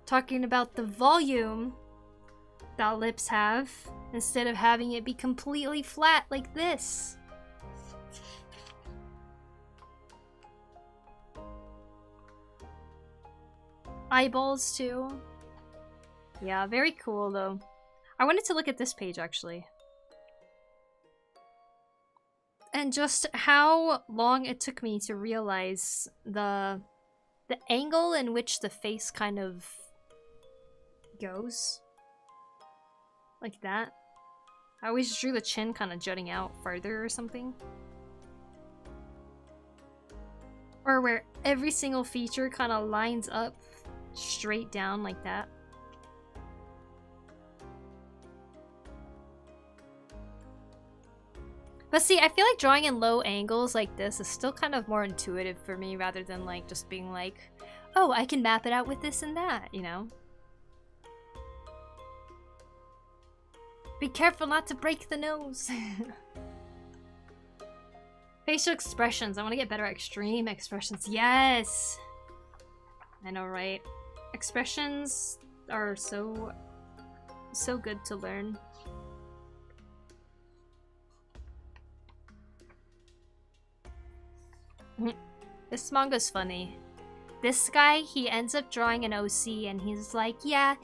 Talking about the volume that lips have, instead of having it be completely flat like this. Eyeballs too. Yeah, very cool though. I wanted to look at this page actually. And just how long it took me to realize the angle in which the face kind of goes. Like that. I always drew the chin kind of jutting out farther or something. Or where every single feature kind of lines up straight down like that. But see, I feel like drawing in low angles like this is still kind of more intuitive for me rather than like just being like, oh, I can map it out with this and that, you know? Be careful not to break the nose. Facial expressions. I want to get better at extreme expressions. Yes! I know, right? Expressions are so good to learn. This manga's funny. This guy, he ends up drawing an OC and he's like, yeah,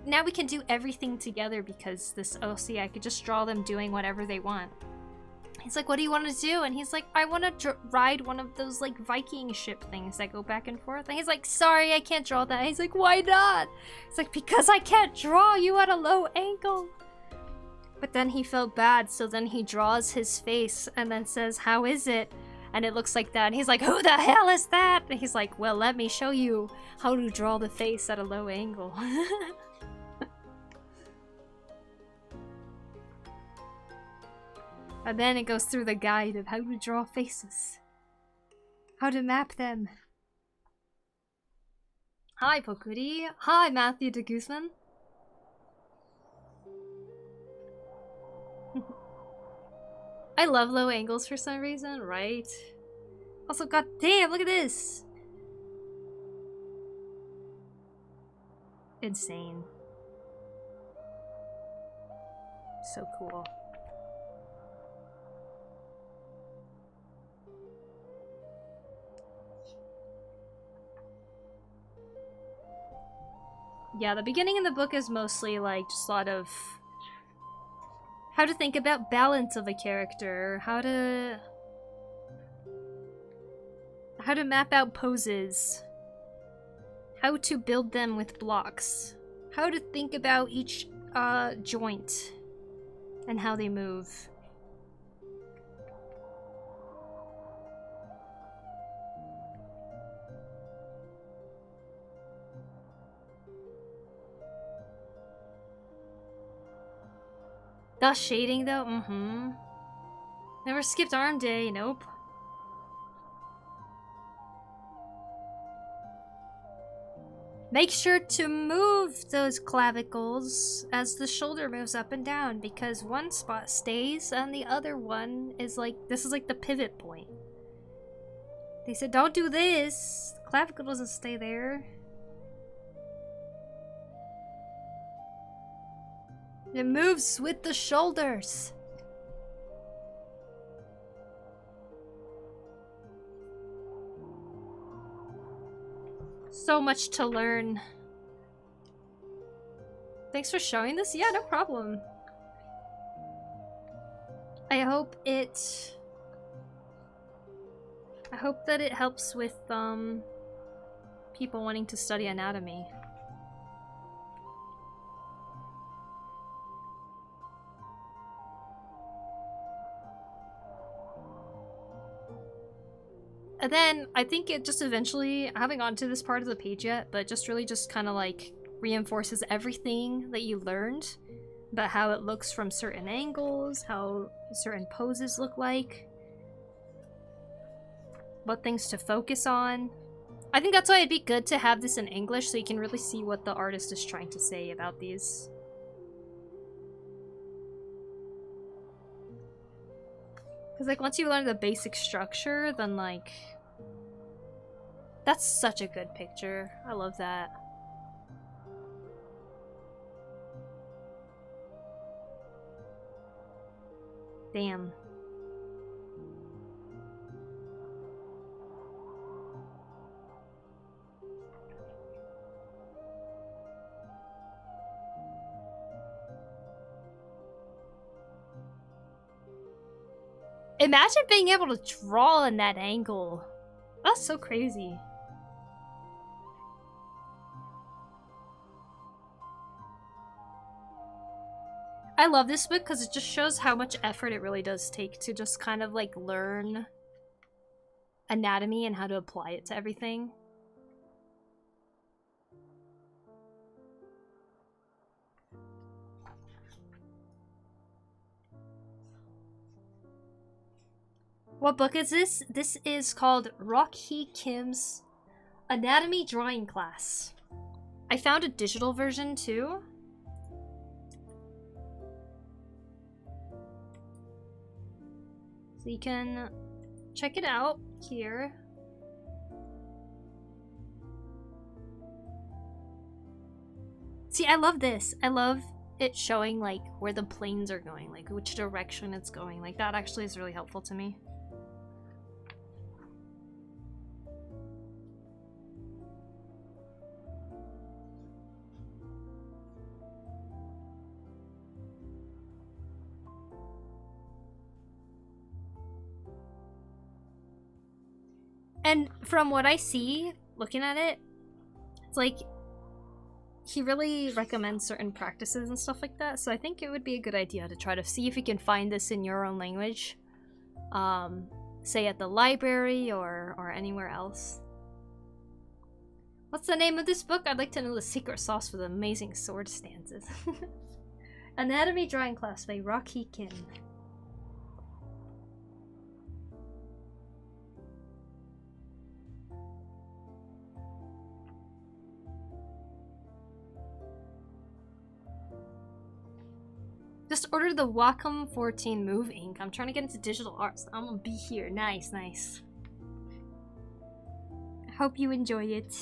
now we can do everything together because this OC, I could just draw them doing whatever they want. He's like, what do you want to do? And he's like, I want to ride one of those like Viking ship things that go back and forth. And he's like, sorry, I can't draw that. And he's like, why not? It's like, because I can't draw you at a low angle. But then he felt bad, so then he draws his face and then says, how is it? And it looks like that. And he's like, who the hell is that? And he's like, well, let me show you how to draw the face at a low angle. And then it goes through the guide of how to draw faces. How to map them. Hi, Pokuri. Hi, Matthew de Guzman. I love low angles for some reason, right? Also, goddamn, look at this! Insane. So cool. Yeah, the beginning of the book is mostly like just a lot of how to think about balance of a character, how to map out poses, how to build them with blocks, how to think about each joint and how they move. Dust shading though? Mm-hmm. Never skipped arm day, nope. Make sure to move those clavicles as the shoulder moves up and down because one spot stays and the other one is like, this is like the pivot point. They said don't do this, the clavicle doesn't stay there. It moves with the shoulders. So much to learn. Thanks for showing this. Yeah, no problem. I hope that it helps with people wanting to study anatomy. And then I think it just eventually, I haven't gotten to this part of the page yet, but just really just kind of like reinforces everything that you learned about how it looks from certain angles, how certain poses look like, what things to focus on. I think that's why it'd be good to have this in English so you can really see what the artist is trying to say about these. Because like once you learn the basic structure, then like that's such a good picture. I love that. Damn. Imagine being able to draw in that angle. That's so crazy. I love this book because it just shows how much effort it really does take to just kind of like learn anatomy and how to apply it to everything. What book is this? This is called Rock-hee Kim's Anatomy Drawing Class. I found a digital version too. So you can check it out here. See, I love this. I love it showing like where the planes are going, like which direction it's going. Like that actually is really helpful to me. And from what I see, looking at it, it's like he really recommends certain practices and stuff like that. So I think it would be a good idea to try to see if you can find this in your own language. Say at the library or anywhere else. What's the name of this book? I'd like to know the secret sauce for the amazing sword stances. Anatomy drawing class by Rocky Kim. Just ordered the Wacom 14 Move ink. I'm trying to get into digital arts. I'm gonna be here. Nice, nice. I hope you enjoy it.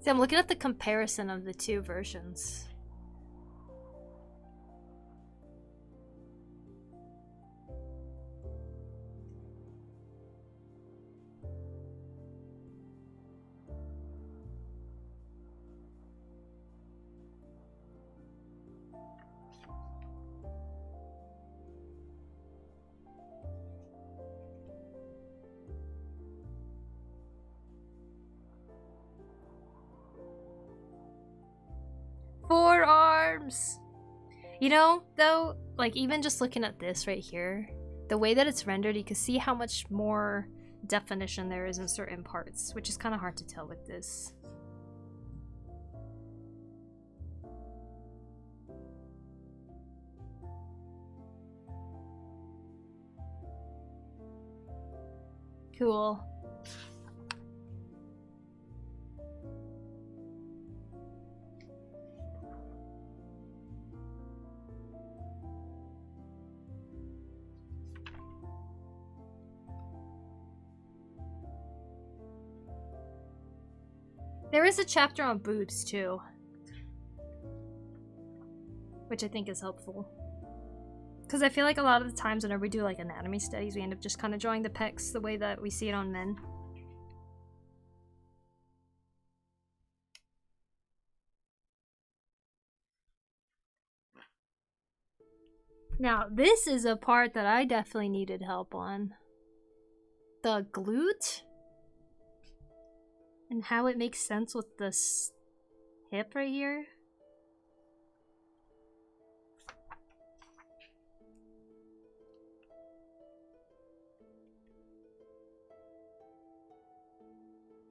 See, I'm looking at the comparison of the two versions. Forearms! You know, though, like even just looking at this right here, the way that it's rendered, you can see how much more definition there is in certain parts, which is kind of hard to tell with this. Cool. There is a chapter on boobs too, which I think is helpful. Because I feel like a lot of the times whenever we do like anatomy studies, we end up just kind of drawing the pecs the way that we see it on men. Now, this is a part that I definitely needed help on. The glute? And how it makes sense with this hip right here.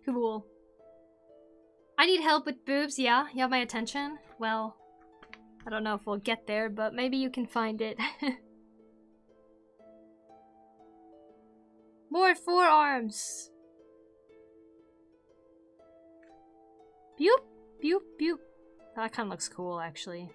Cool. I need help with boobs, yeah? You have my attention? Well, I don't know if we'll get there, but maybe you can find it. More forearms! Boop, boop, boop. That kind of looks cool, actually.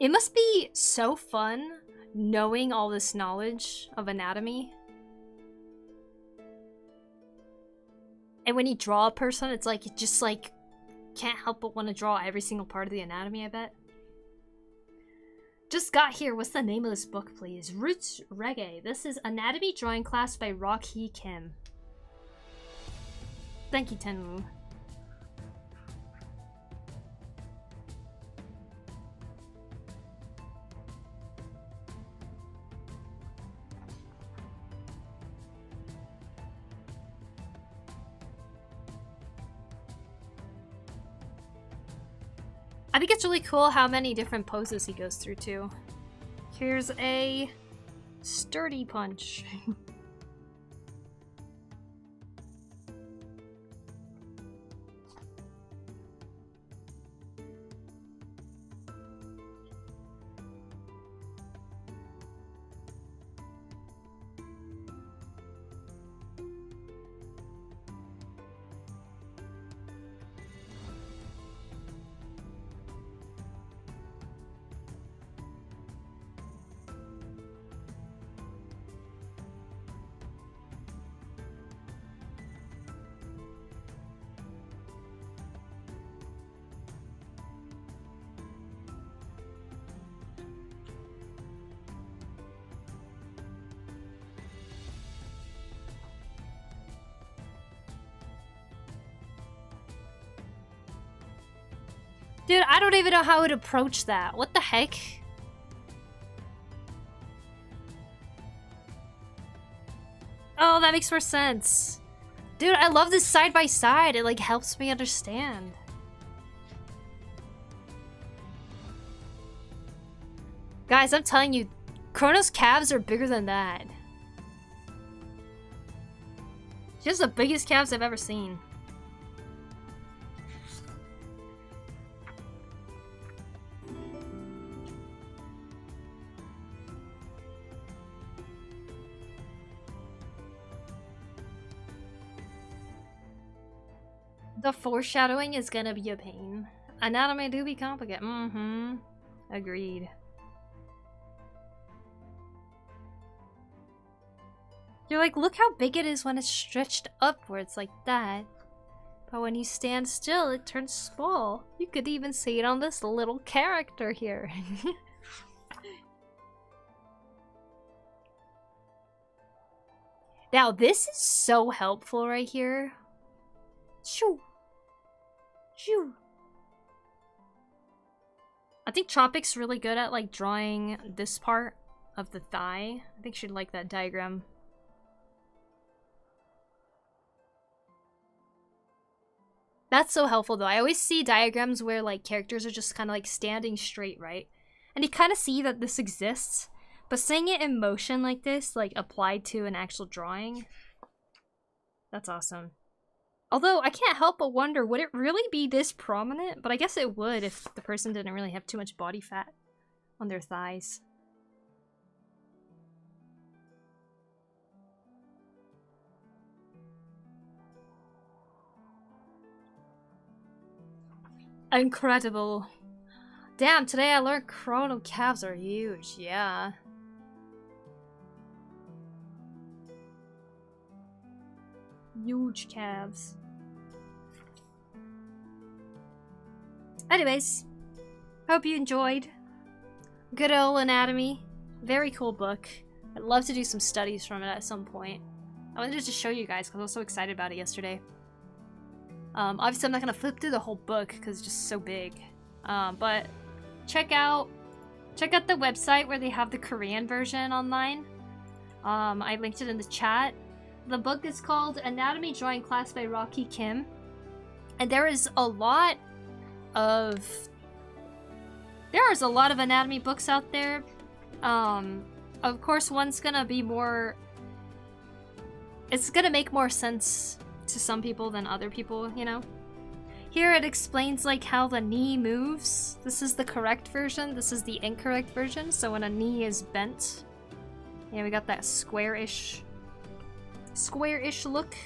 It must be so fun knowing all this knowledge of anatomy. And when you draw a person, it's like, you just like, can't help but want to draw every single part of the anatomy, I bet. Just got here. What's the name of this book, please? Roots Reggae. This is Anatomy Drawing Class by Rocky Kim. Thank you, Tenmu. I think it's really cool how many different poses he goes through too. Here's a Sturdy punch. Dude, I don't even know how I would approach that. What the heck? Oh, that makes more sense. Dude, I love this side by side. It like helps me understand. Guys, I'm telling you, Chrono's calves are bigger than that. Just the biggest calves I've ever seen. The foreshadowing is gonna be a pain. Anatomy do be complicated. Mm-hmm. Agreed. You're like, look how big it is when it's stretched upwards like that. But when you stand still, it turns small. You could even see it on this little character here. Now, this is so helpful right here. Shoo. Shoo. I think Tropic's really good at like drawing this part of the thigh. I think she'd like that diagram. That's so helpful though. I always see diagrams where like characters are just kind of like standing straight, right? And you kind of see that this exists, but seeing it in motion like this, like applied to an actual drawing, that's awesome. Although, I can't help but wonder, would it really be this prominent? But I guess it would if the person didn't really have too much body fat on their thighs. Incredible. Damn, today I learned Chrono calves are huge, yeah. Huge calves. Anyways, hope you enjoyed. Good old anatomy. Very cool book. I'd love to do some studies from it at some point. I wanted to just show you guys because I was so excited about it yesterday. Obviously I'm not gonna flip through the whole book because it's just so big. But check out the website where they have the Korean version online. I linked it in the chat. The book is called Anatomy Drawing Class by Rocky Kim. And there's a lot of anatomy books out there. Of course one's gonna be more, it's gonna make more sense to some people than other people, you know? Here it explains like how the knee moves. This is the correct version, this is the incorrect version. So when a knee is bent, yeah, we got that square-ish look.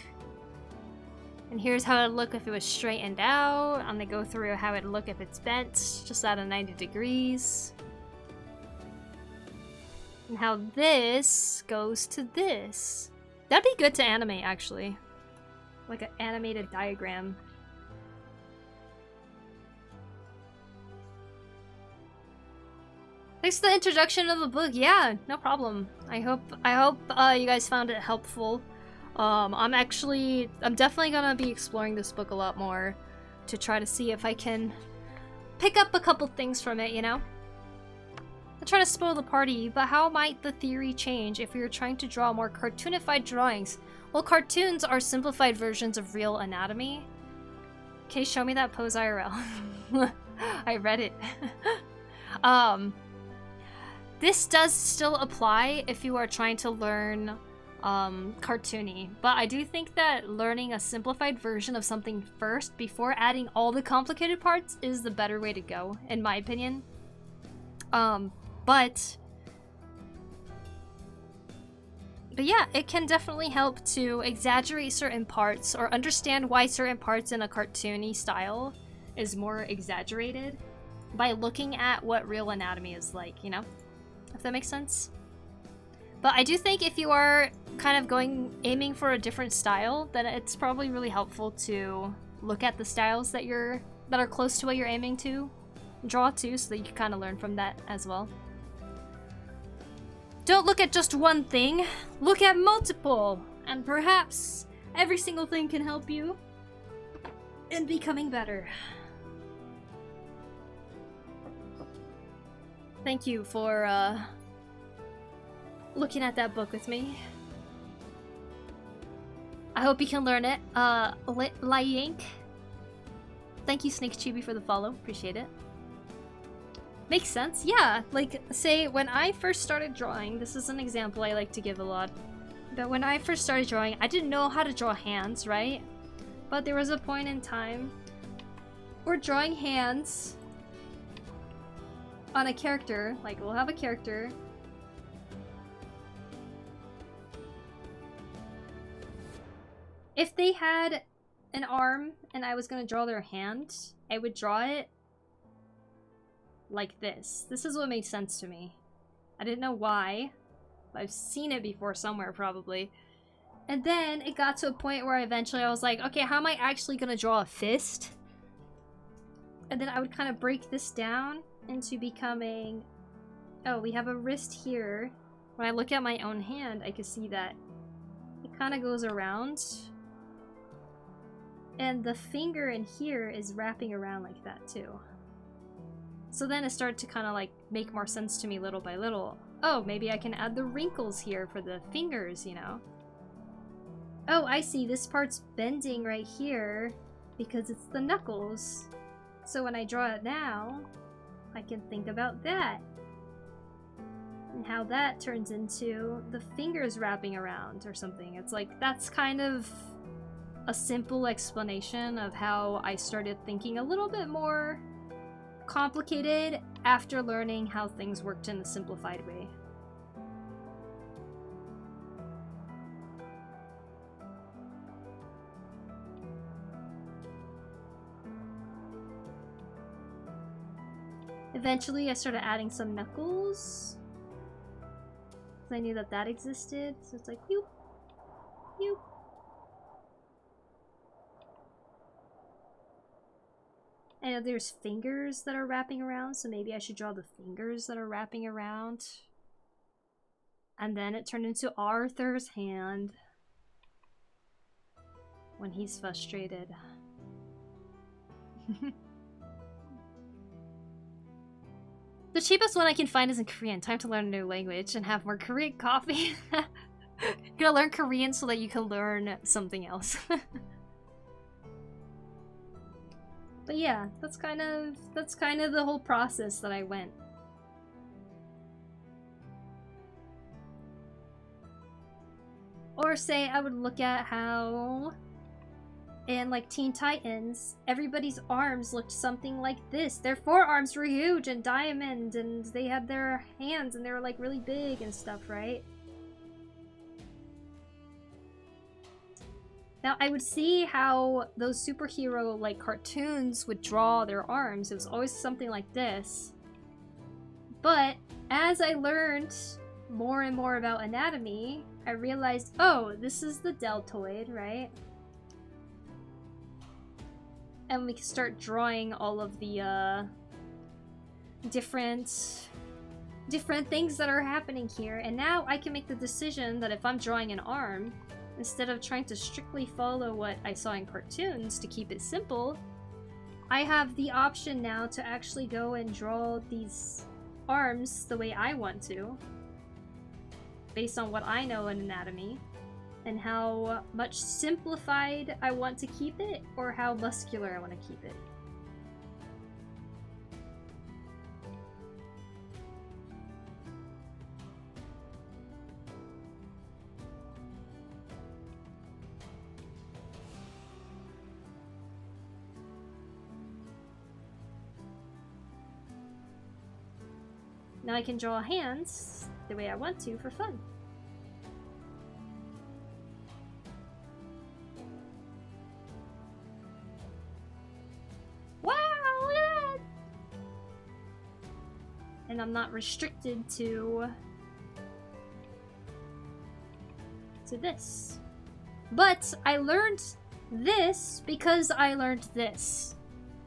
And here's how it'd look if it was straightened out, and they go through how it'd look if it's bent, just out of 90 degrees. And how this goes to this. That'd be good to animate, actually. Like an animated diagram. Thanks for the introduction of the book. Yeah, no problem. I hope you guys found it helpful. I'm definitely gonna be exploring this book a lot more to try to see if I can pick up a couple things from it, you know? I'm trying to spoil the party, but how might the theory change if we were trying to draw more cartoonified drawings? Well, cartoons are simplified versions of real anatomy. Okay, show me that pose IRL. I read it. this does still apply if you are trying to learn cartoony, but I do think that learning a simplified version of something first before adding all the complicated parts is the better way to go, in my opinion. But yeah, it can definitely help to exaggerate certain parts or understand why certain parts in a cartoony style is more exaggerated by looking at what real anatomy is like, you know? If that makes sense. But I do think if you are kind of aiming for a different style, then it's probably really helpful to look at the styles that are close to what you're aiming to draw to, so that you can kind of learn from that as well. Don't look at just one thing, look at multiple, and perhaps every single thing can help you in becoming better. Thank you for looking at that book with me. I hope you can learn it. Liank. Thank you, Snake Chibi, for the follow. Appreciate it. Makes sense. Yeah, like, say, when I first started drawing, this is an example I like to give a lot, but when I first started drawing, I didn't know how to draw hands, right? But there was a point in time where drawing hands on a character, like, we'll have a character, if they had an arm and I was gonna draw their hand, I would draw it like this. This is what made sense to me. I didn't know why. I've seen it before somewhere, probably. And then it got to a point where eventually I was like, okay, how am I actually gonna draw a fist? And then I would kind of break this down into becoming... Oh, we have a wrist here. When I look at my own hand, I can see that it kind of goes around. And the finger in here is wrapping around like that, too. So then it started to kind of like make more sense to me little by little. Oh, maybe I can add the wrinkles here for the fingers, you know? Oh, I see, this part's bending right here because it's the knuckles. So when I draw it now, I can think about that. And how that turns into the fingers wrapping around or something. It's like, that's kind of a simple explanation of how I started thinking a little bit more complicated after learning how things worked in a simplified way. Eventually I started adding some knuckles, because I knew that that existed, so it's like, yoop, yoop. I know there's fingers that are wrapping around, so maybe I should draw the fingers that are wrapping around. And then it turned into Arthur's hand when he's frustrated. The cheapest one I can find is in Korean. Time to learn a new language and have more Korean coffee. You're gonna learn Korean so that you can learn something else. But yeah, that's kind of the whole process that I went. Or say I would look at how in like Teen Titans, everybody's arms looked something like this. Their forearms were huge and diamond, and they had their hands and they were like really big and stuff, right? Now, I would see how those superhero, like, cartoons would draw their arms. It was always something like this. But as I learned more and more about anatomy, I realized, oh, this is the deltoid, right? And we can start drawing all of the different things that are happening here. And now I can make the decision that if I'm drawing an arm, instead of trying to strictly follow what I saw in cartoons to keep it simple, I have the option now to actually go and draw these arms the way I want to, based on what I know in anatomy, and how much simplified I want to keep it, or how muscular I want to keep it. Now I can draw hands the way I want to for fun. Wow, look at that! And I'm not restricted to this. But I learned this because I learned this.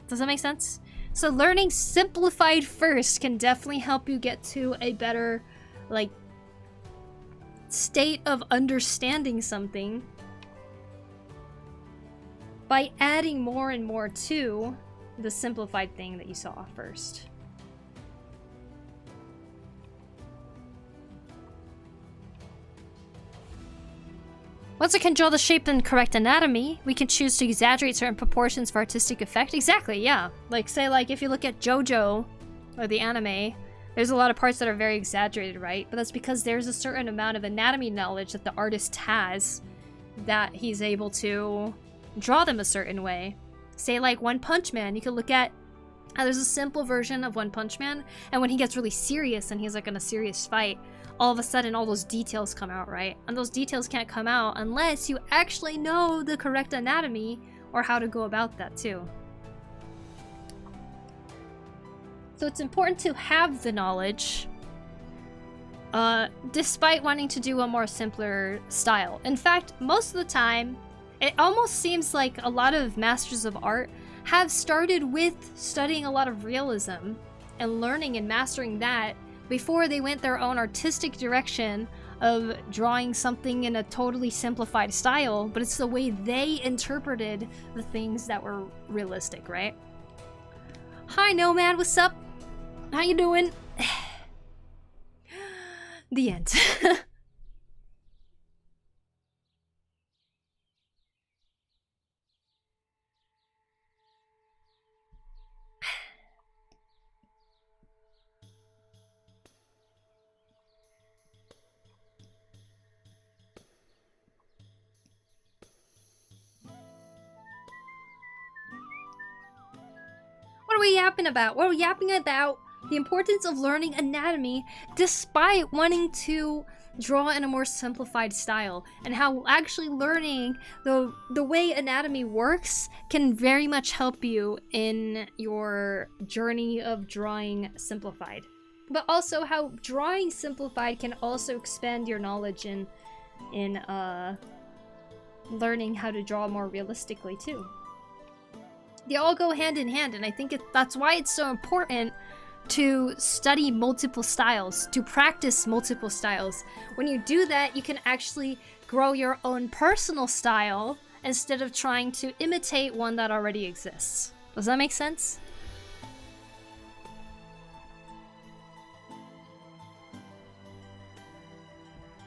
Does that make sense? So learning simplified first can definitely help you get to a better, like, state of understanding something by adding more and more to the simplified thing that you saw first. Once we can draw the shape and correct anatomy, we can choose to exaggerate certain proportions for artistic effect. Exactly, yeah. Like, say, like, if you look at JoJo, or the anime, there's a lot of parts that are very exaggerated, right? But that's because there's a certain amount of anatomy knowledge that the artist has that he's able to draw them a certain way. Say, like, One Punch Man, you can look at how there's a simple version of One Punch Man, and when he gets really serious and he's, like, in a serious fight, all of a sudden all those details come out, right? And those details can't come out unless you actually know the correct anatomy or how to go about that too. So it's important to have the knowledge despite wanting to do a more simpler style. In fact, most of the time, it almost seems like a lot of masters of art have started with studying a lot of realism and learning and mastering that before they went their own artistic direction of drawing something in a totally simplified style, but it's the way they interpreted the things that were realistic, right? Hi, Nomad, what's up? How you doing? The end. What are we yapping about? We're yapping about the importance of learning anatomy despite wanting to draw in a more simplified style, and how actually learning the way anatomy works can very much help you in your journey of drawing simplified. But also how drawing simplified can also expand your knowledge in learning how to draw more realistically too. They all go hand in hand, and I think that's why it's so important to study multiple styles, to practice multiple styles. When you do that, you can actually grow your own personal style instead of trying to imitate one that already exists. Does that make sense?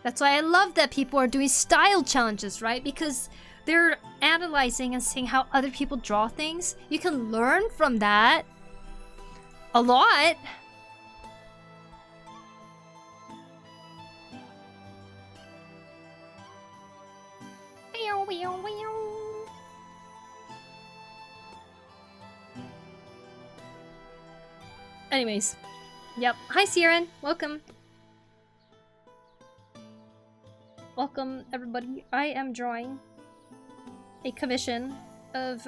That's why I love that people are doing style challenges, right? Because they're analyzing and seeing how other people draw things. You can learn from that a lot. Anyways, yep. Hi, Siren. Welcome. Welcome, everybody. I am drawing a commission of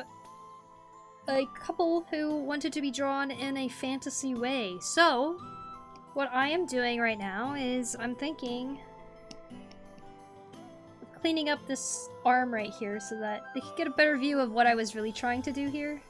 a couple who wanted to be drawn in a fantasy way. So, what I am doing right now is I'm thinking of cleaning up this arm right here so that they could get a better view of what I was really trying to do here.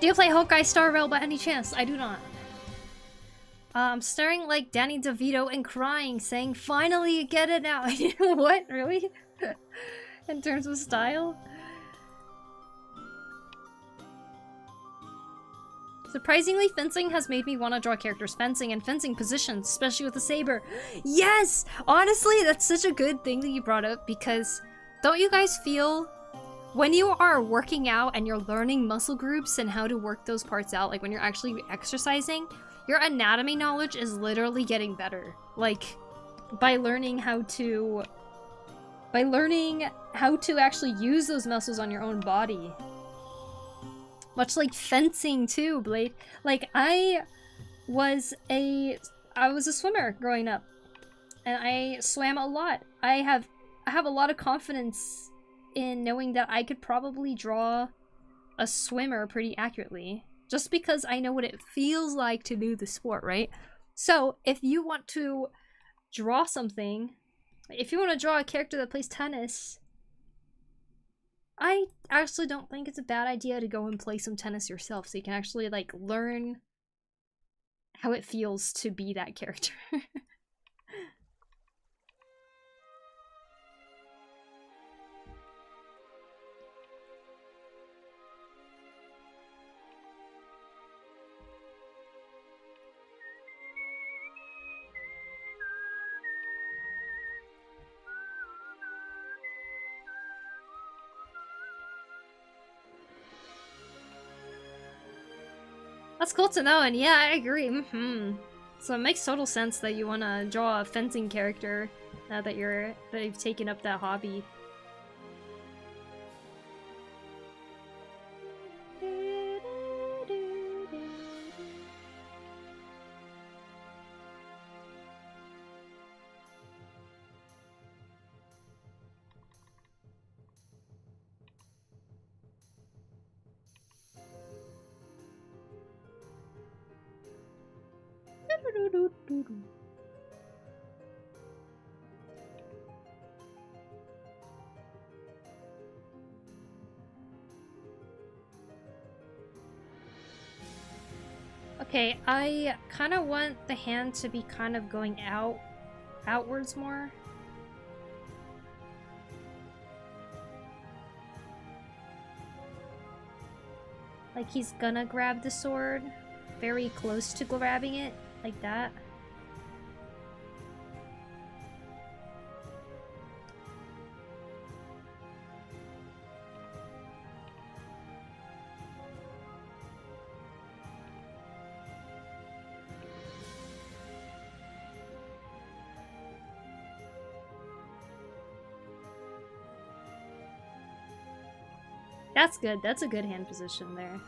Do you play Hawkeye Star Rail by any chance? I do not. I'm staring like Danny DeVito and crying, saying, "Finally, you get it now." What? Really? In terms of style? Surprisingly, fencing has made me want to draw characters fencing and fencing positions, especially with the saber. Yes! Honestly, that's such a good thing that you brought up, because don't you guys feel when you are working out and you're learning muscle groups and how to work those parts out, like when you're actually exercising, your anatomy knowledge is literally getting better. Like, by learning how to actually use those muscles on your own body. Much like fencing too, Blade. Like, I was a swimmer growing up, and I swam a lot. I have a lot of confidence in knowing that I could probably draw a swimmer pretty accurately, just because I know what it feels like to do the sport, right? So, if you want to draw something, if you want to draw a character that plays tennis, I actually don't think it's a bad idea to go and play some tennis yourself, so you can actually, like, learn how it feels to be that character. That's cool to know, and yeah, I agree. So it makes total sense that you want to draw a fencing character now that you've taken up that hobby. Okay, I kind of want the hand to be kind of going outwards more. Like he's gonna grab the sword, very close to grabbing it, like that. That's good. That's a good hand position there.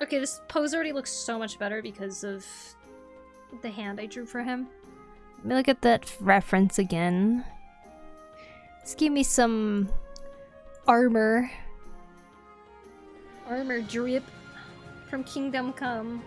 Okay, this pose already looks so much better because of the hand I drew for him. Let me look at that reference again. Just give me some armor. Armor drip from Kingdom Come.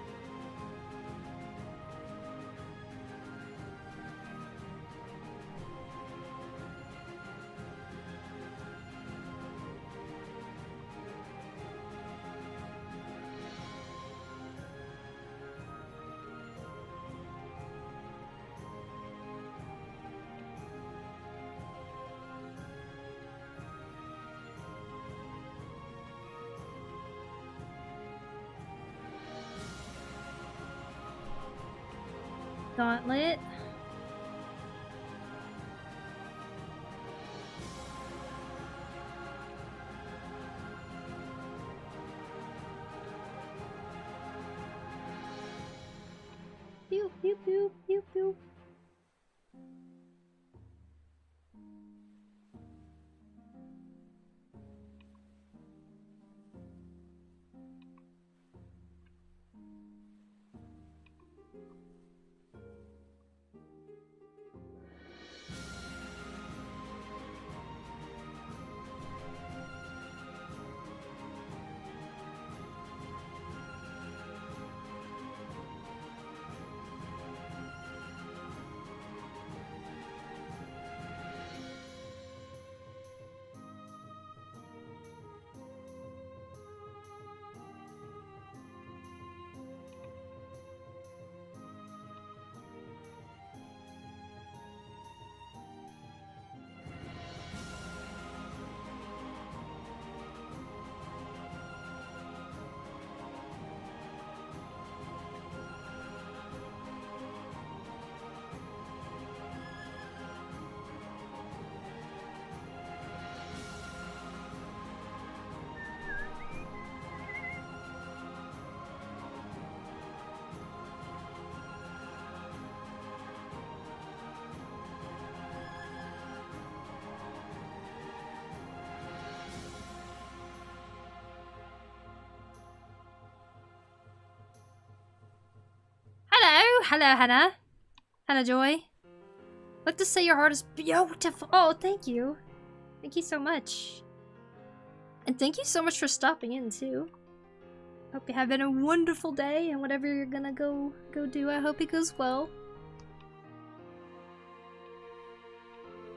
Gauntlet. Pew pew pew pew pew. Hello, Hannah. Hannah Joy. Like to say your heart is beautiful. Oh, thank you. Thank you so much. And thank you so much for stopping in, too. Hope you're having a wonderful day, and whatever you're gonna go do, I hope it goes well.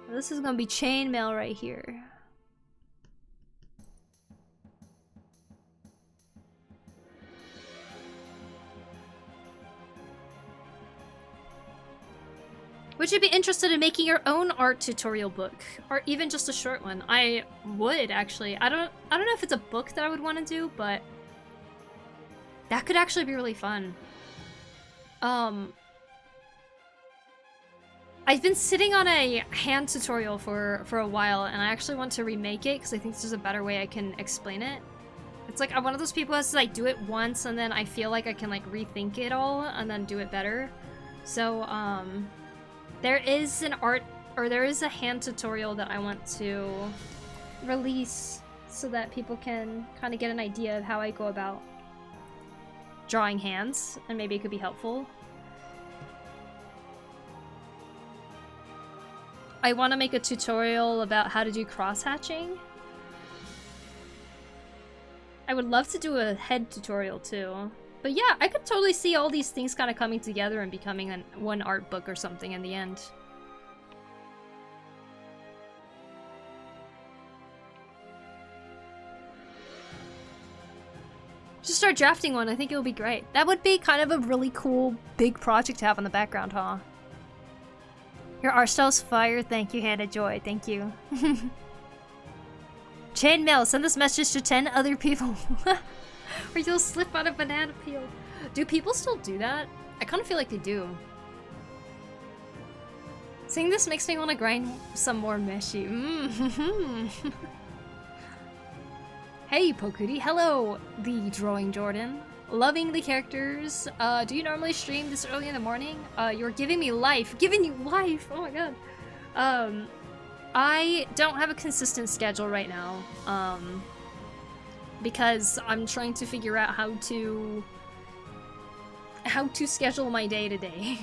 This is gonna be chainmail right here. Would you be interested in making your own art tutorial book, or even just a short one? I would actually. I don't know if it's a book that I would want to do, but that could actually be really fun. I've been sitting on a hand tutorial for a while, and I actually want to remake it because I think there's a better way I can explain it. It's like I'm one of those people who has to like do it once, and then I feel like I can like rethink it all and then do it better. So there is an art, or there is a hand tutorial that I want to release so that people can kind of get an idea of how I go about drawing hands, and maybe it could be helpful. I want to make a tutorial about how to do cross-hatching. I would love to do a head tutorial too. But yeah, I could totally see all these things kind of coming together and becoming one art book or something in the end. Just start drafting one, I think it would be great. That would be kind of a really cool, big project to have in the background, huh? Your art style's fire, thank you, Hannah Joy, thank you. Chainmail, send this message to 10 other people. Or you'll slip on a banana peel. Do people still do that? I kind of feel like they do. Seeing this makes me want to grind some more meshi. Hey, Pokuri. Hello, the Drawing Jordan. Loving the characters. Do you normally stream this early in the morning? You're giving me life. Giving you life! Oh my god. I don't have a consistent schedule right now. Because I'm trying to figure out how to schedule my day to day.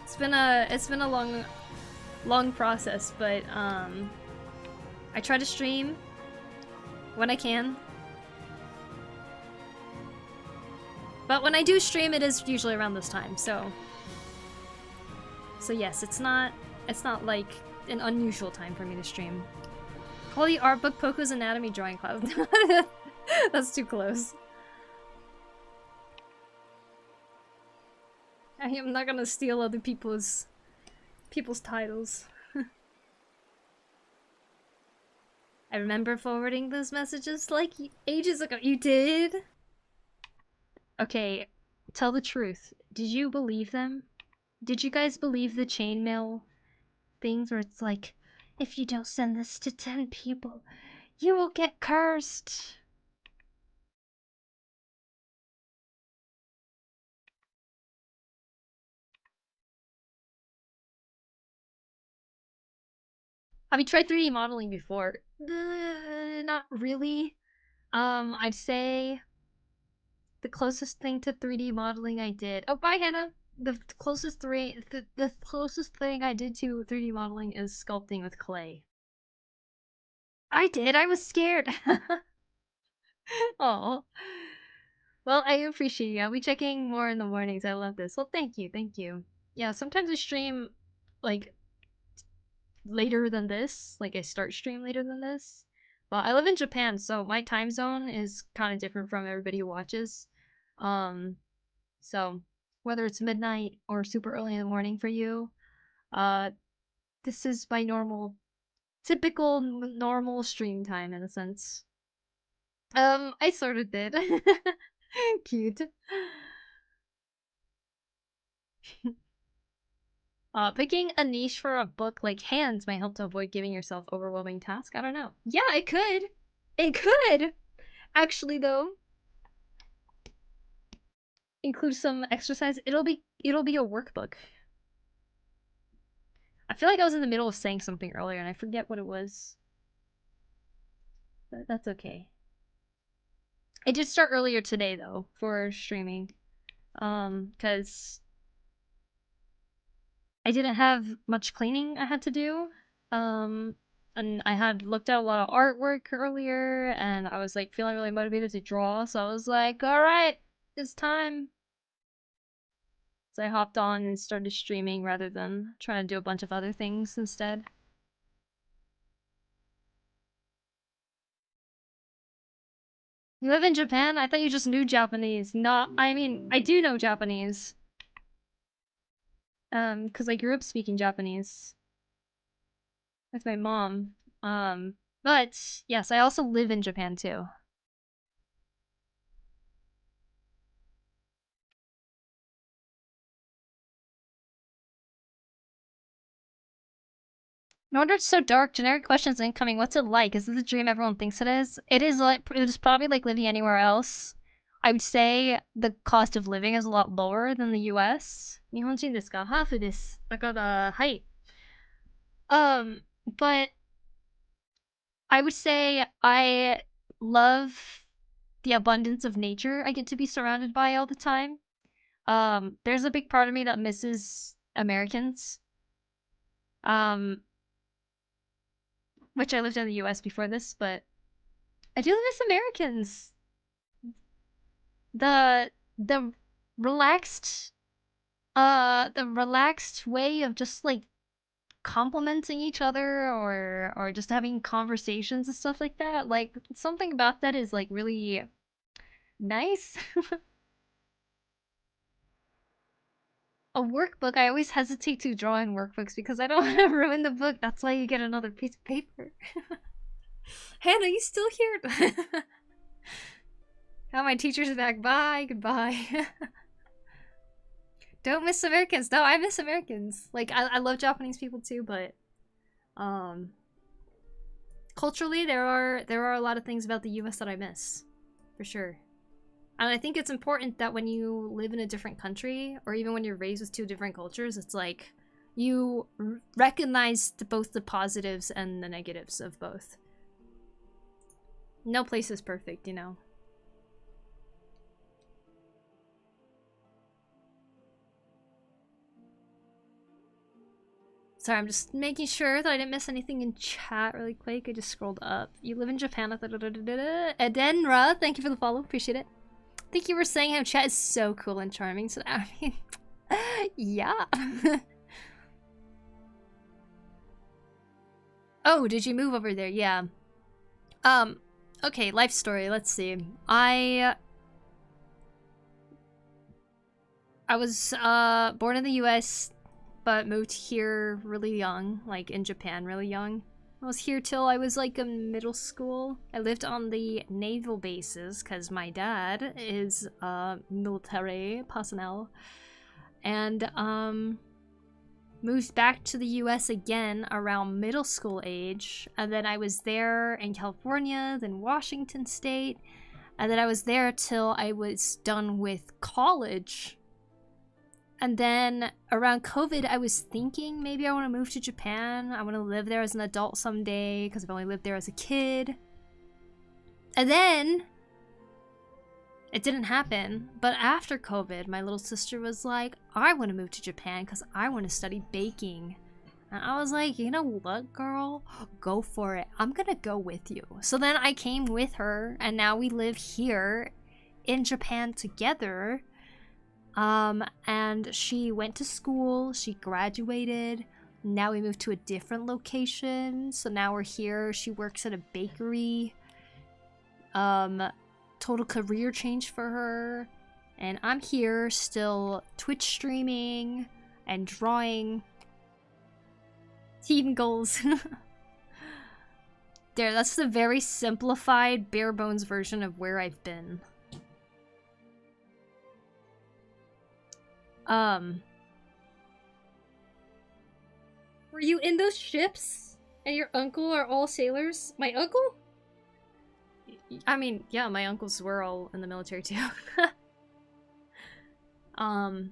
It's been a long process, but I try to stream when I can. But when I do stream, it is usually around this time, so yes, it's not like an unusual time for me to stream. Call the art book Poku's anatomy drawing class. That's too close. I am not gonna steal other people's titles. I remember forwarding those messages like ages ago. You did? Okay, tell the truth. Did you believe them? Did you guys believe the chainmail things where it's like, if you don't send this to 10 people, you will get cursed? Have you tried 3D modeling before? Not really. I'd say the closest thing to 3D modeling I did. Oh, bye, Hannah. The closest thing I did to 3D modeling is sculpting with clay. I did. I was scared. Oh. Well, I appreciate you. I'll be checking more in the mornings. I love this. Well, thank you. Thank you. Yeah, sometimes I stream like later than this. Like I start stream later than this. Well, I live in Japan, so my time zone is kind of different from everybody who watches. So whether it's midnight or super early in the morning for you, this is my typical normal stream time in a sense. I sort of did. Cute. Picking a niche for a book like hands might help to avoid giving yourself overwhelming tasks. I don't know. Yeah, it could. It could. Actually, though, include some exercise. It'll be a workbook. I feel like I was in the middle of saying something earlier and I forget what it was. But that's okay. I did start earlier today though for streaming. Cause I didn't have much cleaning I had to do. And I had looked at a lot of artwork earlier, and I was like feeling really motivated to draw, so I was like, alright, it's time. So I hopped on and started streaming rather than trying to do a bunch of other things instead. You live in Japan? I thought you just knew Japanese. Not, I mean, I do know Japanese. Because I grew up speaking Japanese with my mom. But yes, I also live in Japan too. No wonder it's so dark. Generic questions incoming. What's it like? Is this the dream everyone thinks it is? It is like it's probably like living anywhere else. I would say the cost of living is a lot lower than the US. 日本人ですか？ハーフです。だから、はい。But I would say I love the abundance of nature I get to be surrounded by all the time. There's a big part of me that misses Americans. Which I lived in the US before this, but I do miss Americans. The relaxed the relaxed way of just like complimenting each other or just having conversations and stuff like that. Like something about that is like really nice. A workbook, I always hesitate to draw in workbooks because I don't want to ruin the book. That's why you get another piece of paper. Hannah, you still here? Oh, my teacher's back. Bye. Goodbye. Don't miss Americans. No, I miss Americans. Like, I love Japanese people too, but culturally there are a lot of things about the US that I miss. For sure. And I think it's important that when you live in a different country, or even when you're raised with two different cultures, it's like you recognize both the positives and the negatives of both. No place is perfect, you know. Sorry, I'm just making sure that I didn't miss anything in chat really quick. I just scrolled up. You live in Japan. Edenra, thank you for the follow. Appreciate it. Thank you for saying how chat is so cool and charming. So, I mean, yeah. Oh, did you move over there? Yeah. Okay, life story. Let's see. I was born in the US, but moved here really young, like in Japan really young. I was here till I was like in middle school. I lived on the naval bases because my dad is military personnel. And moved back to the US again around middle school age. And then I was there in California, then Washington State. And then I was there till I was done with college. And then around COVID, I was thinking maybe I want to move to Japan. I want to live there as an adult someday because I've only lived there as a kid. And then it didn't happen. But after COVID, my little sister was like, I want to move to Japan because I want to study baking. And I was like, you know what, girl? Go for it. I'm going to go with you. So then I came with her, and now we live here in Japan together. And she went to school, she graduated, now we moved to a different location, so now we're here. She works at a bakery. Total career change for her. And I'm here still Twitch streaming and drawing. Team goals. There, that's the very simplified, bare bones version of where I've been. Were you in those ships? And your uncle are all sailors? My uncle? I mean, yeah, my uncles were all in the military too. I've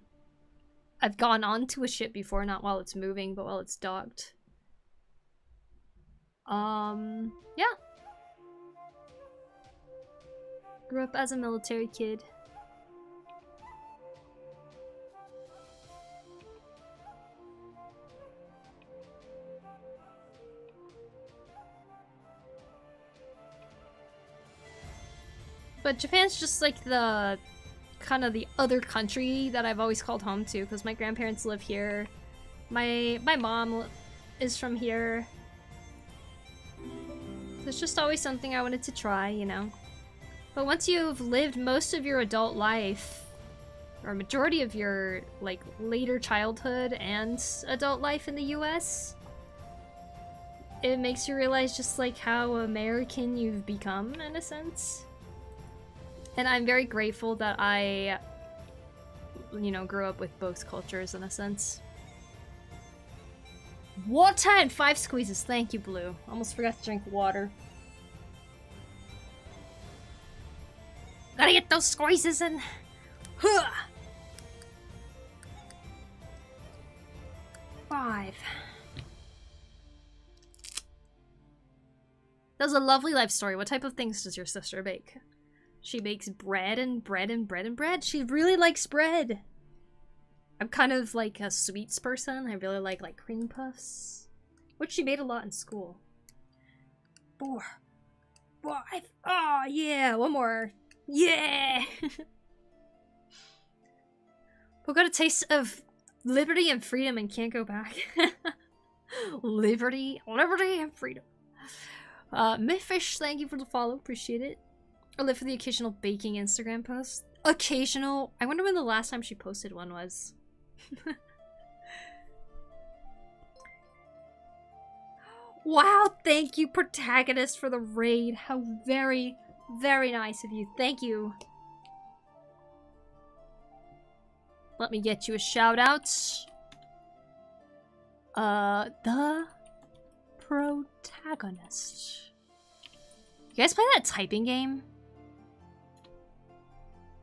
gone onto a ship before, not while it's moving, but while it's docked. Yeah. Grew up as a military kid. But Japan's just like the kind of the other country that I've always called home to, because my grandparents live here. My mom is from here. So it's just always something I wanted to try, you know. But once you've lived most of your adult life, or majority of your like later childhood and adult life in the US, it makes you realize just like how American you've become in a sense. And I'm very grateful that I, you know, grew up with both cultures in a sense. Water and 5 squeezes. Thank you, Blue. Almost forgot to drink water. Gotta get those squeezes in. Huh. 5. That was a lovely life story. What type of things does your sister bake? She bakes bread and bread and bread and bread. She really likes bread. I'm kind of like a sweets person. I really like cream puffs, which she made a lot in school. 4, 5. Oh yeah, one more. Yeah. We got a taste of liberty and freedom and can't go back. Liberty and freedom. Myfish, thank you for the follow. Appreciate it. I live for the occasional baking Instagram post. Occasional. I wonder when the last time she posted one was. Wow, thank you, protagonist, for the raid. How very, very nice of you. Thank you. Let me get you a shout out. The protagonist. You guys play that typing game?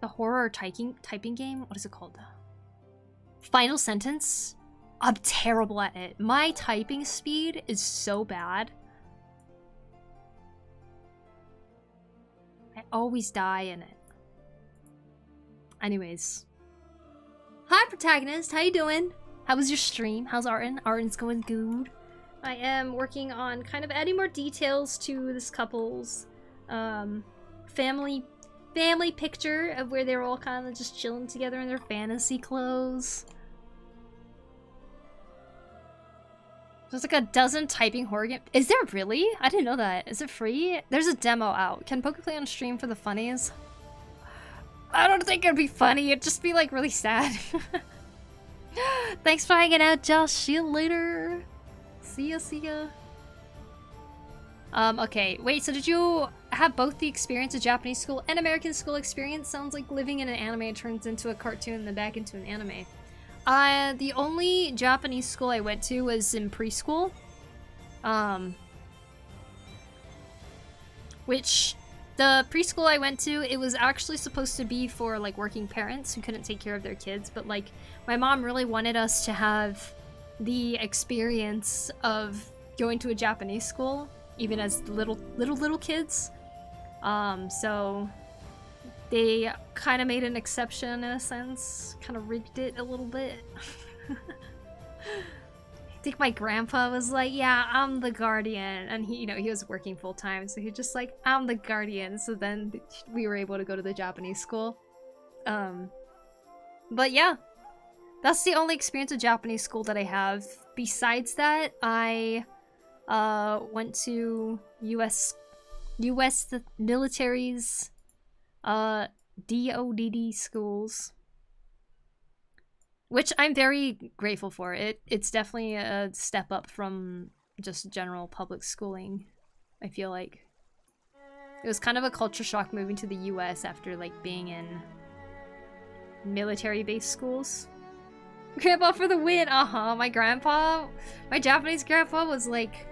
The horror typing game? What is it called? Final Sentence? I'm terrible at it. My typing speed is so bad. I always die in it. Anyways. Hi, protagonist. How you doing? How was your stream? How's Arden? Arden's going good. I am working on kind of adding more details to this couple's family picture of where they're all kind of just chilling together in their fantasy clothes. There's like a dozen typing horror games. Is there really? I didn't know that. Is it free? There's a demo out. Can Poku play on stream for the funnies? I don't think it'd be funny. It'd just be like really sad. Thanks for hanging out, Josh. See you later. See ya. Okay. Wait, so did you have both the experience of Japanese school and American school experience? Sounds like living in an anime turns into a cartoon and then back into an anime. The only Japanese school I went to was in preschool. Which, the preschool I went to, it was actually supposed to be for, like, working parents who couldn't take care of their kids, but, like, my mom really wanted us to have the experience of going to a Japanese school, even as little kids. So they kind of made an exception in a sense, kind of rigged it a little bit. I think my grandpa was like, yeah, I'm the guardian, and he, you know, he was working full time, so he just like, I'm the guardian. So then we were able to go to the Japanese school. But yeah, that's the only experience of Japanese school that I have. Besides that, I went to US the military's DODD schools, which I'm very grateful for. It's definitely a step up from just general public schooling, I feel like. It was kind of a culture shock moving to the US after like being in military-based schools. Grandpa for the win! My Japanese grandpa was like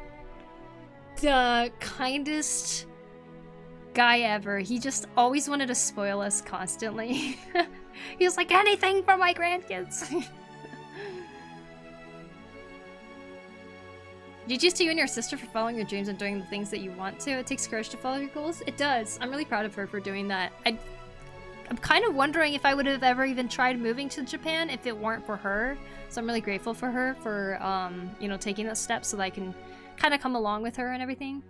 the kindest guy ever. He just always wanted to spoil us constantly. He was like, anything for my grandkids. GG's to you and your sister for following your dreams and doing the things that you want to. It takes courage to follow your goals. It does. I'm really proud of her for doing that. I'm kind of wondering if I would have ever even tried moving to Japan if it weren't for her. So I'm really grateful for her for, you know, taking those steps so that I can kind of come along with her and everything.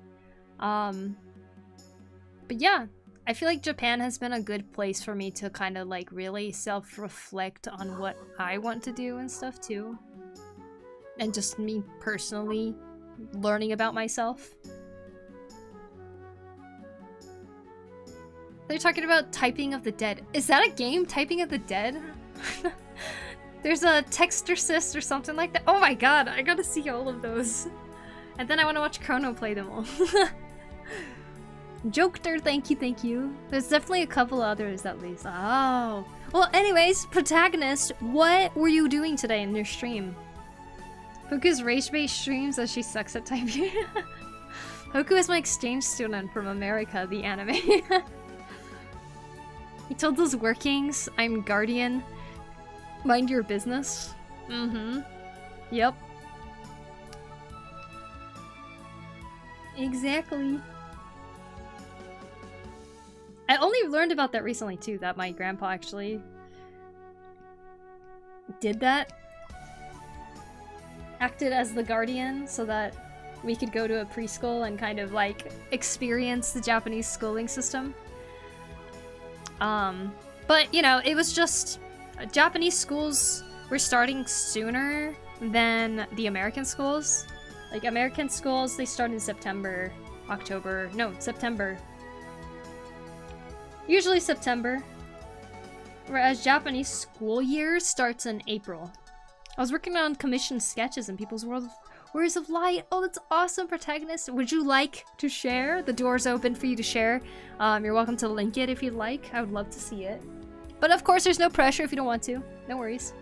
But yeah, I feel like Japan has been a good place for me to kind of like really self-reflect on what I want to do and stuff too. And just me personally learning about myself. They're talking about Typing of the Dead. Is that a game? Typing of the Dead? There's a Textorcist or something like that. Oh my god, I gotta see all of those. And then I want to watch Chrono play them all. Jokester, thank you, thank you. There's definitely a couple others at least. Oh. Well, anyways, protagonist, what were you doing today in your stream? Poku's rage-based streams as she sucks at typing. Poku is my exchange student from America, the anime. He told those workings, I'm guardian. Mind your business. Mm-hmm. Yep. Exactly. I only learned about that recently too, that my grandpa actually did that. Acted as the guardian so that we could go to a preschool and kind of like experience the Japanese schooling system. But you know, it was just Japanese schools were starting sooner than the American schools. Like American schools, they start in September, October, no, September. Usually September. Whereas Japanese school year starts in April. I was working on commissioned sketches in People's Words of Light. Oh, that's awesome, protagonist. Would you like to share? The door's open for you to share. You're welcome to link it if you'd like. I would love to see it. But of course, there's no pressure if you don't want to. No worries.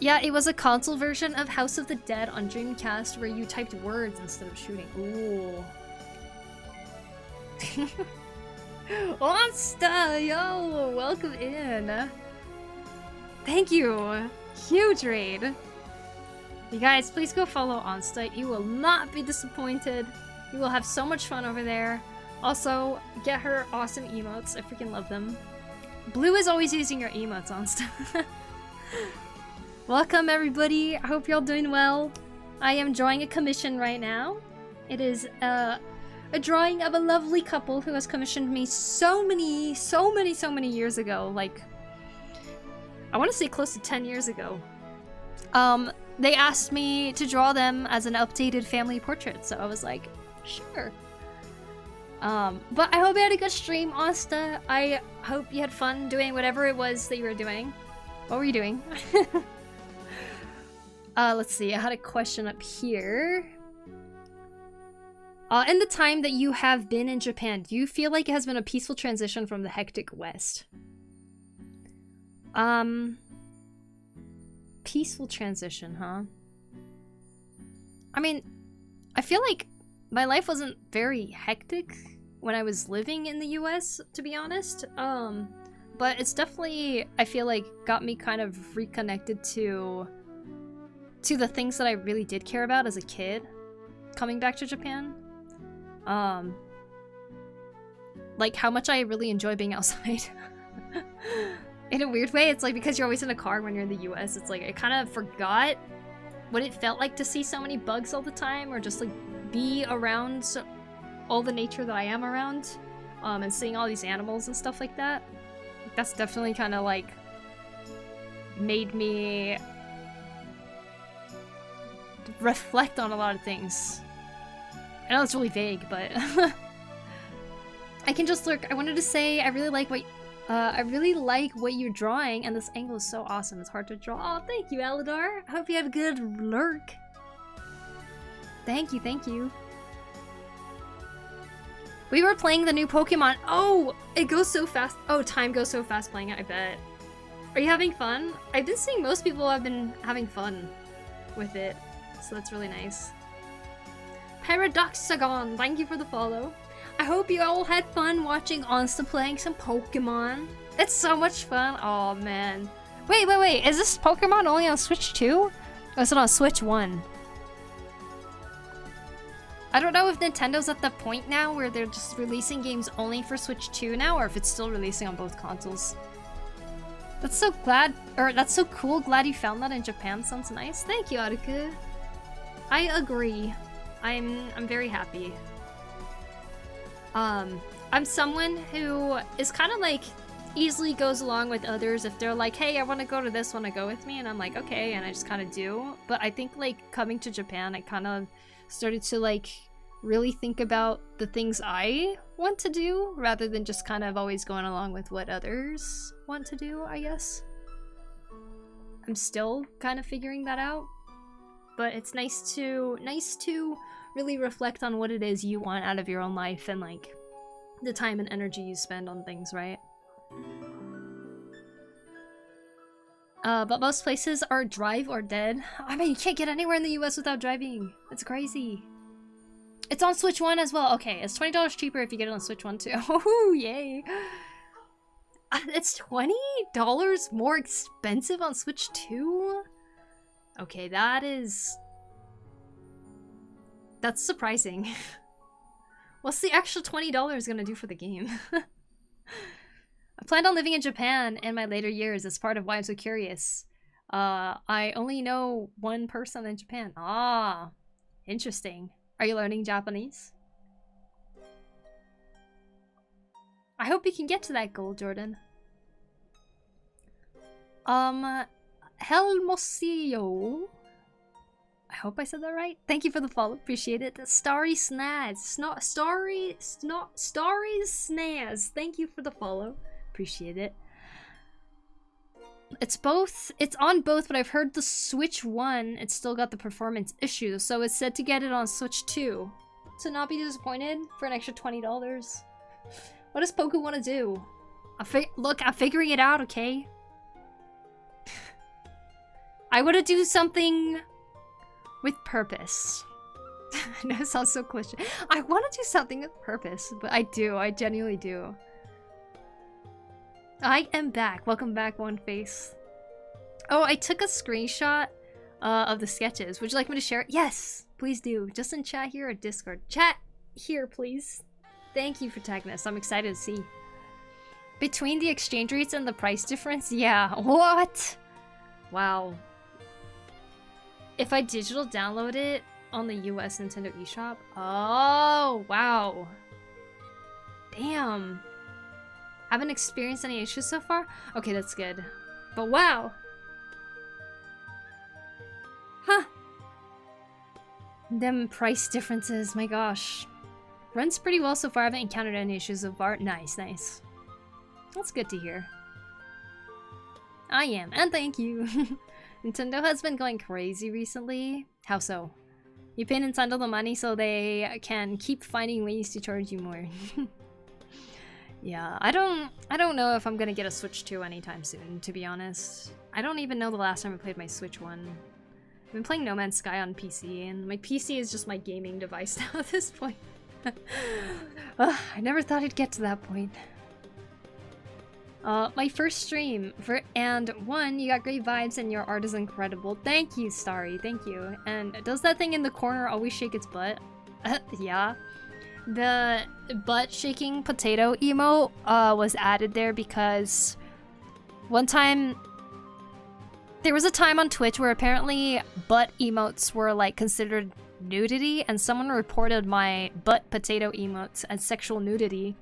Yeah, it was a console version of House of the Dead on Dreamcast where you typed words instead of shooting. Ooh. Monster, yo, welcome in. Thank you. Huge raid. You guys, please go follow Onsta. You will not be disappointed. You will have so much fun over there. Also, get her awesome emotes. I freaking love them. Blue is always using your emotes, Onsta. Welcome, everybody. I hope you're all doing well. I am drawing a commission right now. It is a drawing of a lovely couple who has commissioned me so many years ago. Like, I want to say close to 10 years ago. They asked me to draw them as an updated family portrait, so I was like, sure. But I hope you had a good stream, Asta. I hope you had fun doing whatever it was that you were doing. What were you doing? Let's see, I had a question up here. In the time that you have been in Japan, do you feel like it has been a peaceful transition from the hectic West? Peaceful transition, huh? I mean, I feel like my life wasn't very hectic when I was living in the US, to be honest. But it's definitely, I feel like, got me kind of reconnected to the things that I really did care about as a kid coming back to Japan. Like how much I really enjoy being outside. In a weird way, it's like because you're always in a car when you're in the US, it's like I kind of forgot what it felt like to see so many bugs all the time, or just like be around all the nature that I am around, and seeing all these animals and stuff like that. That's definitely kind of like made me reflect on a lot of things. I know it's really vague, but I can just lurk. I wanted to say I really like what you're drawing, and this angle is so awesome. It's hard to draw. Oh, thank you, Aladar. I hope you have a good lurk. Thank you, thank you. We were playing the new Pokemon. Oh, it goes so fast. Oh, time goes so fast playing it, I bet. Are you having fun? I've been seeing most people have been having fun with it, so that's really nice. Paradoxagon, thank you for the follow. I hope you all had fun watching Onsta playing some Pokemon. It's so much fun. Oh man. Wait. Is this Pokemon only on Switch 2? Or is it on Switch 1? I don't know if Nintendo's at the point now where they're just releasing games only for Switch 2 now, or if it's still releasing on both consoles. That's so cool. Glad you found that in Japan. Sounds nice. Thank you, Aruku. I agree. I'm very happy. I'm someone who is kind of like easily goes along with others if they're like, hey, I want to go to this, want to go with me? And I'm like, okay, and I just kind of do. But I think like coming to Japan, I kind of started to like really think about the things I want to do rather than just kind of always going along with what others want to do, I guess. I'm still kind of figuring that out, but it's nice to really reflect on what it is you want out of your own life and like the time and energy you spend on things, right? But most places are drive or dead. I mean, you can't get anywhere in the US without driving. It's crazy. It's on Switch 1 as well. Okay, it's $20 cheaper if you get it on Switch 1 too. Oh, yay. It's $20 more expensive on Switch 2? Okay, that's surprising. What's the extra $20 gonna do for the game? I planned on living in Japan in my later years. That's part of why I'm so curious. I only know one person in Japan. Ah, interesting. Are you learning Japanese? I hope you can get to that goal, Jordan. Helmosio. I hope I said that right. Thank you for the follow. Appreciate it. Starry Snaz. Starry Snaz. Thank you for the follow. Appreciate it. It's both. It's on both, but I've heard the Switch 1, it's still got the performance issues, so it's said to get it on Switch 2. So not be disappointed for an extra $20. What does Poku want to do? Look, I'm figuring it out, okay? I want to do something with purpose. I know it sounds so cliche. I want to do something with purpose, but I do. I genuinely do. I am back. Welcome back, One Face. Oh, I took a screenshot of the sketches. Would you like me to share it? Yes, please do. Just in chat here or Discord. Chat here, please. Thank you for tagging us. I'm excited to see. Between the exchange rates and the price difference? Yeah. What? Wow. If I digital download it on the US Nintendo eShop? Oh, wow. Damn. Haven't experienced any issues so far? Okay, that's good. But wow! Huh. Them price differences, my gosh. Runs pretty well so far. I haven't encountered any issues so far. Nice, nice. That's good to hear. I am, and thank you. Nintendo has been going crazy recently. How so? You pay Nintendo the money so they can keep finding ways to charge you more. Yeah, I don't know if I'm gonna get a Switch 2 anytime soon, to be honest. I don't even know the last time I played my Switch 1. I've been playing No Man's Sky on PC, and my PC is just my gaming device now at this point. I never thought it'd get to that point. My first stream, and one, you got great vibes and your art is incredible. Thank you, Starry, thank you. And does that thing in the corner always shake its butt? Yeah. The butt shaking potato emote was added there because one time there was a time on Twitch where apparently butt emotes were like considered nudity, and someone reported my butt potato emotes as sexual nudity,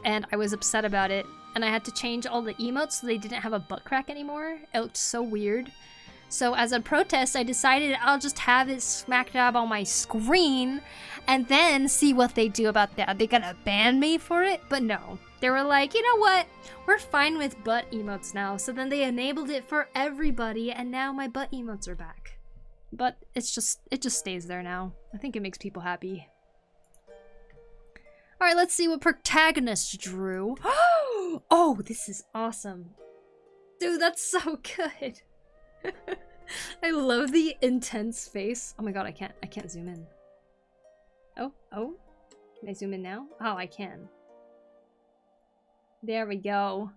and I was upset about it, and I had to change all the emotes so they didn't have a butt crack anymore. It looked so weird. So as a protest, I decided I'll just have it smack dab on my screen and then see what they do about that. Are they gonna ban me for it? But no. They were like, you know what? We're fine with butt emotes now. So then they enabled it for everybody, and now my butt emotes are back. But it just stays there now. I think it makes people happy. Alright, let's see what protagonist drew. Oh, this is awesome. Dude, that's so good. I love the intense face. Oh my god, I can't zoom in. Oh, can I zoom in now? Oh, I can. There we go.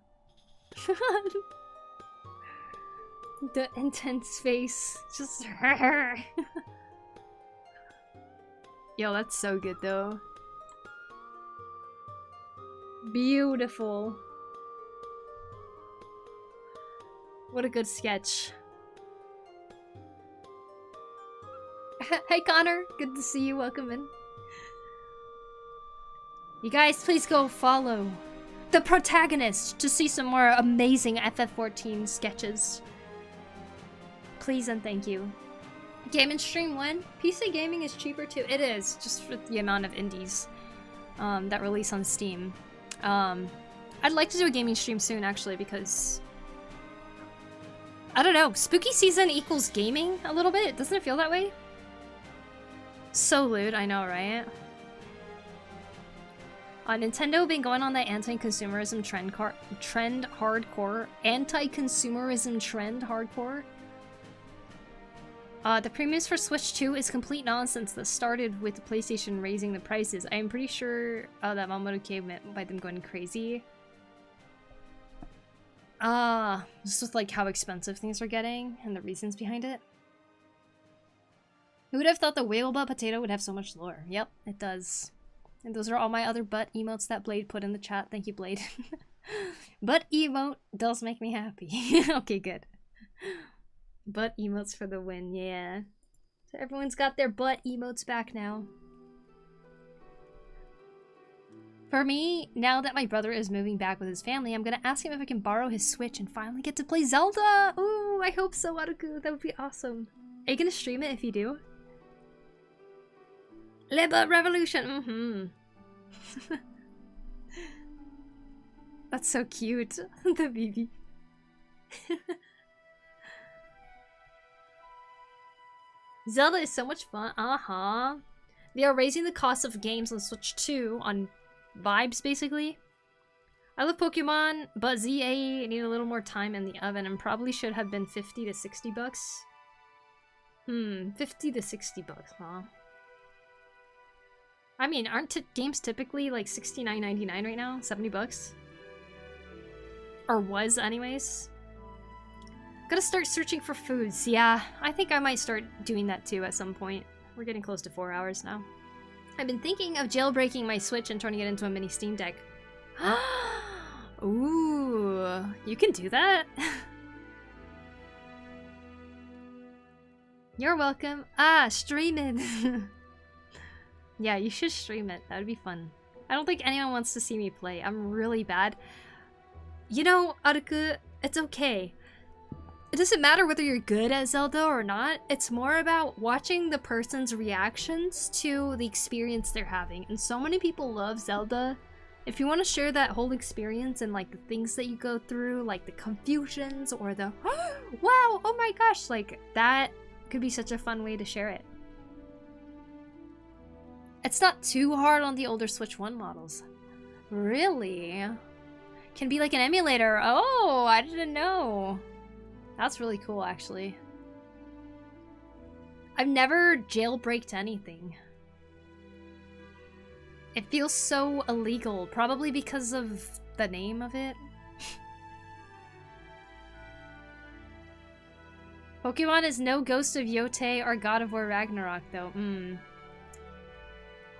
The intense face. Just Yo, that's so good though. Beautiful. What a good sketch. Hey Connor, good to see you. Welcome in. You guys, please go follow the protagonist to see some more amazing FF14 sketches. Please and thank you. Game and stream when? PC gaming is cheaper too. It is, just for the amount of indies that release on Steam. I'd like to do a gaming stream soon, actually, because I don't know, spooky season equals gaming a little bit. Doesn't it feel that way? So lewd, I know, right? Nintendo been going on that anti-consumerism trend hardcore. Anti-consumerism trend hardcore. The premiums for Switch 2 is complete nonsense that started with the PlayStation raising the prices. I am pretty sure that Mamoru K meant by them going crazy. Just with like how expensive things are getting and the reasons behind it. Who would have thought the whale butt potato would have so much lore? Yep, it does. And those are all my other butt emotes that Blade put in the chat. Thank you, Blade. Butt emote does make me happy. Okay, good. Butt emotes for the win, yeah. So everyone's got their butt emotes back now. For me, now that my brother is moving back with his family, I'm gonna ask him if I can borrow his Switch and finally get to play Zelda! Ooh, I hope so, Aruku. That would be awesome. Are you gonna stream it if you do? Leba Revolution! Mm-hmm. That's so cute. The baby. Zelda is so much fun. They are raising the cost of games on Switch 2 on vibes, basically. I love Pokemon, but ZA need a little more time in the oven and probably should have been 50 to 60 bucks. 50 to 60 bucks, huh? I mean, aren't games typically like $69.99 right now? 70 bucks? Or was, anyways. Gotta start searching for foods. Yeah, I think I might start doing that too at some point. We're getting close to 4 hours now. I've been thinking of jailbreaking my Switch and turning it into a mini Steam Deck. Ooh, you can do that? You're welcome. Stream it. Yeah, you should stream it. That would be fun. I don't think anyone wants to see me play. I'm really bad. You know, Aruku, it's okay. It doesn't matter whether you're good at Zelda or not. It's more about watching the person's reactions to the experience they're having. And so many people love Zelda. If you want to share that whole experience and like the things that you go through, like the confusions or the wow, oh my gosh, like that could be such a fun way to share it. It's not too hard on the older Switch 1 models. Really? Can be like an emulator. Oh, I didn't know. That's really cool, actually. I've never jailbreaked anything. It feels so illegal, probably because of the name of it. Pokemon is no Ghost of Yotei or God of War Ragnarok, though.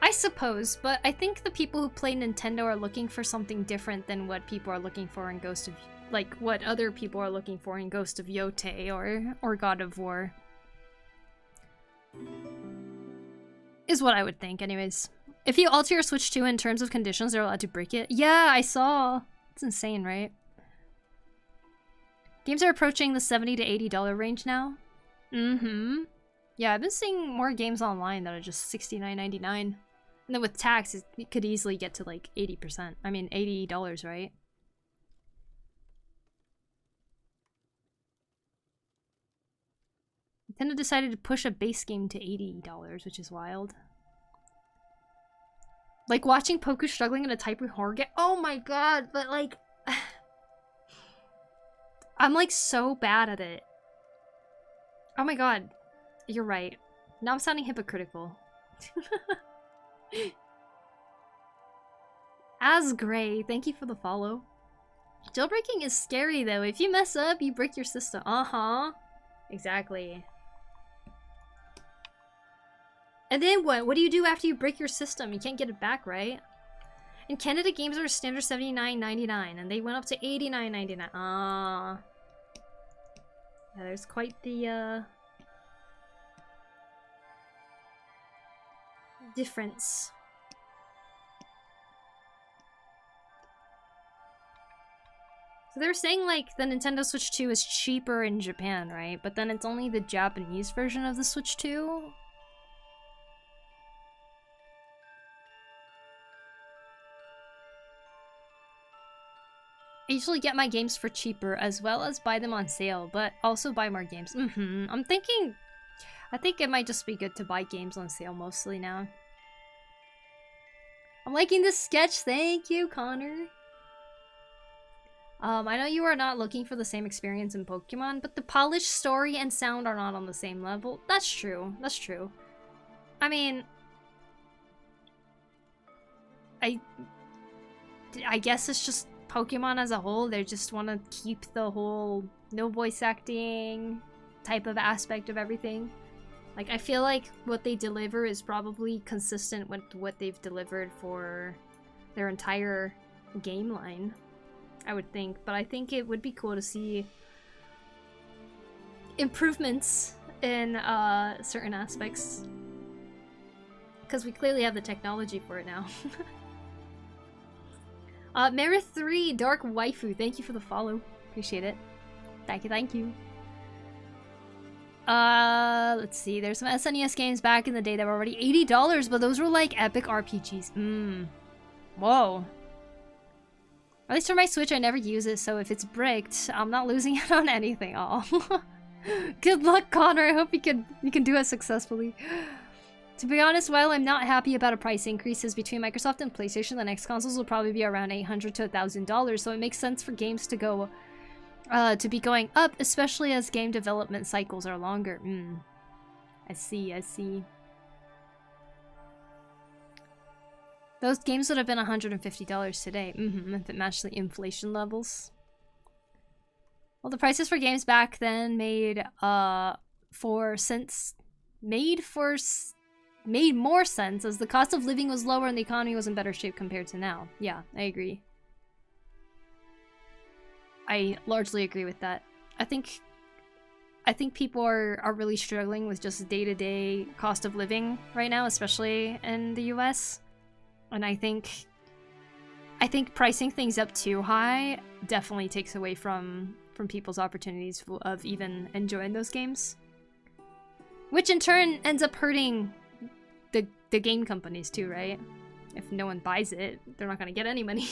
I suppose, but I think the people who play Nintendo are looking for something different than what people are looking for in Ghost of... like, what other people are looking for in Ghost of Yotei or God of War. Is what I would think, anyways. If you alter your Switch 2 in terms of conditions, they're allowed to break it. Yeah, I saw. It's insane, right? Games are approaching the $70 to $80 range now. Yeah, I've been seeing more games online that are just $69.99. And then with tax, it could easily get to like 80%. I mean, $80, right? Nintendo decided to push a base game to $80, which is wild. Like watching Poku struggling in a Type 1 horror game. Oh my god, but like... I'm like so bad at it. Oh my god. You're right. Now I'm sounding hypocritical. Asgray, thank you for the follow. Jailbreaking is scary though. If you mess up, you break your system. Exactly. And then what? What do you do after you break your system? You can't get it back, right? In Canada, games are standard $79.99, and they went up to $89.99. Yeah, there's quite the difference. So they were saying like the Nintendo Switch 2 is cheaper in Japan, right? But then it's only the Japanese version of the Switch 2. I usually get my games for cheaper as well as buy them on sale, but also buy more games. I'm thinking, I think it might just be good to buy games on sale mostly now. I'm liking this sketch, thank you, Connor. I know you are not looking for the same experience in Pokemon, but the polished story and sound are not on the same level. That's true, that's true. I mean, I guess it's just Pokemon as a whole. They just want to keep the whole no voice acting type of aspect of everything. Like, I feel like what they deliver is probably consistent with what they've delivered for their entire game line, I would think. But I think it would be cool to see improvements in certain aspects, because we clearly have the technology for it now. Merith3, Dark Waifu, thank you for the follow. Appreciate it. Thank you, thank you. Let's see. There's some SNES games back in the day that were already $80, but those were like epic RPGs. Whoa. At least for my Switch, I never use it, so if it's bricked, I'm not losing out on anything. Oh. Good luck, Connor. I hope you can do it successfully. To be honest, while I'm not happy about a price increases between Microsoft and PlayStation, the next consoles will probably be around $800 to $1,000, so it makes sense for games to go to be going up, especially as game development cycles are longer. I see, I see. Those games would have been $150 today, if it matched the inflation levels. Well, the prices for games back then made more sense as the cost of living was lower and the economy was in better shape compared to now. Yeah, I agree. I largely agree with that. I think people are really struggling with just day-to-day cost of living right now, especially in the US. And I think pricing things up too high definitely takes away from people's opportunities of even enjoying those games. Which in turn ends up hurting the game companies too, right? If no one buys it, they're not gonna get any money.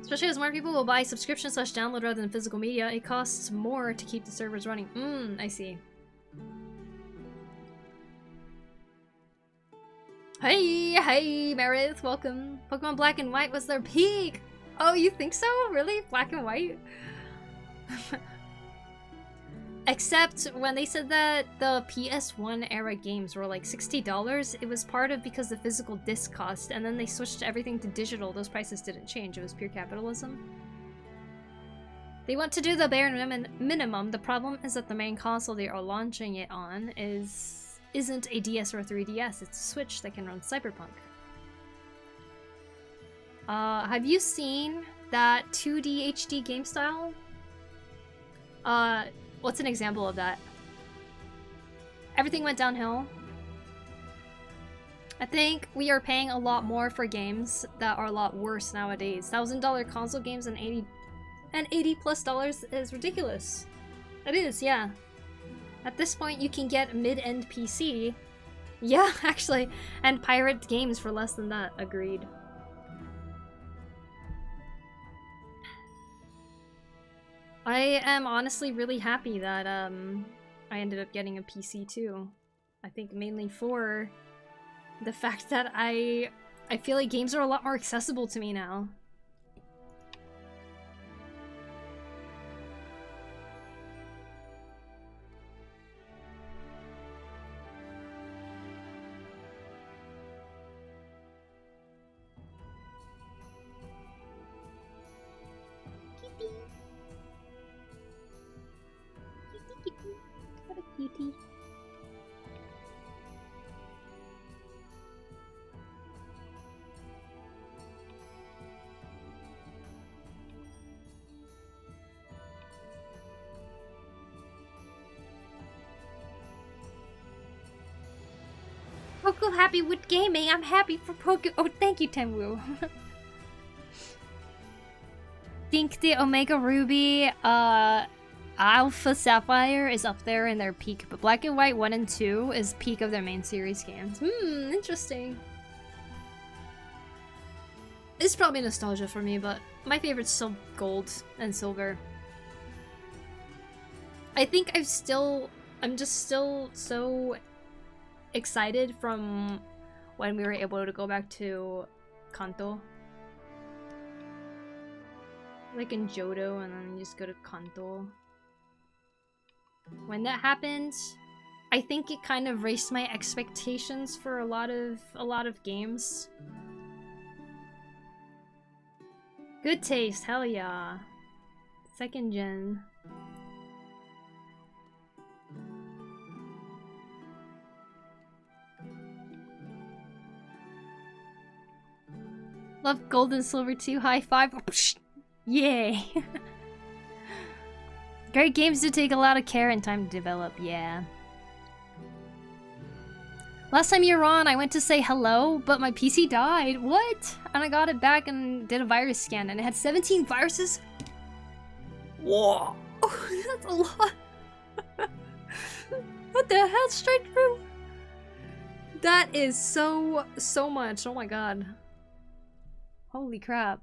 Especially as more people will buy subscription/download rather than physical media, it costs more to keep the servers running. I see. Hey, Meredith, welcome. Pokemon Black and White was their peak! Oh, you think so? Really? Black and White? Except when they said that the PS1 era games were like $60, it was part of because the physical disc cost, and then they switched everything to digital. Those prices didn't change. It was pure capitalism. They want to do the bare minimum. The problem is that the main console they are launching it on isn't a DS or a 3DS. It's a Switch that can run Cyberpunk. Have you seen that 2D HD game style? What's an example of that? Everything went downhill. I think we are paying a lot more for games that are a lot worse nowadays. $1,000 console games and $80+ is ridiculous. It is, yeah. At this point, you can get mid-end PC. Yeah, actually, and pirate games for less than that. Agreed. I am honestly really happy that I ended up getting a PC too. I think mainly for the fact that I feel like games are a lot more accessible to me now. What a cutie. Poku happy with gaming. I'm happy for Poku. Oh, thank you, Tenwu. Think the Omega Ruby, Alpha Sapphire is up there in their peak, but Black and White 1 and 2 is peak of their main series games. Interesting. It's probably nostalgia for me, but my favorite's still Gold and Silver. I think I'm just still so excited from when we were able to go back to Kanto. Like in Johto, and then you just go to Kanto. When that happened, I think it kind of raised my expectations for a lot of games. Good taste, hell yeah. Second gen. Love Gold and Silver too. High five. Yay. Great games do take a lot of care and time to develop, yeah. Last time you were on, I went to say hello, but my PC died. What? And I got it back and did a virus scan, and it had 17 viruses? Whoa! That's a lot. What the hell? Straight through? That is so much. Oh my god. Holy crap.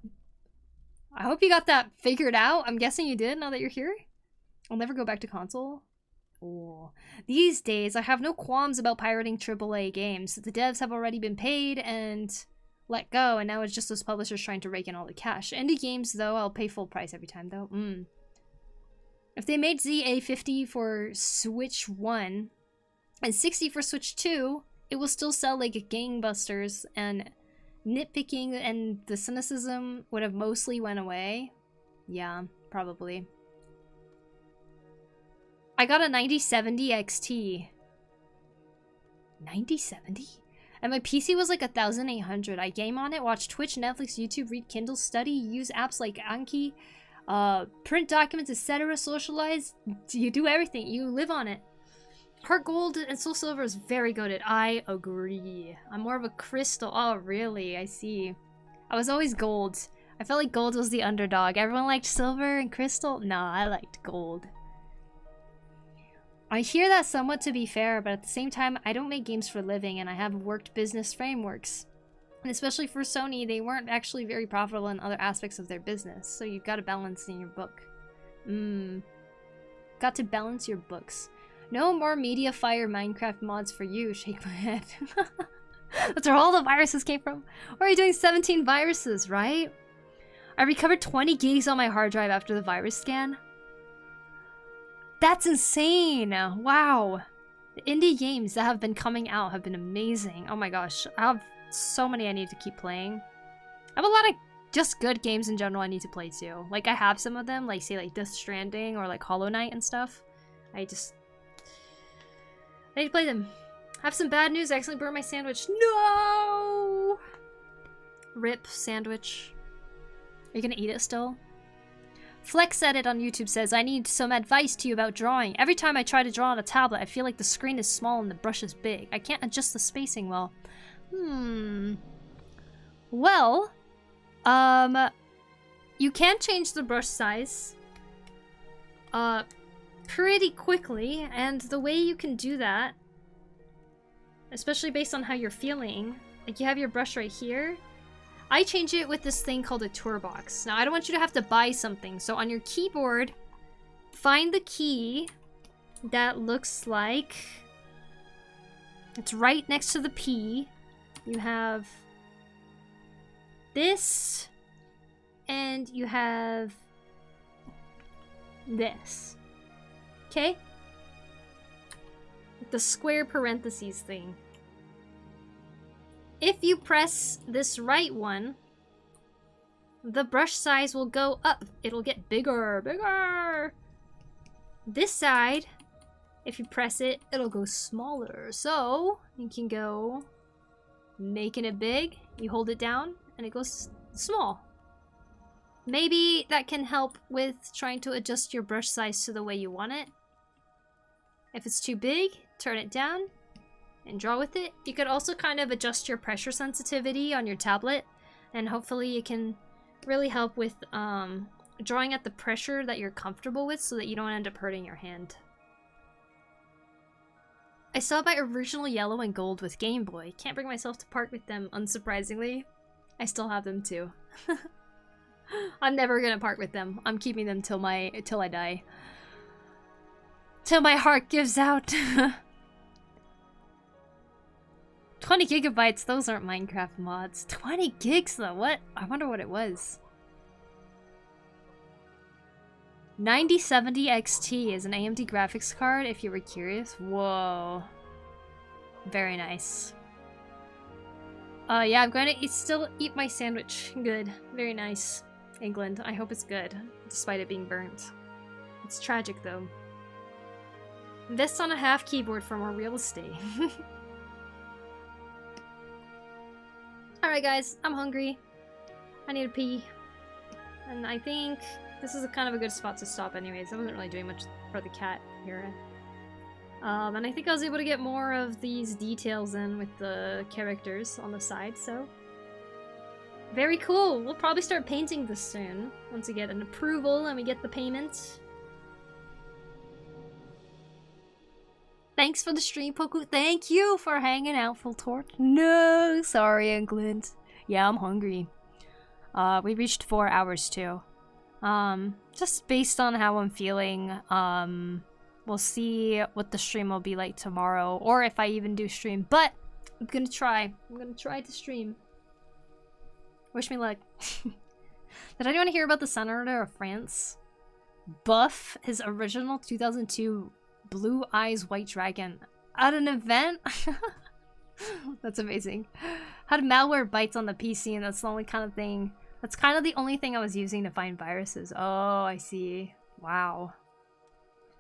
I hope you got that figured out. I'm guessing you did now that you're here. I'll never go back to console. Oh. These days, I have no qualms about pirating AAA games. The devs have already been paid and let go, and now it's just those publishers trying to rake in all the cash. Indie games, though, I'll pay full price every time, though. If they made ZA 50 for Switch 1 and 60 for Switch 2, it will still sell like gangbusters, and nitpicking and the cynicism would have mostly went away. Yeah, probably. I got a 9070 XT. 9070? And my PC was like 1800. I game on it, watch Twitch, Netflix, YouTube, read Kindle, study, use apps like Anki, print documents, etc., socialize. You do everything. You live on it. Heart Gold and Soul Silver is very goated. I agree. I'm more of a crystal. Oh, really? I see. I was always gold. I felt like gold was the underdog. Everyone liked silver and crystal. No, I liked gold. I hear that somewhat to be fair, but at the same time, I don't make games for a living, and I have worked business frameworks. And especially for Sony, they weren't actually very profitable in other aspects of their business, so you've got to balance in your book. Got to balance your books. No more Mediafire Minecraft mods for you, shake my head. That's where all the viruses came from. Or are you doing 17 viruses, right? I recovered 20 gigs on my hard drive after the virus scan. That's insane! Wow. The indie games that have been coming out have been amazing. Oh my gosh. I have so many I need to keep playing. I have a lot of just good games in general I need to play too. Like, I have some of them, like, say, like Death Stranding or like Hollow Knight and stuff. I need to play them. I have some bad news. I accidentally burned my sandwich. No! Rip sandwich. Are you gonna eat it still? Flex Edit on YouTube says, I need some advice to you about drawing. Every time I try to draw on a tablet, I feel like the screen is small and the brush is big. I can't adjust the spacing well. Well, you can change the brush size pretty quickly, and the way you can do that, especially based on how you're feeling, like you have your brush right here. I change it with this thing called a tour box. Now, I don't want you to have to buy something. So on your keyboard, find the key that looks like it's right next to the P. You have this, and you have this. Okay? The square parentheses thing. If you press this right one, the brush size will go up. It'll get bigger, bigger. This side, if you press it, it'll go smaller. So you can go making it big. You hold it down and it goes small. Maybe that can help with trying to adjust your brush size to the way you want it. If it's too big, turn it down. and draw with it. You could also kind of adjust your pressure sensitivity on your tablet, and hopefully it can really help with drawing at the pressure that you're comfortable with so that you don't end up hurting your hand. I saw my original yellow and gold with Game Boy. Can't bring myself to part with them, unsurprisingly. I still have them too. I'm never gonna part with them. I'm keeping them till I die. Till my heart gives out. 20 gigabytes, those aren't Minecraft mods. 20 gigs though, what? I wonder what it was. 9070 XT is an AMD graphics card, if you were curious. Whoa. Very nice. Yeah, I'm going to still eat my sandwich. Good. Very nice. England. I hope it's good, despite it being burnt. It's tragic, though. Invest on a half keyboard for more real estate. Alright, guys. I'm hungry. I need to pee. And I think this is kind of a good spot to stop anyways. I wasn't really doing much for the cat here. And I think I was able to get more of these details in with the characters on the side, so... Very cool! We'll probably start painting this soon, once we get an approval and we get the payment. Thanks for the stream, Poku. Thank you for hanging out, Full Torch. No, sorry, England. Yeah, I'm hungry. We reached 4 hours too. Just based on how I'm feeling, we'll see what the stream will be like tomorrow, or if I even do stream, but I'm gonna try. I'm gonna try to stream. Wish me luck. Did anyone hear about the senator of France? Buff his original 2002 Blue Eyes White Dragon at an event? That's amazing. Had malware bites on the PC, and that's the only kind of thing. That's kind of the only thing I was using to find viruses. Oh, I see. Wow.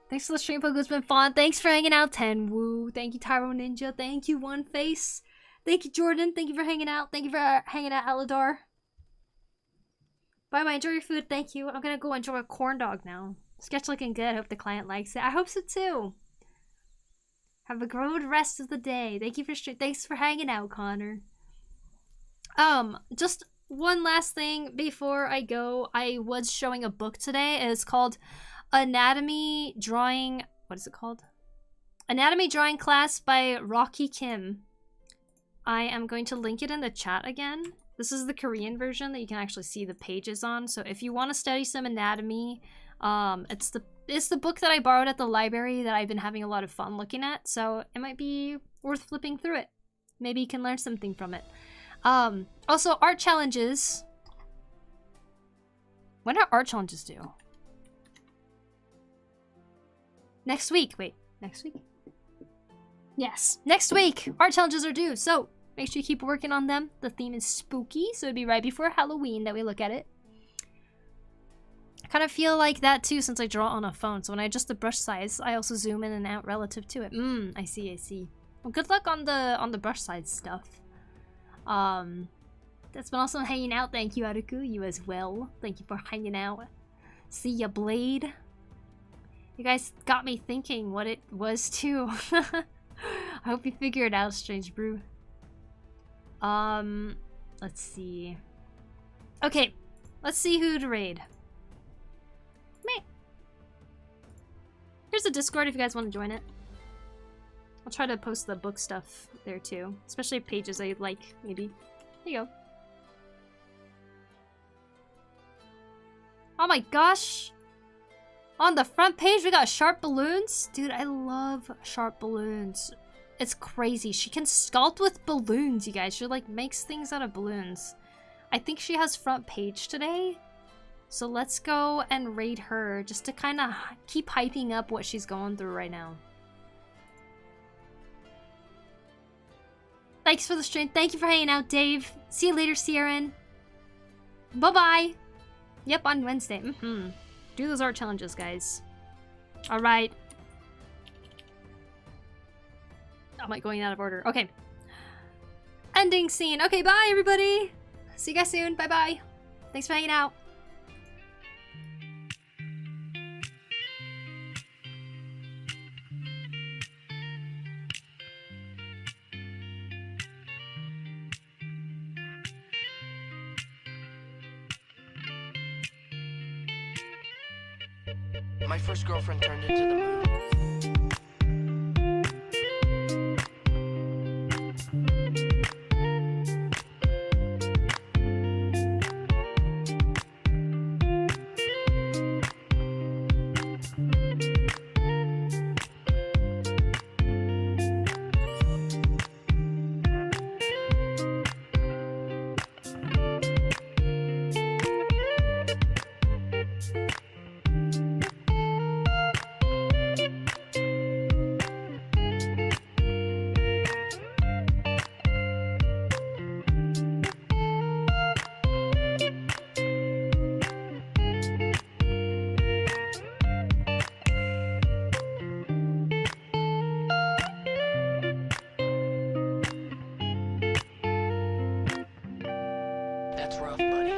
Thanks for the stream, Poku. It's been fun. Thanks for hanging out, Tenwu. Thank you, Tyro Ninja. Thank you, One Face. Thank you, Jordan. Thank you for hanging out. Thank you for hanging out, Aladar. Bye, enjoy your food. Thank you. I'm gonna go enjoy a corn dog now. Sketch looking good. Hope the client likes it. I hope so too. Have a good rest of the day. Thank you for thanks for hanging out, Connor. Just one last thing before I go. I was showing a book today. It's called Anatomy Drawing. What is it called? Anatomy Drawing Class by Rocky Kim. I am going to link it in the chat again. This is the Korean version that you can actually see the pages on. So if you want to study some anatomy, it's the book that I borrowed at the library that I've been having a lot of fun looking at. So it might be worth flipping through it. Maybe you can learn something from it. Also, art challenges. When are art challenges due? Next week. Wait, next week? Yes, next week! Art challenges are due, so make sure you keep working on them. The theme is spooky, so it'd be right before Halloween that we look at it. I kind of feel like that too since I draw on a phone, so when I adjust the brush size, I also zoom in and out relative to it. I see, I see. Well, good luck on the brush size stuff. That's been awesome hanging out. Thank you, Aruku. You as well. Thank you for hanging out. See ya, Blade. You guys got me thinking what it was too. I hope you figure it out, Strange Brew. Let's see. Okay, let's see who to raid. Me. Here's a Discord if you guys want to join it. I'll try to post the book stuff there too, especially pages I like, maybe. There you go. Oh my gosh! On the front page, we got sharp balloons. Dude, I love sharp balloons. It's crazy. She can sculpt with balloons, you guys. She like makes things out of balloons. I think she has front page today. So let's go and raid her just to kind of keep hyping up what she's going through right now. Thanks for the stream. Thank you for hanging out, Dave. See you later, Sieran. Bye-bye. Yep, on Wednesday. Do those art challenges, guys. Alright. I'm like going out of order. Okay. Ending scene. Okay, bye, everybody. See you guys soon. Bye-bye. Thanks for hanging out. My first girlfriend turned into the moon. That's rough, buddy.